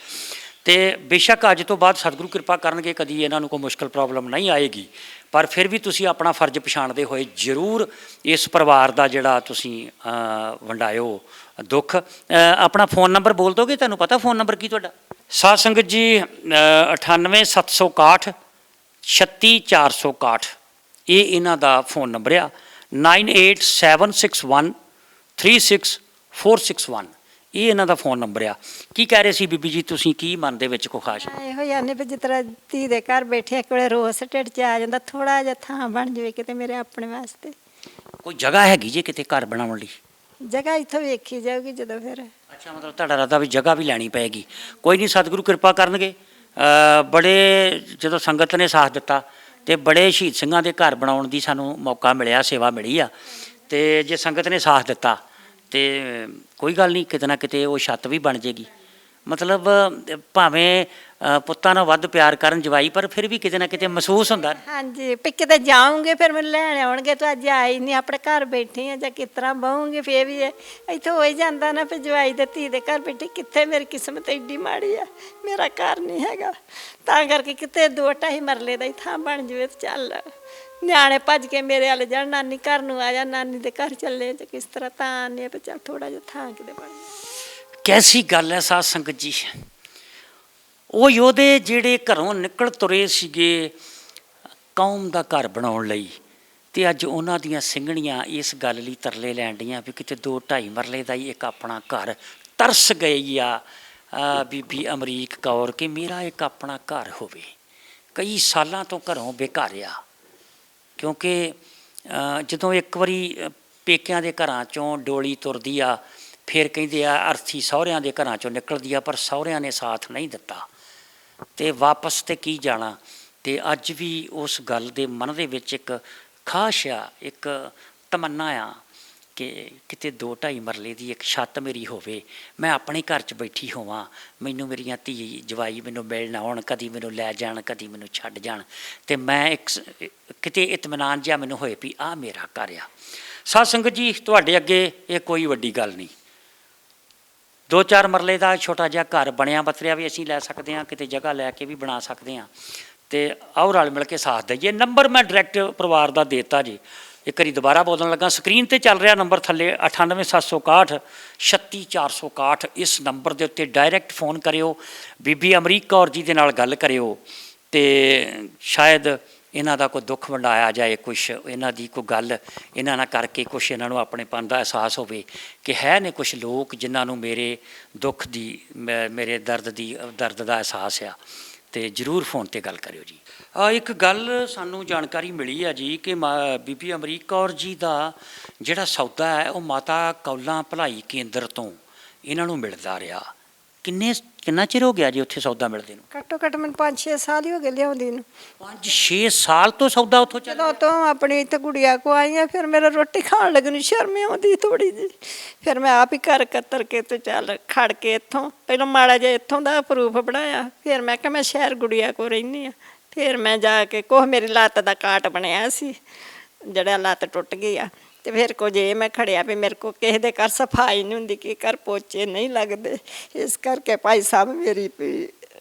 ਤੇ ਬੇਸ਼ੱਕ ਅੱਜ ਤੋਂ ਬਾਅਦ ਸਤਿਗੁਰੂ ਕਿਰਪਾ ਕਰਨਗੇ, ਕਦੀ ਇਹਨਾਂ ਨੂੰ ਕੋਈ ਮੁਸ਼ਕਲ ਪ੍ਰੋਬਲਮ ਨਹੀਂ ਆਏਗੀ, ਪਰ ਫਿਰ ਵੀ ਤੁਸੀਂ ਆਪਣਾ ਫਰਜ਼ ਪਛਾਣਦੇ ਹੋਏ ਜ਼ਰੂਰ ਇਸ ਪਰਿਵਾਰ ਦਾ ਜਿਹੜਾ ਤੁਸੀਂ ਵੰਡਾਇਓ ਦੁੱਖ। ਆਪਣਾ ਫ਼ੋਨ ਨੰਬਰ ਬੋਲ ਦੋਗੇ? ਤੁਹਾਨੂੰ ਪਤਾ ਫ਼ੋਨ ਨੰਬਰ ਕੀ ਤੁਹਾਡਾ? ਸਾਧ ਸੰਗਤ ਜੀ, 98761 36461 ਇਹ ਇਹਨਾਂ ਦਾ ਫ਼ੋਨ ਨੰਬਰ ਆ। 9876136461 ਇਹ ਇਹਨਾਂ ਦਾ ਫ਼ੋਨ ਨੰਬਰ ਆ। ਕੀ ਕਹਿ ਰਹੇ ਸੀ ਬੀਬੀ ਜੀ, ਤੁਸੀਂ ਕੀ ਮਨ ਦੇ ਵਿੱਚ ਕੋ ਖਾਸ? ਇਹੋ ਜਾਨੇ ਵੀ ਜਿਸ ਤਰ੍ਹਾਂ ਧੀ ਦੇ ਘਰ ਬੈਠੇ ਇੱਕ ਵੇਲੇ ਰੋਸ ਢਿੱਡ 'ਚ ਆ ਜਾਂਦਾ, ਥੋੜਾ ਜਿਹਾ ਥਾਂ ਬਣ ਜਾਵੇ ਕਿਤੇ ਮੇਰੇ ਆਪਣੇ ਵਾਸਤੇ। ਕੋਈ ਜਗ੍ਹਾ ਹੈਗੀ ਜੇ ਕਿਤੇ ਘਰ ਬਣਾਉਣ ਲਈ? ਜਗ੍ਹਾ ਇੱਥੋਂ ਵੇਖੀ ਜਾਊਗੀ ਜਦੋਂ ਫਿਰ। ਅੱਛਾ, ਮਤਲਬ ਤੁਹਾਡਾ ਇਰਾਦਾ ਵੀ ਜਗ੍ਹਾ ਵੀ ਲੈਣੀ ਪਏਗੀ। ਕੋਈ ਨਹੀਂ, ਸਤਿਗੁਰੂ ਕਿਰਪਾ ਕਰਨਗੇ। ਬੜੇ ਜਦੋਂ ਸੰਗਤ ਨੇ ਸਾਥ ਦਿੱਤਾ, ਤੇ ਬੜੇ ਸ਼ਹੀਦ ਸਿੰਘਾਂ ਦੇ ਘਰ ਬਣਾਉਣ ਦੀ ਸਾਨੂੰ ਮੌਕਾ ਮਿਲਿਆ, ਸੇਵਾ ਮਿਲੀ ਆ, ਤੇ ਜੇ ਸੰਗਤ ਨੇ ਸਾਥ ਦਿੱਤਾ ਤੇ ਕੋਈ ਗੱਲ ਨਹੀਂ, ਕਿਤੇ ਨਾ ਕਿਤੇ ਉਹ ਛੱਤ ਵੀ ਬਣ ਜੇਗੀ। ਮਤਲਬ ਭਾਵੇਂ ਪੁੱਤਾਂ ਨਾਲ ਵੱਧ ਪਿਆਰ ਕਰਨ ਜਵਾਈ, ਪਰ ਫਿਰ ਵੀ ਕਿਤੇ ਨਾ ਕਿਤੇ ਮਹਿਸੂਸ ਹੁੰਦਾ। ਹਾਂਜੀ, ਵੀ ਕਿਤੇ ਜਾਉਂਗੇ ਫਿਰ ਮੈਨੂੰ ਲੈਣ ਆਉਣਗੇ, ਤੂੰ ਅੱਜ ਆਈ ਨਹੀਂ, ਆਪਣੇ ਘਰ ਬੈਠੀ ਆ, ਜਾਂ ਕਿਸ ਤਰ੍ਹਾਂ ਬਹੂੰਗੇ, ਫਿਰ ਵੀ ਇੱਥੋਂ ਹੋ ਹੀ ਜਾਂਦਾ ਨਾ ਵੀ ਜਵਾਈ ਦੇ ਧੀ ਦੇ ਘਰ ਬੈਠੀ। ਕਿੱਥੇ ਮੇਰੀ ਕਿਸਮਤ ਐਡੀ ਮਾੜੀ ਆ, ਮੇਰਾ ਘਰ ਨਹੀਂ ਹੈਗਾ, ਤਾਂ ਕਰਕੇ ਕਿਤੇ 2-2.5 ਮਰਲੇ ਦਾ ਹੀ ਥਾਂ ਬਣ ਜਾਵੇ ਤੇ ਚੱਲ। ਨਿਆਣੇ ਭੱਜ ਕੇ ਮੇਰੇ ਵੱਲ ਜਾਣ, ਨਾਨੀ ਘਰ ਨੂੰ ਆ ਜਾ, ਨਾਨੀ ਦੇ ਘਰ ਚੱਲੇ, ਜਾਂ ਕਿਸ ਤਰ੍ਹਾਂ, ਤਾਂ ਨਹੀਂ ਵੀ ਚੱਲ ਥੋੜਾ ਜਿਹਾ ਥਾਂ ਕਿਤੇ ਬਣ ਜਾਵੇ। ਕੈਸੀ ਗੱਲ ਹੈ ਸਾਧ ਸੰਗਤ ਜੀ, ਉਹ ਯੋਧੇ ਜਿਹੜੇ ਘਰੋਂ ਨਿਕਲ ਤੁਰੇ ਸੀਗੇ ਕੌਮ ਦਾ ਘਰ ਬਣਾਉਣ ਲਈ, ਤੇ ਅੱਜ ਉਹਨਾਂ ਦੀਆਂ ਸਿੰਘਣੀਆਂ ਇਸ ਗੱਲ ਲਈ ਤਰਲੇ ਲੈਣ ਡੀਆਂ ਵੀ ਕਿਤੇ 2-2.5 ਮਰਲੇ ਦਾ ਹੀ ਇੱਕ ਆਪਣਾ ਘਰ। ਤਰਸ ਗਈ ਆ ਬੀਬੀ ਅਮਰੀਕ ਕੌਰ ਕਿ ਮੇਰਾ ਇੱਕ ਆਪਣਾ ਘਰ ਹੋਵੇ। ਕਈ ਸਾਲਾਂ ਤੋਂ ਘਰੋਂ ਬੇਘਰ ਆ, ਕਿਉਂਕਿ ਜਦੋਂ ਇੱਕ ਵਾਰੀ ਪੇਕਿਆਂ ਦੇ ਘਰਾਂ 'ਚੋਂ ਡੋਲੀ ਤੁਰਦੀ ਆ, ਫਿਰ ਕਹਿੰਦੇ ਆ ਅਰਥੀ ਸਹੁਰਿਆਂ ਦੇ ਘਰਾਂ 'ਚੋਂ ਨਿਕਲਦੀ ਆ, ਪਰ ਸਹੁਰਿਆਂ ਨੇ ਸਾਥ ਨਹੀਂ ਦਿੱਤਾ, ਤੇ ਵਾਪਸ ਤੇ ਕੀ ਜਾਣਾ। ਤੇ ਅੱਜ ਵੀ ਉਸ ਗੱਲ ਦੇ ਮਨ ਦੇ ਵਿੱਚ ਇੱਕ ਖਾਸ਼ ਆ, ਇੱਕ ਤਮੰਨਾ ਆ ਕਿ ਕਿਤੇ 2-2.5 ਮਰਲੇ ਦੀ ਇੱਕ ਛੱਤ ਮੇਰੀ ਹੋਵੇ, ਮੈਂ ਆਪਣੇ ਘਰ 'ਚ ਬੈਠੀ ਹੋਵਾਂ, ਮੈਨੂੰ ਮੇਰੀਆਂ ਧੀ ਜਵਾਈ ਮੈਨੂੰ ਮਿਲਣ ਆਉਣ, ਕਦੀ ਮੈਨੂੰ ਲੈ ਜਾਣ, ਕਦੀ ਮੈਨੂੰ ਛੱਡ ਜਾਣ, ਅਤੇ ਮੈਂ ਕਿਤੇ ਇਤਮਨਾਨ ਜਿਹਾ ਮੈਨੂੰ ਹੋਏ ਵੀ ਆਹ ਮੇਰਾ ਘਰ ਆ। ਸਾਧ ਸੰਗਤ ਜੀ, ਤੁਹਾਡੇ ਅੱਗੇ ਇਹ ਕੋਈ ਵੱਡੀ ਗੱਲ ਨਹੀਂ। 2-4 ਮਰਲੇ ਦਾ ਛੋਟਾ ਜਿਹਾ ਘਰ ਬਣਿਆ ਬਤਰਿਆ ਵੀ ਅਸੀਂ ਲੈ ਸਕਦੇ ਹਾਂ, ਕਿਤੇ ਜਗ੍ਹਾ ਲੈ ਕੇ ਵੀ ਬਣਾ ਸਕਦੇ ਹਾਂ, ਅਤੇ ਆਓ ਰਲ ਮਿਲ ਕੇ ਸਾਥ ਦੇਈਏ। ਨੰਬਰ ਮੈਂ ਡਾਇਰੈਕਟ ਪਰਿਵਾਰ ਦਾ ਦੇਤਾ ਜੀ, ਇੱਕ ਵਾਰੀ ਦੁਬਾਰਾ ਬੋਲਣ ਲੱਗਾ। ਸਕਰੀਨ ਤੇ ਚੱਲ ਰਿਹਾ ਨੰਬਰ ਥੱਲੇ 98761 36461। ਇਸ ਨੰਬਰ ਦੇ ਉੱਤੇ ਡਾਇਰੈਕਟ ਫੋਨ ਕਰਿਓ, ਬੀਬੀ ਅਮਰੀਕ ਕੌਰ ਜੀ ਦੇ ਨਾਲ ਗੱਲ ਕਰਿਓ, ਅਤੇ ਸ਼ਾਇਦ ਇਹਨਾਂ ਦਾ ਕੋਈ ਦੁੱਖ ਵੰਡਾਇਆ ਜਾਏ, ਕੁਛ ਇਹਨਾਂ ਦੀ ਕੋਈ ਗੱਲ ਇਹਨਾਂ ਨਾਲ ਕਰਕੇ ਕੁਛ ਇਹਨਾਂ ਨੂੰ ਆਪਣੇਪਨ ਦਾ ਅਹਿਸਾਸ ਹੋਵੇ ਕਿ ਹੈ ਨੇ ਕੁਛ ਲੋਕ ਜਿਨ੍ਹਾਂ ਨੂੰ ਮੇਰੇ ਦੁੱਖ ਦੀ ਮੇਰੇ ਦਰਦ ਦਾ ਅਹਿਸਾਸ ਆ। ਅਤੇ ਜ਼ਰੂਰ ਫੋਨ 'ਤੇ ਗੱਲ ਕਰਿਓ ਜੀ। ਇੱਕ ਗੱਲ ਸਾਨੂੰ ਜਾਣਕਾਰੀ ਮਿਲੀ ਆ ਜੀ ਕਿ ਬੀਬੀ ਅਮਰੀਕ ਕੌਰ ਜੀ ਦਾ ਜਿਹੜਾ ਸੌਦਾ ਹੈ ਉਹ ਮਾਤਾ ਕੌਲਾਂ ਭਲਾਈ ਕੇਂਦਰ ਤੋਂ ਇਹਨਾਂ ਨੂੰ ਮਿਲਦਾ ਰਿਹਾ। ਕਿੰਨਾ ਚਿਰ ਹੋ ਗਿਆ ਜੀ ਉੱਥੇ ਸੌਦਾ ਮਿਲਦੇ ਨੂੰ? ਘੱਟੋ ਘੱਟ ਮੈਨੂੰ 5-6 ਸਾਲ ਹੀ ਹੋ ਗਏ ਲਿਆਉਂਦੀ ਨੂੰ। 5-6 ਸਾਲ ਤੋਂ ਸੌਦਾ ਉੱਥੋਂ ਚੱਲ? ਜਦੋਂ ਤੋਂ ਆਪਣੀ ਇੱਥੇ ਗੁੜੀਆ ਕੋ ਆਈ ਆ, ਫਿਰ ਮੇਰਾ ਰੋਟੀ ਖਾਣ ਲੱਗਣ ਨੂੰ ਸ਼ਰਮ ਆਉਂਦੀ ਥੋੜੀ ਜੀ, ਫਿਰ ਮੈਂ ਆਪ ਹੀ ਘਰ ਕਤਰ ਕੇ ਤੇ ਚੱਲ ਖੜ ਕੇ ਇੱਥੋਂ ਪਹਿਲਾਂ ਮਾੜਾ ਜਿਹਾ ਇੱਥੋਂ ਦਾ ਪ੍ਰੂਫ ਬਣਾਇਆ, ਫਿਰ ਮੈਂ ਕਿਹਾ ਮੈਂ ਸ਼ਹਿਰ ਗੁੜੀਆ ਕੋ ਰਹਿੰਦੀ ਆ। ਫਿਰ ਮੈਂ ਜਾ ਕੇ ਕੁਛ ਮੇਰੀ ਲੱਤ ਦਾ ਕਾਟ ਬਣਿਆ ਸੀ, ਜਿਹੜਾ ਲੱਤ ਟੁੱਟ ਗਈ ਆ, ਅਤੇ ਫਿਰ ਕੁਝ ਇਹ ਮੈਂ ਖੜਿਆ ਵੀ ਮੇਰੇ ਕੋਲ ਕਿਸੇ ਦੇ ਘਰ ਸਫਾਈ ਨਹੀਂ ਹੁੰਦੀ, ਕਿ ਘਰ ਪੋਚੇ ਨਹੀਂ ਲੱਗਦੇ, ਇਸ ਕਰਕੇ ਭਾਈ ਸਾਹਿਬ ਮੇਰੀ ਵੀ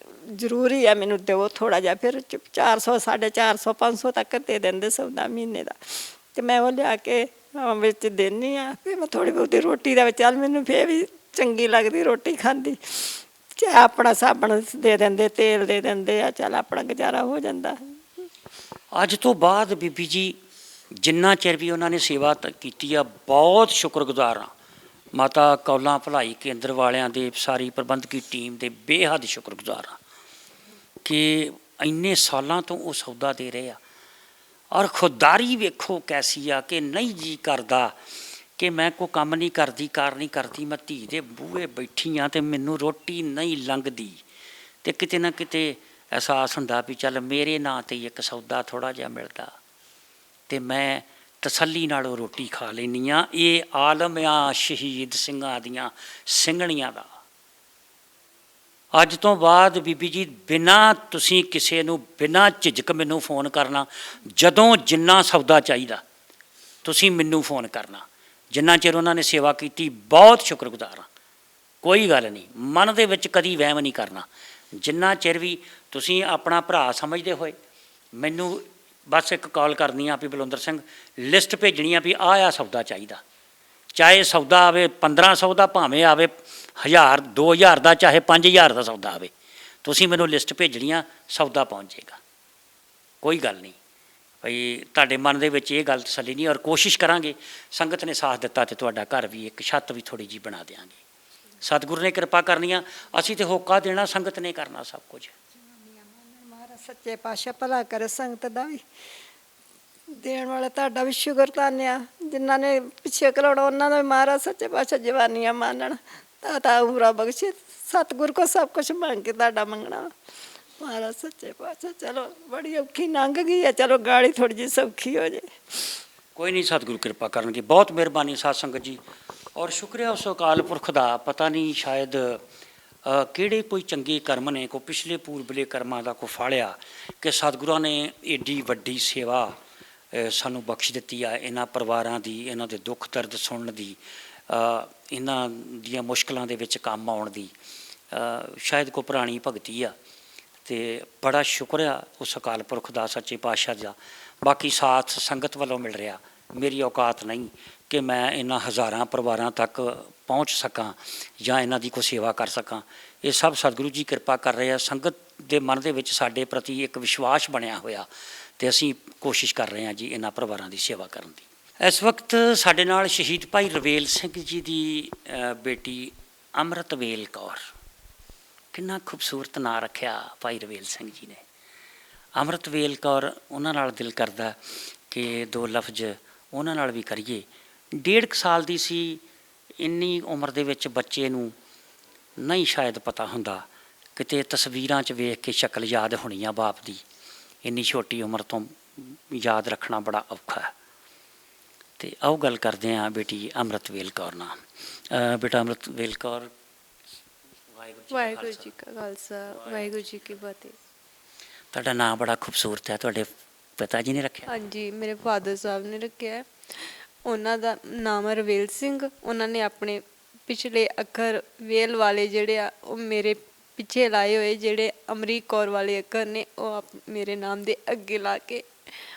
ਜ਼ਰੂਰੀ ਆ ਮੈਨੂੰ ਦਿਓ ਥੋੜ੍ਹਾ ਜਿਹਾ। ਫਿਰ 400 450 500 ਤੱਕ ਦੇ ਦਿੰਦੇ ਸੌਦਾ ਮਹੀਨੇ ਦਾ, ਅਤੇ ਮੈਂ ਉਹ ਲਿਆ ਕੇ ਵਿੱਚ ਦਿੰਦੀ ਆ। ਫਿਰ ਮੈਂ ਥੋੜ੍ਹੀ ਬਹੁਤੀ ਰੋਟੀ ਦਾ ਚੱਲ ਮੈਨੂੰ ਫਿਰ ਵੀ ਚੰਗੀ ਲੱਗਦੀ ਰੋਟੀ ਖਾਂਦੀ, ਚਾਹੇ ਆਪਣਾ ਸਾਬਣ ਦੇ ਦਿੰਦੇ, ਤੇਲ ਦੇ ਦਿੰਦੇ ਆ, ਚੱਲ ਆਪਣਾ ਗੁਜ਼ਾਰਾ ਹੋ ਜਾਂਦਾ। ਅੱਜ ਤੋਂ ਬਾਅਦ ਬੀਬੀ ਜੀ ਜਿੰਨਾ ਚਿਰ ਵੀ ਉਹਨਾਂ ਨੇ ਸੇਵਾ ਕੀਤੀ ਆ, ਬਹੁਤ ਸ਼ੁਕਰਗੁਜ਼ਾਰ ਹਾਂ ਮਾਤਾ ਕੌਲਾਂ ਭਲਾਈ ਕੇਂਦਰ ਵਾਲਿਆਂ ਦੇ, ਸਾਰੀ ਪ੍ਰਬੰਧਕੀ ਟੀਮ ਦੇ ਬੇਹੱਦ ਸ਼ੁਕਰਗੁਜ਼ਾਰ ਹਾਂ ਕਿ ਇੰਨੇ ਸਾਲਾਂ ਤੋਂ ਉਹ ਸੌਦਾ ਦੇ ਰਹੇ ਆ। ਔਰ ਖੁਦਦਾਰੀ ਵੇਖੋ ਕੈਸੀ ਆ ਕਿ ਨਹੀਂ ਜੀ ਕਰਦਾ ਕਿ ਮੈਂ ਕੋਈ ਕੰਮ ਨਹੀਂ ਕਰਦੀ, ਕਾਰ ਨਹੀਂ ਕਰਦੀ, ਮੈਂ ਧੀ ਦੇ ਬੂਹੇ ਬੈਠੀ ਹਾਂ ਅਤੇ ਮੈਨੂੰ ਰੋਟੀ ਨਹੀਂ ਲੰਘਦੀ, ਅਤੇ ਕਿਤੇ ਨਾ ਕਿਤੇ ਅਹਿਸਾਸ ਹੁੰਦਾ ਵੀ ਚੱਲ ਮੇਰੇ ਨਾਂ 'ਤੇ ਇੱਕ ਸੌਦਾ ਥੋੜ੍ਹਾ ਜਿਹਾ ਮਿਲਦਾ ਅਤੇ ਮੈਂ ਤਸੱਲੀ ਨਾਲ ਉਹ ਰੋਟੀ ਖਾ ਲੈਂਦੀ ਹਾਂ। ਇਹ ਆਲਮ ਆ ਸ਼ਹੀਦ ਸਿੰਘਾਂ ਦੀਆਂ ਸਿੰਘਣੀਆਂ ਦਾ। ਅੱਜ ਤੋਂ ਬਾਅਦ ਬੀਬੀ ਜੀ ਬਿਨਾਂ ਤੁਸੀਂ ਕਿਸੇ ਨੂੰ ਬਿਨਾਂ ਝਿਜਕ ਮੈਨੂੰ ਫੋਨ ਕਰਨਾ, ਜਦੋਂ ਜਿੰਨਾ ਸੌਦਾ ਚਾਹੀਦਾ ਤੁਸੀਂ ਮੈਨੂੰ ਫੋਨ ਕਰਨਾ। ਜਿੰਨਾ ਚਿਰ ਉਹਨਾਂ ਨੇ ਸੇਵਾ ਕੀਤੀ ਬਹੁਤ ਸ਼ੁਕਰਗੁਜ਼ਾਰ ਹਾਂ, ਕੋਈ ਗੱਲ ਨਹੀਂ, ਮਨ ਦੇ ਵਿੱਚ ਕਦੀ ਵਹਿਮ ਨਹੀਂ ਕਰਨਾ। ਜਿੰਨਾ ਚਿਰ ਵੀ ਤੁਸੀਂ ਆਪਣਾ ਭਰਾ ਸਮਝਦੇ ਹੋਏ ਮੈਨੂੰ ਬਸ ਇੱਕ ਕਾਲ ਕਰਨੀ ਆ ਵੀ ਬਲਵਿੰਦਰ ਸਿੰਘ ਲਿਸਟ ਭੇਜਣੀ ਆ ਵੀ ਆਹ ਸੌਦਾ ਚਾਹੀਦਾ, ਚਾਹੇ ਸੌਦਾ ਆਵੇ 1500 ਦਾ, ਭਾਵੇਂ ਆਵੇ 1000 2000 ਦਾ, ਚਾਹੇ 5000 ਦਾ ਸੌਦਾ ਆਵੇ, ਤੁਸੀਂ ਮੈਨੂੰ ਲਿਸਟ ਭੇਜਣੀ ਆ, ਸੌਦਾ ਪਹੁੰਚ ਜਾਏਗਾ। ਕੋਈ ਗੱਲ ਨਹੀਂ ਭਈ ਤੁਹਾਡੇ ਮਨ ਦੇ ਵਿੱਚ ਇਹ ਗੱਲ ਤਸੱਲੀ ਨਹੀਂ। ਔਰ ਕੋਸ਼ਿਸ਼ ਕਰਾਂਗੇ, ਸੰਗਤ ਨੇ ਸਾਥ ਦਿੱਤਾ ਤੇ ਤੁਹਾਡਾ ਘਰ ਵੀ ਇੱਕ ਛੱਤ ਵੀ ਥੋੜ੍ਹੀ ਜਿਹੀ ਬਣਾ ਦਿਆਂਗੇ। ਸਤਿਗੁਰੂ ਨੇ ਕਿਰਪਾ ਕਰਨੀ ਆ, ਅਸੀਂ ਤੇ ਹੋਕਾ ਦੇਣਾ, ਸੰਗਤ ਨੇ ਕਰਨਾ ਸਭ ਕੁਝ। ਮਹਾਰਾਜ ਸੱਚੇ ਪਾਤਸ਼ਾਹ ਭਲਾ ਕਰੇ ਸੰਗਤ ਦਾ ਵੀ, ਦੇਣ ਵਾਲਾ ਤੁਹਾਡਾ ਵੀ ਸ਼ੁਕਰ ਧੰਨਿਆ, ਜਿਨ੍ਹਾਂ ਨੇ ਪਿੱਛੇ ਘਲਾਉਣਾ ਉਹਨਾਂ ਦਾ ਵੀ ਮਹਾਰਾਜ ਸੱਚੇ ਪਾਤਸ਼ਾਹ ਜਵਾਨੀਆਂ ਮਾਨਣ, ਦਾਤਾ ਉਮਰਾਂ ਬਖਸ਼ੇ। ਸਤਿਗੁਰ ਕੋ ਸਭ ਕੁਛ ਮੰਗ ਕੇ ਤੁਹਾਡਾ ਮੰਗਣਾ ਮਹਾਰਾਜ ਸੱਚੇ ਪਾਤਸ਼ਾਹ। ਚਲੋ ਬੜੀ ਔਖੀ ਲੰਘ ਗਈ ਹੈ, ਚਲੋ ਗਾੜੀ ਥੋੜ੍ਹੀ ਜਿਹੀ ਸੌਖੀ ਹੋ ਜੇ। ਕੋਈ ਨਹੀਂ, ਸਤਿਗੁਰੂ ਕਿਰਪਾ ਕਰਨਗੇ। ਬਹੁਤ ਮਿਹਰਬਾਨੀ ਸਾਧ ਸੰਗਤ ਜੀ, ਔਰ ਸ਼ੁਕਰੀਆ ਉਸ ਅਕਾਲ ਪੁਰਖ ਦਾ। ਪਤਾ ਨਹੀਂ ਸ਼ਾਇਦ ਕਿਹੜੇ ਕੋਈ ਚੰਗੇ ਕਰਮ ਨੇ, ਕੋਈ ਪਿਛਲੇ ਪੂਰਬਲੇ ਕਰਮਾਂ ਦਾ ਕੋਈ ਫਾਲਿਆ ਕਿ ਸਤਿਗੁਰਾਂ ਨੇ ਏਡੀ ਵੱਡੀ ਸੇਵਾ ਸਾਨੂੰ ਬਖਸ਼ ਦਿੱਤੀ ਆ। ਇਹਨਾਂ ਪਰਿਵਾਰਾਂ ਦੀ, ਇਹਨਾਂ ਦੇ ਦੁੱਖ ਦਰਦ ਸੁਣਨ ਦੀ, ਇਹਨਾਂ ਦੀਆਂ ਮੁਸ਼ਕਲਾਂ ਦੇ ਵਿੱਚ ਕੰਮ ਆਉਣ ਦੀ ਸ਼ਾਇਦ ਕੋਈ ਪੁਰਾਣੀ ਭਗਤੀ ਆ, ਅਤੇ ਬੜਾ ਸ਼ੁਕਰ ਆ ਉਸ ਅਕਾਲ ਪੁਰਖ ਦਾ, ਸੱਚੇ ਪਾਤਸ਼ਾਹ ਦਾ। ਬਾਕੀ ਸਾਥ ਸੰਗਤ ਵੱਲੋਂ ਮਿਲ ਰਿਹਾ, ਮੇਰੀ ਔਕਾਤ ਨਹੀਂ ਕਿ ਮੈਂ ਇਹਨਾਂ ਹਜ਼ਾਰਾਂ ਪਰਿਵਾਰਾਂ ਤੱਕ ਪਹੁੰਚ ਸਕਾਂ ਜਾਂ ਇਹਨਾਂ ਦੀ ਕੋਈ ਸੇਵਾ ਕਰ ਸਕਾਂ। ਇਹ ਸਭ ਸਤਿਗੁਰੂ ਜੀ ਕਿਰਪਾ ਕਰ ਰਹੇ ਆ। ਸੰਗਤ ਦੇ ਮਨ ਦੇ ਵਿੱਚ ਸਾਡੇ ਪ੍ਰਤੀ ਇੱਕ ਵਿਸ਼ਵਾਸ ਬਣਿਆ ਹੋਇਆ, ਅਤੇ ਅਸੀਂ ਕੋਸ਼ਿਸ਼ ਕਰ ਰਹੇ ਹਾਂ ਜੀ ਇਹਨਾਂ ਪਰਿਵਾਰਾਂ ਦੀ ਸੇਵਾ ਕਰਨ ਦੀ। ਇਸ ਵਕਤ ਸਾਡੇ ਨਾਲ ਸ਼ਹੀਦ ਭਾਈ ਰਵੇਲ ਸਿੰਘ ਜੀ ਦੀ ਬੇਟੀ ਅੰਮ੍ਰਿਤਵੇਲ ਕੌਰ, ਕਿੰਨਾ ਖੂਬਸੂਰਤ ਨਾਂ ਰੱਖਿਆ ਭਾਈ ਰਵੇਲ ਸਿੰਘ ਜੀ ਨੇ, ਅੰਮ੍ਰਿਤਵੇਲ ਕੌਰ। ਉਹਨਾਂ ਨਾਲ ਦਿਲ ਕਰਦਾ ਕਿ ਦੋ ਲਫ਼ਜ਼ ਉਹਨਾਂ ਨਾਲ ਵੀ ਕਰੀਏ। 1.5 ਸਾਲ ਦੀ ਸੀ, ਇੰਨੀ ਉਮਰ ਦੇ ਵਿੱਚ ਬੱਚੇ ਨੂੰ ਨਹੀਂ ਸ਼ਾਇਦ ਪਤਾ ਹੁੰਦਾ, ਕਿਤੇ ਤਸਵੀਰਾਂ 'ਚ ਵੇਖ ਕੇ ਸ਼ਕਲ ਯਾਦ ਹੋਣੀ ਆ ਬਾਪ ਦੀ, ਇੰਨੀ ਛੋਟੀ ਉਮਰ ਤੋਂ ਯਾਦ ਰੱਖਣਾ ਬੜਾ ਔਖਾ ਹੈ। ਤੇ ਆਓ ਗੱਲ ਕਰਦੇ ਹਾਂ ਬੇਟੀ ਅੰਮ੍ਰਿਤਵੇਲ ਕੌਰ ਨਾਲ। ਬੇਟਾ ਅੰਮ੍ਰਿਤਵੇਲ ਕੌਰ, ਵਾਹਿਗੁਰੂ ਜੀ ਕਾ ਖਾਲਸਾ, ਵਾਹਿਗੁਰੂ ਜੀ ਕੀ ਫਤਿਹ। ਤੁਹਾਡਾ ਨਾਮ ਬੜਾ ਖੂਬਸੂਰਤ ਹੈ, ਤੁਹਾਡੇ ਪਿਤਾ ਜੀ ਨੇ ਰੱਖਿਆ? ਹਾਂਜੀ, ਮੇਰੇ ਫਾਦਰ ਸਾਹਿਬ ਨੇ ਰੱਖਿਆ ਹੈ। ਉਹਨਾਂ ਦਾ ਨਾਮ ਹੈ ਰਵੇਲ ਸਿੰਘ। ਉਹਨਾਂ ਨੇ ਆਪਣੇ ਪਿਛਲੇ ਅੱਖਰ ਵੇਲ ਵਾਲੇ ਜਿਹੜੇ ਆ ਉਹ ਮੇਰੇ ਪਿੱਛੇ ਲਾਏ ਹੋਏ, ਜਿਹੜੇ ਅਮਰੀਕ ਕੌਰ ਵਾਲੇ ਅੱਖਰ ਨੇ ਉਹ ਮੇਰੇ ਨਾਮ ਦੇ ਅੱਗੇ ਲਾ ਕੇ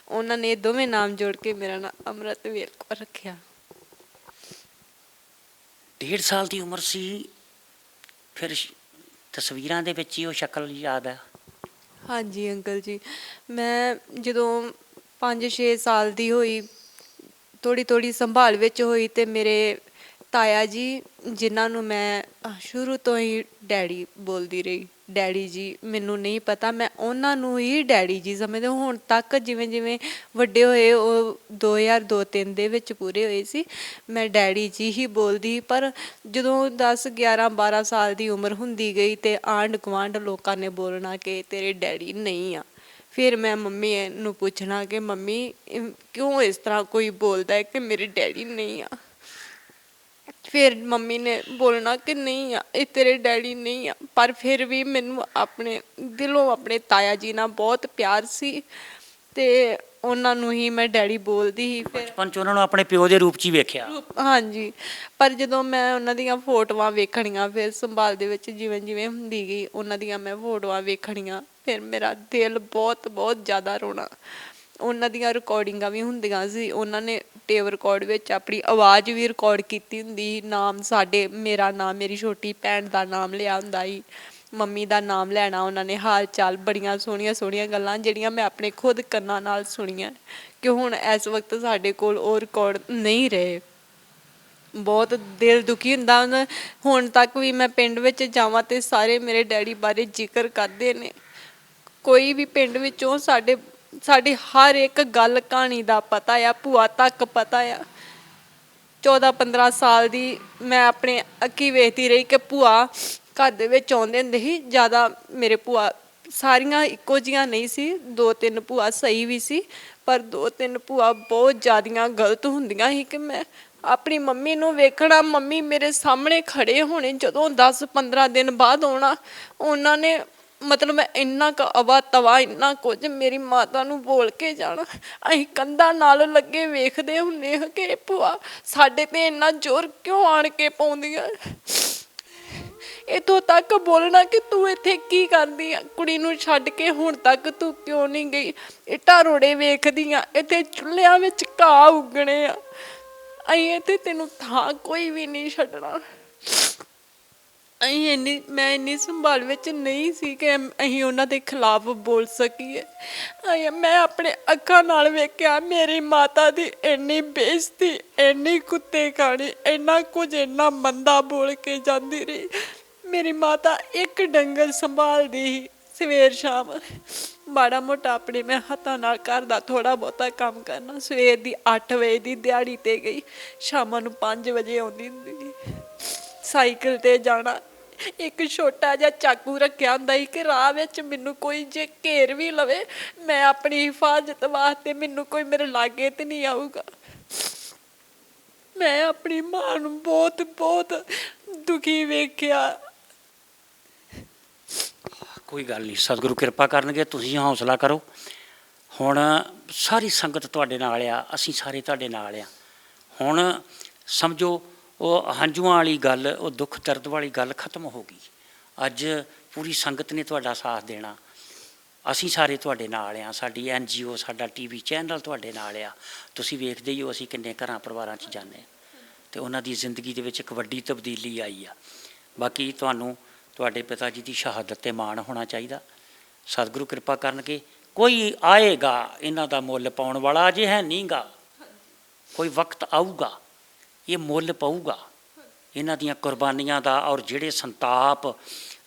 ਉਹਨਾਂ ਨੇ ਦੋਵੇਂ ਨਾਮ ਜੋੜ ਕੇ ਮੇਰਾ ਨਾਮ ਅੰਮ੍ਰਿਤਵੇਲ ਕੌਰ ਰੱਖਿਆ। 1.5 ਸਾਲ ਦੀ ਉਮਰ ਸੀ, ਫਿਰ ਤਸਵੀਰਾਂ ਦੇ ਵਿੱਚ ਹੀ ਉਹ ਸ਼ਕਲ ਯਾਦ ਹੈ? ਹਾਂਜੀ ਅੰਕਲ ਜੀ, ਮੈਂ ਜਦੋਂ 5-6 ਸਾਲ ਦੀ ਹੋਈ, ਥੋੜ੍ਹੀ ਥੋੜ੍ਹੀ ਸੰਭਾਲ ਵਿੱਚ ਹੋਈ, ਤੇ ਮੇਰੇ ਤਾਇਆ ਜੀ ਜਿਨ੍ਹਾਂ ਨੂੰ ਮੈਂ ਸ਼ੁਰੂ ਤੋਂ ਹੀ ਡੈਡੀ ਬੋਲਦੀ ਰਹੀ, ਡੈਡੀ ਜੀ, ਮੈਨੂੰ ਨਹੀਂ ਪਤਾ, ਮੈਂ ਉਹਨਾਂ ਨੂੰ ਹੀ ਡੈਡੀ ਜੀ ਸਮਝਦੇ। ਹੁਣ ਤੱਕ ਜਿਵੇਂ ਜਿਵੇਂ ਵੱਡੇ ਹੋਏ, ਉਹ 2002-03 ਦੇ ਵਿੱਚ ਪੂਰੇ ਹੋਏ ਸੀ, ਮੈਂ ਡੈਡੀ ਜੀ ਹੀ ਬੋਲਦੀ। ਪਰ ਜਦੋਂ 10-11-12 ਸਾਲ ਦੀ ਉਮਰ ਹੁੰਦੀ ਗਈ ਤੇ ਆਂਢ ਗੁਆਂਢ ਲੋਕਾਂ ਨੇ ਬੋਲਣਾ ਕਿ ਤੇਰੇ ਡੈਡੀ ਨਹੀਂ ਆ। ਫਿਰ ਮੈਂ ਮੰਮੀ ਨੂੰ ਪੁੱਛਣਾ ਕਿ ਮੰਮੀ ਕਿਉਂ ਇਸ ਤਰ੍ਹਾਂ ਕੋਈ ਬੋਲਦਾ ਹੈ ਕਿ ਮੇਰੇ ਡੈਡੀ ਨਹੀਂ ਆ। ਫਿਰ ਮੰਮੀ ਨੇ ਬੋਲਣਾ ਕਿ ਨਹੀਂ ਆ, ਇਹ ਤੇਰੇ ਡੈਡੀ ਨਹੀਂ ਆ। ਪਰ ਫਿਰ ਵੀ ਮੈਨੂੰ ਆਪਣੇ ਦਿਲੋਂ ਆਪਣੇ ਤਾਇਆ ਜੀ ਨਾਲ ਬਹੁਤ ਪਿਆਰ ਸੀ ਤੇ ਉਹਨਾਂ ਨੂੰ ਹੀ ਮੈਂ ਡੈਡੀ ਬੋਲਦੀ ਸੀ। ਫਿਰ ਬਚਪਨ 'ਚ ਉਹਨਾਂ ਨੂੰ ਆਪਣੇ ਪਿਓ ਦੇ ਰੂਪ 'ਚ ਹੀ ਵੇਖਿਆ? ਹਾਂਜੀ, ਪਰ ਜਦੋਂ ਮੈਂ ਉਹਨਾਂ ਦੀਆਂ ਫੋਟੋਆਂ ਵੇਖਣੀਆਂ, ਫਿਰ ਸੰਭਾਲ ਦੇ ਵਿੱਚ ਜਿਵੇਂ ਜਿਵੇਂ ਹੁੰਦੀ ਗਈ, ਉਹਨਾਂ ਦੀਆਂ ਮੈਂ ਫੋਟੋਆਂ ਵੇਖਣੀਆਂ, ਫਿਰ ਮੇਰਾ ਦਿਲ ਬਹੁਤ ਬਹੁਤ ਜ਼ਿਆਦਾ ਰੋਣਾ। ਉਹਨਾਂ ਦੀਆਂ ਰਿਕਾਰਡਿੰਗਾਂ ਵੀ ਹੁੰਦੀਆਂ ਸੀ, ਉਹਨਾਂ ਨੇ ਟੇਪ ਰਿਕਾਰਡ ਵਿੱਚ ਆਪਣੀ ਆਵਾਜ਼ ਵੀ ਰਿਕਾਰਡ ਕੀਤੀ ਹੁੰਦੀ ਸੀ। ਨਾਮ ਸਾਡੇ, ਮੇਰਾ ਨਾਮ, ਮੇਰੀ ਛੋਟੀ ਭੈਣ ਦਾ ਨਾਮ ਲਿਆ ਹੁੰਦਾ ਸੀ, ਮੰਮੀ ਦਾ ਨਾਮ ਲੈਣਾ ਉਹਨਾਂ ਨੇ, ਹਾਲ ਚਾਲ, ਬੜੀਆਂ ਸੋਹਣੀਆਂ ਸੋਹਣੀਆਂ ਗੱਲਾਂ ਜਿਹੜੀਆਂ ਮੈਂ ਆਪਣੇ ਖੁਦ ਕੰਨਾਂ ਨਾਲ ਸੁਣੀਆਂ। ਕਿ ਹੁਣ ਇਸ ਵਕਤ ਸਾਡੇ ਕੋਲ ਉਹ ਰਿਕਾਰਡ ਨਹੀਂ ਰਹੇ। ਬਹੁਤ ਦਿਲ ਦੁਖੀ ਹੁੰਦਾ। ਹੁਣ ਤੱਕ ਵੀ ਮੈਂ ਪਿੰਡ ਵਿੱਚ ਜਾਵਾਂ ਤੇ ਸਾਰੇ ਮੇਰੇ ਡੈਡੀ ਬਾਰੇ ਜ਼ਿਕਰ ਕਰਦੇ ਨੇ। ਕੋਈ ਵੀ ਪਿੰਡ ਵਿੱਚੋਂ ਸਾਡੀ ਹਰ ਇੱਕ ਗੱਲ ਕਹਾਣੀ ਦਾ ਪਤਾ ਆ, ਭੂਆ ਤੱਕ ਪਤਾ ਆ। 14-15 ਸਾਲ ਦੀ ਮੈਂ ਆਪਣੇ ਅੱਖੀ ਵੇਖਦੀ ਰਹੀ ਕਿ ਭੂਆ ਘਰ ਦੇ ਵਿੱਚ ਆਉਂਦੇ ਹੁੰਦੇ ਸੀ। ਜ਼ਿਆਦਾ ਮੇਰੇ ਭੂਆ ਸਾਰੀਆਂ ਇੱਕੋ ਜਿਹੀਆਂ ਨਹੀਂ ਸੀ, 2-3 ਭੂਆ ਸਹੀ ਵੀ ਸੀ, ਪਰ 2-3 ਭੂਆ ਬਹੁਤ ਜ਼ਿਆਦੀਆਂ ਗਲਤ ਹੁੰਦੀਆਂ ਸੀ ਕਿ ਮੈਂ ਆਪਣੀ ਮੰਮੀ ਨੂੰ ਵੇਖਣਾ, ਮੰਮੀ ਮੇਰੇ ਸਾਹਮਣੇ ਖੜੇ ਹੋਣੇ, ਜਦੋਂ 10-15 ਦਿਨ ਬਾਅਦ ਆਉਣਾ, ਉਹਨਾਂ ਨੇ ਮਤਲਬ ਮੈਂ ਇੰਨਾ ਕੁ ਅਵਾ ਤਵਾ, ਇੰਨਾ ਕੁਝ ਮੇਰੀ ਮਾਤਾ ਨੂੰ ਬੋਲ ਕੇ ਜਾਣਾ। ਅਸੀਂ ਕੰਧਾਂ ਨਾਲ ਲੱਗੇ ਵੇਖਦੇ ਹੁੰਦੇ ਹਾਂ ਕਿ ਭੂਆ ਸਾਡੇ 'ਤੇ ਇੰਨਾ ਜ਼ੋਰ ਕਿਉਂ ਆਣ ਕੇ ਪਾਉਂਦੀਆਂ। ਇੱਥੋਂ ਤੱਕ ਬੋਲਣਾ ਕਿ ਤੂੰ ਇੱਥੇ ਕੀ ਕਰਦੀ ਆ, ਕੁੜੀ ਨੂੰ ਛੱਡ ਕੇ ਹੁਣ ਤੱਕ ਤੂੰ ਕਿਉਂ ਨਹੀਂ ਗਈ, ਇੱਟਾਂ ਰੋੜੇ ਵੇਖਦੀ ਆ, ਇੱਥੇ ਚੁੱਲ੍ਹਿਆਂ ਵਿੱਚ ਘਾਹ ਉੱਗਣੇ ਆ, ਅਸੀਂ ਇੱਥੇ ਤੈਨੂੰ ਥਾਂ ਕੋਈ ਵੀ ਨਹੀਂ ਛੱਡਣਾ। ਮੈਂ ਇੰਨੀ ਸੰਭਾਲ ਵਿੱਚ ਨਹੀਂ ਸੀ ਕਿ ਅਸੀਂ ਉਹਨਾਂ ਦੇ ਖਿਲਾਫ ਬੋਲ ਸਕੀਏ। ਮੈਂ ਆਪਣੇ ਅੱਖਾਂ ਨਾਲ ਵੇਖਿਆ ਮੇਰੀ ਮਾਤਾ ਦੀ ਇੰਨੀ ਬੇਇੱਜ਼ਤੀ, ਇੰਨੀ ਕੁੱਤੇ ਖਾਣੀ, ਇੰਨਾ ਕੁਝ ਇੰਨਾ ਮੰਦਾ ਬੋਲ ਕੇ ਜਾਂਦੀ ਰਹੀ। ਮੇਰੀ ਮਾਤਾ ਇੱਕ ਡੰਗਰ ਸੰਭਾਲਦੀ ਸੀ, ਸਵੇਰ ਸ਼ਾਮ ਮਾੜਾ ਮੋਟਾ ਆਪਣੇ ਮੈਂ ਹੱਥਾਂ ਨਾਲ ਘਰ ਦਾ ਥੋੜ੍ਹਾ ਬਹੁਤਾ ਕੰਮ ਕਰਨਾ। ਸਵੇਰ ਦੀ 8 ਵਜੇ ਦੀ ਦਿਹਾੜੀ 'ਤੇ ਗਈ, ਸ਼ਾਮਾਂ ਨੂੰ 5 ਵਜੇ ਆਉਂਦੀ ਹੁੰਦੀ ਸੀ। ਸਾਈਕਲ 'ਤੇ ਜਾਣਾ, ਇੱਕ ਛੋਟਾ ਜਿਹਾ ਚਾਕੂ ਰੱਖਿਆ ਹੁੰਦਾ ਸੀ ਕਿ ਰਾਹ ਵਿੱਚ ਮੈਨੂੰ ਕੋਈ ਜੇ ਘੇਰ ਵੀ ਲਵੇ, ਮੈਂ ਆਪਣੀ ਹਿਫਾਜ਼ਤ ਵਾਸਤੇ ਮੈਨੂੰ ਕੋਈ ਮੇਰੇ ਲਾਗੇ ਤੇ ਨਹੀਂ ਆਊਗਾ। ਮੈਂ ਆਪਣੀ ਮਾਂ ਨੂੰ ਬਹੁਤ ਬਹੁਤ ਦੁਖੀ ਵੇਖਿਆ। ਕੋਈ ਗੱਲ ਨਹੀਂ, ਸਤਿਗੁਰੂ ਕਿਰਪਾ ਕਰਨਗੇ, ਤੁਸੀਂ ਹੌਸਲਾ ਕਰੋ। ਹੁਣ ਸਾਰੀ ਸੰਗਤ ਤੁਹਾਡੇ ਨਾਲ ਆ, ਅਸੀਂ ਸਾਰੇ ਤੁਹਾਡੇ ਨਾਲ ਆ। ਹੁਣ ਸਮਝੋ ਉਹ ਹੰਝੂਆਂ ਵਾਲੀ ਗੱਲ, ਉਹ ਦੁੱਖ ਦਰਦ ਵਾਲੀ ਗੱਲ ਖਤਮ ਹੋ ਗਈ। ਅੱਜ ਪੂਰੀ ਸੰਗਤ ਨੇ ਤੁਹਾਡਾ ਸਾਥ ਦੇਣਾ, ਅਸੀਂ ਸਾਰੇ ਤੁਹਾਡੇ ਨਾਲ ਆ। ਸਾਡੀ NGO, ਸਾਡਾ TV ਚੈਨਲ ਤੁਹਾਡੇ ਨਾਲ ਆ। ਤੁਸੀਂ ਵੇਖਦੇ ਹੀ ਹੋ ਅਸੀਂ ਕਿੰਨੇ ਘਰਾਂ ਪਰਿਵਾਰਾਂ 'ਚ ਜਾਂਦੇ ਹਾਂ ਅਤੇ ਉਹਨਾਂ ਦੀ ਜ਼ਿੰਦਗੀ ਦੇ ਵਿੱਚ ਇੱਕ ਵੱਡੀ ਤਬਦੀਲੀ ਆਈ ਆ। ਬਾਕੀ ਤੁਹਾਨੂੰ ਤੁਹਾਡੇ ਪਿਤਾ ਜੀ ਦੀ ਸ਼ਹਾਦਤ 'ਤੇ ਮਾਣ ਹੋਣਾ ਚਾਹੀਦਾ। ਸਤਿਗੁਰੂ ਕਿਰਪਾ ਕਰਨਗੇ, ਕੋਈ ਆਏਗਾ ਇਹਨਾਂ ਦਾ ਮੁੱਲ ਪਾਉਣ ਵਾਲਾ, ਅਜੇ ਹੈ ਨਹੀਂ ਗਾ, ਕੋਈ ਵਕਤ ਆਊਗਾ ਇਹ ਮੁੱਲ ਪਊਗਾ ਇਹਨਾਂ ਦੀਆਂ ਕੁਰਬਾਨੀਆਂ ਦਾ। ਔਰ ਜਿਹੜੇ ਸੰਤਾਪ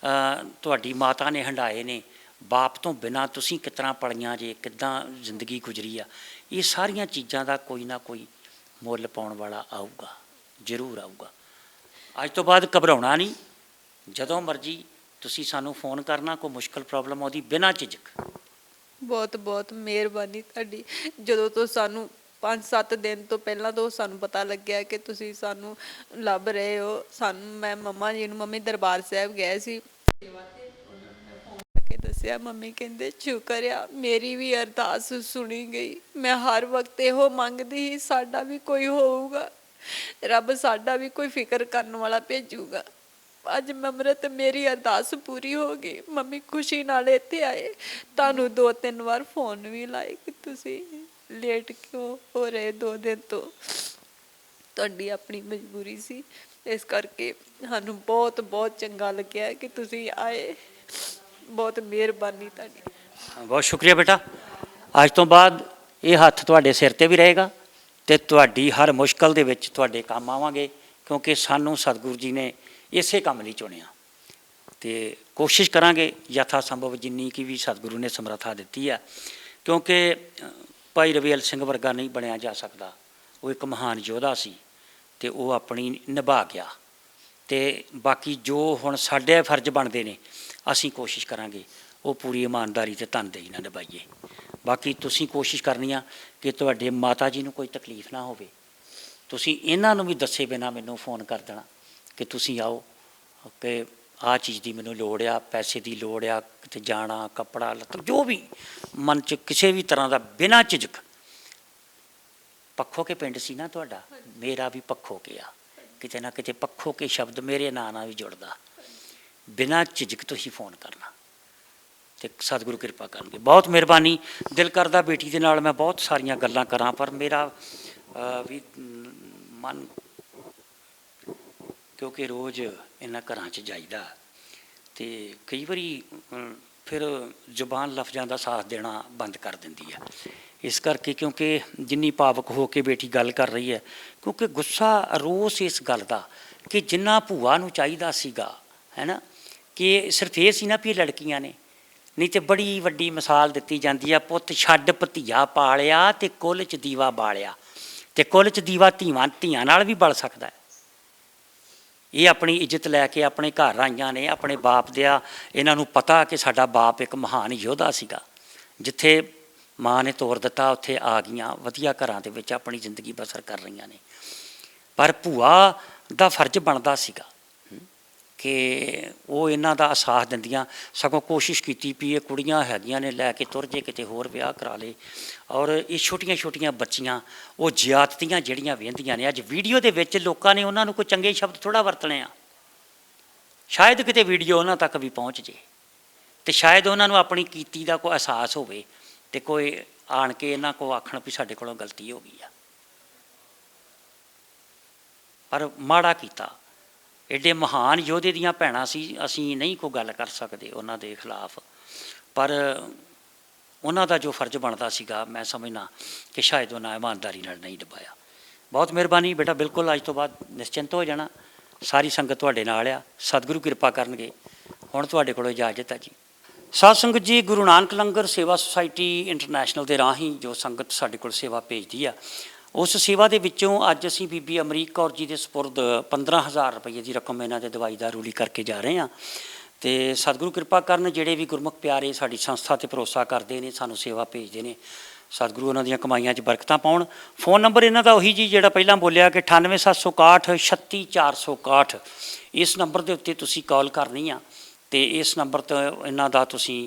ਤੁਹਾਡੀ ਮਾਤਾ ਨੇ ਹੰਢਾਏ ਨੇ, ਬਾਪ ਤੋਂ ਬਿਨਾਂ ਤੁਸੀਂ ਕਿਸ ਤਰ੍ਹਾਂ ਪਲੀਆਂ ਜੇ, ਕਿੱਦਾਂ ਜ਼ਿੰਦਗੀ ਗੁਜ਼ਰੀ ਆ, ਇਹ ਸਾਰੀਆਂ ਚੀਜ਼ਾਂ ਦਾ ਕੋਈ ਨਾ ਕੋਈ ਮੁੱਲ ਪਾਉਣ ਵਾਲਾ ਆਊਗਾ, ਜ਼ਰੂਰ ਆਊਗਾ। ਅੱਜ ਤੋਂ ਬਾਅਦ ਘਬਰਾਉਣਾ ਨਹੀਂ, ਜਦੋਂ ਮਰਜ਼ੀ ਤੁਸੀਂ ਸਾਨੂੰ ਫੋਨ ਕਰਨਾ, ਕੋਈ ਮੁਸ਼ਕਲ ਪ੍ਰੋਬਲਮ ਆਉਂਦੀ ਬਿਨਾਂ ਝਿਜਕ। ਬਹੁਤ ਬਹੁਤ ਮਿਹਰਬਾਨੀ ਤੁਹਾਡੀ। ਜਦੋਂ ਤੋਂ ਸਾਨੂੰ 5-7 ਦਿਨ ਤੋਂ ਪਹਿਲਾਂ ਤੋਂ ਸਾਨੂੰ ਪਤਾ ਲੱਗਿਆ ਕਿ ਤੁਸੀਂ ਸਾਨੂੰ ਲੱਭ ਰਹੇ ਹੋ। ਸਾਨੂੰ ਮੈਂ ਮੰਮਾ ਜੀ ਨੂੰ, ਮੰਮੀ ਦਰਬਾਰ ਸਾਹਿਬ ਗਏ ਸੀ ਕੇ ਦੱਸਿਆ, ਮੰਮੀ ਕਹਿੰਦੇ ਸ਼ੁਕਰ ਆ ਮੇਰੀ ਵੀ ਅਰਦਾਸ ਸੁਣੀ ਗਈ। ਮੈਂ ਹਰ ਵਕਤ ਇਹੋ ਮੰਗਦੀ ਸੀ ਸਾਡਾ ਵੀ ਕੋਈ ਹੋਊਗਾ, ਰੱਬ ਸਾਡਾ ਵੀ ਕੋਈ ਫਿਕਰ ਕਰਨ ਵਾਲਾ ਭੇਜੂਗਾ। ਅੱਜ ਅੰਮ੍ਰਿਤ ਮੇਰੀ ਅਰਦਾਸ ਪੂਰੀ ਹੋ ਗਈ। ਮੰਮੀ ਖੁਸ਼ੀ ਨਾਲ ਇੱਥੇ ਆਏ। ਤੁਹਾਨੂੰ 2-3 ਵਾਰ ਫੋਨ ਵੀ ਲਾਏ ਕਿ ਤੁਸੀਂ ਲੇਟ ਕਿਉਂ ਹੋ ਰਹੇ 2 ਦਿਨ ਤੋਂ। ਤੁਹਾਡੀ ਆਪਣੀ ਮਜਬੂਰੀ ਸੀ, ਇਸ ਕਰਕੇ ਸਾਨੂੰ ਬਹੁਤ ਬਹੁਤ ਚੰਗਾ ਲੱਗਿਆ ਕਿ ਤੁਸੀਂ ਆਏ। ਬਹੁਤ ਮਿਹਰਬਾਨੀ ਤੁਹਾਡੀ। ਬਹੁਤ ਸ਼ੁਕਰੀਆ ਬੇਟਾ। ਅੱਜ ਤੋਂ ਬਾਅਦ ਇਹ ਹੱਥ ਤੁਹਾਡੇ ਸਿਰ ਤੇ ਵੀ ਰਹੇਗਾ ਤੇ ਤੁਹਾਡੀ ਹਰ ਮੁਸ਼ਕਲ ਦੇ ਵਿੱਚ ਤੁਹਾਡੇ ਕੰਮ ਆਵਾਂਗੇ, ਕਿਉਂਕਿ ਸਾਨੂੰ ਸਤਿਗੁਰੂ ਜੀ ਨੇ ਇਸੇ ਕੰਮ ਲਈ ਚੁਣਿਆ। ਤੇ ਕੋਸ਼ਿਸ਼ ਕਰਾਂਗੇ ਯਥਾ ਸੰਭਵ ਜਿੰਨੀ ਕਿ ਵੀ ਸਤਿਗੁਰੂ ਨੇ ਸਮਰੱਥਾ ਦਿੱਤੀ ਆ, ਕਿਉਂਕਿ ਭਾਈ ਰਵੇਲ ਸਿੰਘ ਵਰਗਾ ਨਹੀਂ ਬਣਿਆ ਜਾ ਸਕਦਾ। ਉਹ ਇੱਕ ਮਹਾਨ ਯੋਧਾ ਸੀ ਤੇ ਉਹ ਆਪਣੀ ਨਿਭਾ ਗਿਆ। ਤੇ ਬਾਕੀ ਜੋ ਹੁਣ ਸਾਡੇ ਫਰਜ਼ ਬਣਦੇ ਨੇ ਅਸੀਂ ਕੋਸ਼ਿਸ਼ ਕਰਾਂਗੇ ਉਹ ਪੂਰੀ ਇਮਾਨਦਾਰੀ ਤੇ ਤਨਦੇਹੀ ਨਾਲ ਨਿਭਾਈਏ। ਬਾਕੀ ਤੁਸੀਂ ਕੋਸ਼ਿਸ਼ ਕਰਨੀ ਆ ਕਿ ਤੁਹਾਡੇ ਮਾਤਾ ਜੀ ਨੂੰ ਕੋਈ ਤਕਲੀਫ ਨਾ ਹੋਵੇ। ਤੁਸੀਂ ਇਹਨਾਂ ਨੂੰ ਵੀ ਦੱਸੇ ਬਿਨਾਂ ਮੈਨੂੰ ਫੋਨ ਕਰ ਦੇਣਾ ਕਿ ਤੁਸੀਂ ਆਓ, ਕਿ ਆਹ ਚੀਜ਼ ਦੀ ਮੈਨੂੰ ਲੋੜ ਆ, ਪੈਸੇ ਦੀ ਲੋੜ ਆ, ਕਿਤੇ ਜਾਣਾ, ਕੱਪੜਾ ਲੱਤਾ, ਜੋ ਵੀ ਮਨ 'ਚ ਕਿਸੇ ਵੀ ਤਰ੍ਹਾਂ ਦਾ ਬਿਨਾਂ ਝਿਜਕ। ਪੱਖੋ ਕੇ ਪਿੰਡ ਸੀ ਨਾ ਤੁਹਾਡਾ, ਮੇਰਾ ਵੀ ਪੱਖੋ ਕੇ ਆ, ਕਿਤੇ ਨਾ ਕਿਤੇ ਪੱਖੋ ਕੇ ਸ਼ਬਦ ਮੇਰੇ ਨਾਂ ਨਾਲ ਵੀ ਜੁੜਦਾ। ਬਿਨਾਂ ਝਿਜਕ ਤੁਸੀਂ ਫੋਨ ਕਰਨਾ ਤੇ ਸਤਿਗੁਰੂ ਕਿਰਪਾ ਕਰਨਗੇ। ਬਹੁਤ ਮਿਹਰਬਾਨੀ। ਦਿਲ ਕਰਦਾ ਬੇਟੀ ਦੇ ਨਾਲ ਮੈਂ ਬਹੁਤ ਸਾਰੀਆਂ ਗੱਲਾਂ ਕਰਾਂ, ਪਰ ਮੇਰਾ ਵੀ ਮਨ, ਕਿਉਂਕਿ ਰੋਜ਼ ਇਹਨਾਂ ਘਰਾਂ 'ਚ ਜਾਈਦਾ ਤੇ ਕਈ ਵਾਰੀ ਫਿਰ ਜ਼ੁਬਾਨ ਲਫ਼ਜ਼ਾਂ ਦਾ ਸਾਥ ਦੇਣਾ ਬੰਦ ਕਰ ਦਿੰਦੀ ਹੈ। ਇਸ ਕਰਕੇ, ਕਿਉਂਕਿ ਜਿੰਨੀ ਭਾਵਕ ਹੋ ਕੇ ਬੇਟੀ ਗੱਲ ਕਰ ਰਹੀ ਹੈ, ਕਿਉਂਕਿ ਗੁੱਸਾ ਰੋਸ ਇਸ ਗੱਲ ਦਾ ਕਿ ਜਿੰਨਾ ਭੂਆ ਨੂੰ ਚਾਹੀਦਾ ਸੀਗਾ, ਹੈ ਨਾ, ਕਿ ਸਿਰਫ ਇਹ ਸੀ ਨਾ ਵੀ ਇਹ ਲੜਕੀਆਂ ਨੇ, ਨਹੀਂ ਤੇ ਬੜੀ ਵੱਡੀ ਮਿਸਾਲ ਦਿੱਤੀ ਜਾਂਦੀ ਆ, ਪੁੱਤ ਛੱਡ ਭਤੀਆ ਪਾਲਿਆ ਤੇ ਕੁੱਲ 'ਚ ਦੀਵਾ ਬਾਲਿਆ। ਤੇ ਕੁੱਲ 'ਚ ਦੀਵਾ ਧੀਆਂ ਨਾਲ ਵੀ ਬਲ ਸਕਦਾ ਹੈ। ਇਹ ਆਪਣੀ ਇੱਜ਼ਤ ਲੈ ਕੇ ਆਪਣੇ ਘਰ ਆਈਆਂ ਨੇ, ਆਪਣੇ ਬਾਪ ਦਿਆ। ਇਹਨਾਂ ਨੂੰ ਪਤਾ ਕਿ ਸਾਡਾ ਬਾਪ ਇੱਕ ਮਹਾਨ ਯੋਧਾ ਸੀਗਾ। ਜਿੱਥੇ ਮਾਂ ਨੇ ਤੋਰ ਦਿੱਤਾ ਉੱਥੇ ਆ ਗਈਆਂ, ਵਧੀਆ ਘਰਾਂ ਦੇ ਵਿੱਚ ਆਪਣੀ ਜ਼ਿੰਦਗੀ ਬਸਰ ਕਰ ਰਹੀਆਂ ਨੇ। ਪਰ ਭੂਆ ਦਾ ਫਰਜ਼ ਬਣਦਾ ਸੀਗਾ ਕਿ ਉਹ ਇਹਨਾਂ ਦਾ ਸਾਥ ਦਿੰਦੀਆਂ, ਸਗੋਂ ਕੋਸ਼ਿਸ਼ ਕੀਤੀ ਵੀ ਇਹ ਕੁੜੀਆਂ ਹੈਗੀਆਂ ਨੇ, ਲੈ ਕੇ ਤੁਰ ਜੇ, ਕਿਤੇ ਹੋਰ ਵਿਆਹ ਕਰਾ ਲਏ। ਔਰ ਇਹ ਛੋਟੀਆਂ ਛੋਟੀਆਂ ਬੱਚੀਆਂ ਉਹ ਜ਼ਿਆਦਤੀਆਂ ਜਿਹੜੀਆਂ ਵਹਿੰਦੀਆਂ ਨੇ, ਅੱਜ ਵੀਡੀਓ ਦੇ ਵਿੱਚ ਲੋਕਾਂ ਨੇ ਉਹਨਾਂ ਨੂੰ ਕੋਈ ਚੰਗੇ ਸ਼ਬਦ ਥੋੜ੍ਹਾ ਵਰਤਣੇ ਆ। ਸ਼ਾਇਦ ਕਿਤੇ ਵੀਡੀਓ ਉਹਨਾਂ ਤੱਕ ਵੀ ਪਹੁੰਚ ਜੇ ਤੇ ਸ਼ਾਇਦ ਉਹਨਾਂ ਨੂੰ ਆਪਣੀ ਕੀਤੀ ਦਾ ਕੋਈ ਅਹਿਸਾਸ ਹੋਵੇ ਤੇ ਕੋਈ ਆਣ ਕੇ ਇਹਨਾਂ ਕੋਲ ਆਖਣ ਵੀ ਸਾਡੇ ਕੋਲੋਂ ਗਲਤੀ ਹੋ ਗਈ ਆ। ਪਰ ਮਾੜਾ ਕੀਤਾ। ਐਡੇ ਮਹਾਨ ਯੋਧੇ ਦੀਆਂ ਭੈਣਾਂ ਸੀ, ਅਸੀਂ ਨਹੀਂ ਕੋਈ ਗੱਲ ਕਰ ਸਕਦੇ ਉਹਨਾਂ ਦੇ ਖਿਲਾਫ, ਪਰ ਉਹਨਾਂ ਦਾ ਜੋ ਫਰਜ਼ ਬਣਦਾ ਸੀਗਾ, ਮੈਂ ਸਮਝਦਾ ਕਿ ਸ਼ਾਇਦ ਉਹਨਾਂ ਇਮਾਨਦਾਰੀ ਨਾਲ ਨਹੀਂ ਨਿਭਾਇਆ। ਬਹੁਤ ਮਿਹਰਬਾਨੀ ਬੇਟਾ। ਬਿਲਕੁਲ ਅੱਜ ਤੋਂ ਬਾਅਦ ਨਿਸ਼ਚਿੰਤ ਹੋ ਜਾਣਾ। ਸਾਰੀ ਸੰਗਤ ਤੁਹਾਡੇ ਨਾਲ ਆ, ਸਤਿਗੁਰੂ ਕਿਰਪਾ ਕਰਨਗੇ। ਹੁਣ ਤੁਹਾਡੇ ਕੋਲੋਂ ਇਜਾਜ਼ਤ ਹੈ ਜੀ। ਸਾਧ ਸੰਗਤ ਜੀ, ਗੁਰੂ ਨਾਨਕ ਲੰਗਰ ਸੇਵਾ ਸੁਸਾਇਟੀ ਇੰਟਰਨੈਸ਼ਨਲ ਦੇ ਰਾਹੀਂ ਜੋ ਸੰਗਤ ਸਾਡੇ ਕੋਲ ਸੇਵਾ ਭੇਜਦੀ ਆ, ਉਸ ਸੇਵਾ ਦੇ ਵਿੱਚੋਂ ਅੱਜ ਅਸੀਂ ਬੀਬੀ ਅਮਰੀਕ ਕੌਰ ਜੀ ਦੇ ਸਪੁਰਦ 15,000 ਰੁਪਏ ਦੀ ਰਕਮ ਇਹਨਾਂ ਦੇ ਦਵਾਈ ਦਾਰੂ ਲਈ ਕਰਕੇ ਜਾ ਰਹੇ ਹਾਂ। ਤੇ ਸਤਿਗੁਰੂ ਕਿਰਪਾ ਕਰਨ, ਜਿਹੜੇ ਵੀ ਗੁਰਮੁਖ ਪਿਆਰੇ ਸਾਡੀ ਸੰਸਥਾ 'ਤੇ ਭਰੋਸਾ ਕਰਦੇ ਨੇ, ਸਾਨੂੰ ਸੇਵਾ ਭੇਜਦੇ ਨੇ, ਸਤਿਗੁਰੂ ਉਹਨਾਂ ਦੀਆਂ ਕਮਾਈਆਂ 'ਚ ਬਰਕਤਾਂ ਪਾਉਣ। ਫੋਨ ਨੰਬਰ ਇਹਨਾਂ ਦਾ ਉਹੀ ਜੀ ਜਿਹੜਾ ਪਹਿਲਾਂ ਬੋਲਿਆ ਕਿ 98761 36461। ਇਸ ਨੰਬਰ ਦੇ ਉੱਤੇ ਤੁਸੀਂ ਕਾਲ ਕਰਨੀ ਆ ਤੇ ਇਸ ਨੰਬਰ ਤੋਂ ਇਹਨਾਂ ਦਾ ਤੁਸੀਂ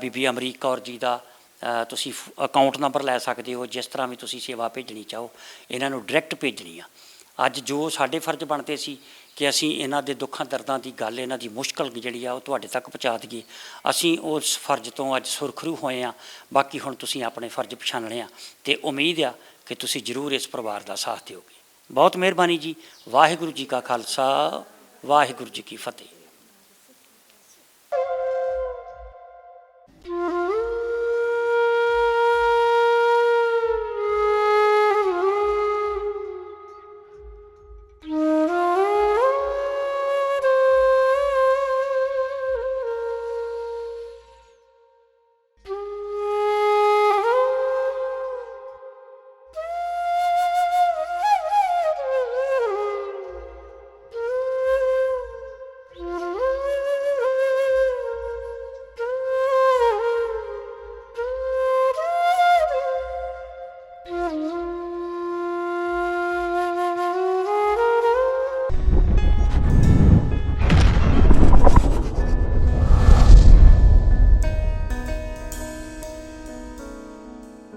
ਬੀਬੀ ਅਮਰੀਕ ਕੌਰ ਜੀ ਦਾ ਤੁਸੀਂ ਅਕਾਊਂਟ ਨੰਬਰ ਲੈ ਸਕਦੇ ਹੋ। ਜਿਸ ਤਰ੍ਹਾਂ ਵੀ ਤੁਸੀਂ ਸੇਵਾ ਭੇਜਣੀ ਚਾਹੋ, ਇਹਨਾਂ ਨੂੰ ਡਾਇਰੈਕਟ ਭੇਜਣੀ ਆ। ਅੱਜ ਜੋ ਸਾਡੇ ਫਰਜ਼ ਬਣਦੇ ਸੀ ਕਿ ਅਸੀਂ ਇਹਨਾਂ ਦੇ ਦੁੱਖਾਂ ਦਰਦਾਂ ਦੀ ਗੱਲ, ਇਹਨਾਂ ਦੀ ਮੁਸ਼ਕਲ ਜਿਹੜੀ ਆ ਉਹ ਤੁਹਾਡੇ ਤੱਕ ਪਹੁੰਚਾ ਦਈਏ, ਅਸੀਂ ਉਸ ਫਰਜ਼ ਤੋਂ ਅੱਜ ਸੁਰਖਰੂ ਹੋਏ ਹਾਂ। ਬਾਕੀ ਹੁਣ ਤੁਸੀਂ ਆਪਣੇ ਫਰਜ਼ ਪਛਾਣਨੇ ਆ ਤੇ ਉਮੀਦ ਆ ਕਿ ਤੁਸੀਂ ਜ਼ਰੂਰ ਇਸ ਪਰਿਵਾਰ ਦਾ ਸਾਥ ਦਿਓਗੇ। ਬਹੁਤ ਮਿਹਰਬਾਨੀ ਜੀ। ਵਾਹਿਗੁਰੂ ਜੀ ਕਾ ਖਾਲਸਾ, ਵਾਹਿਗੁਰੂ ਜੀ ਕੀ ਫਤਿਹ।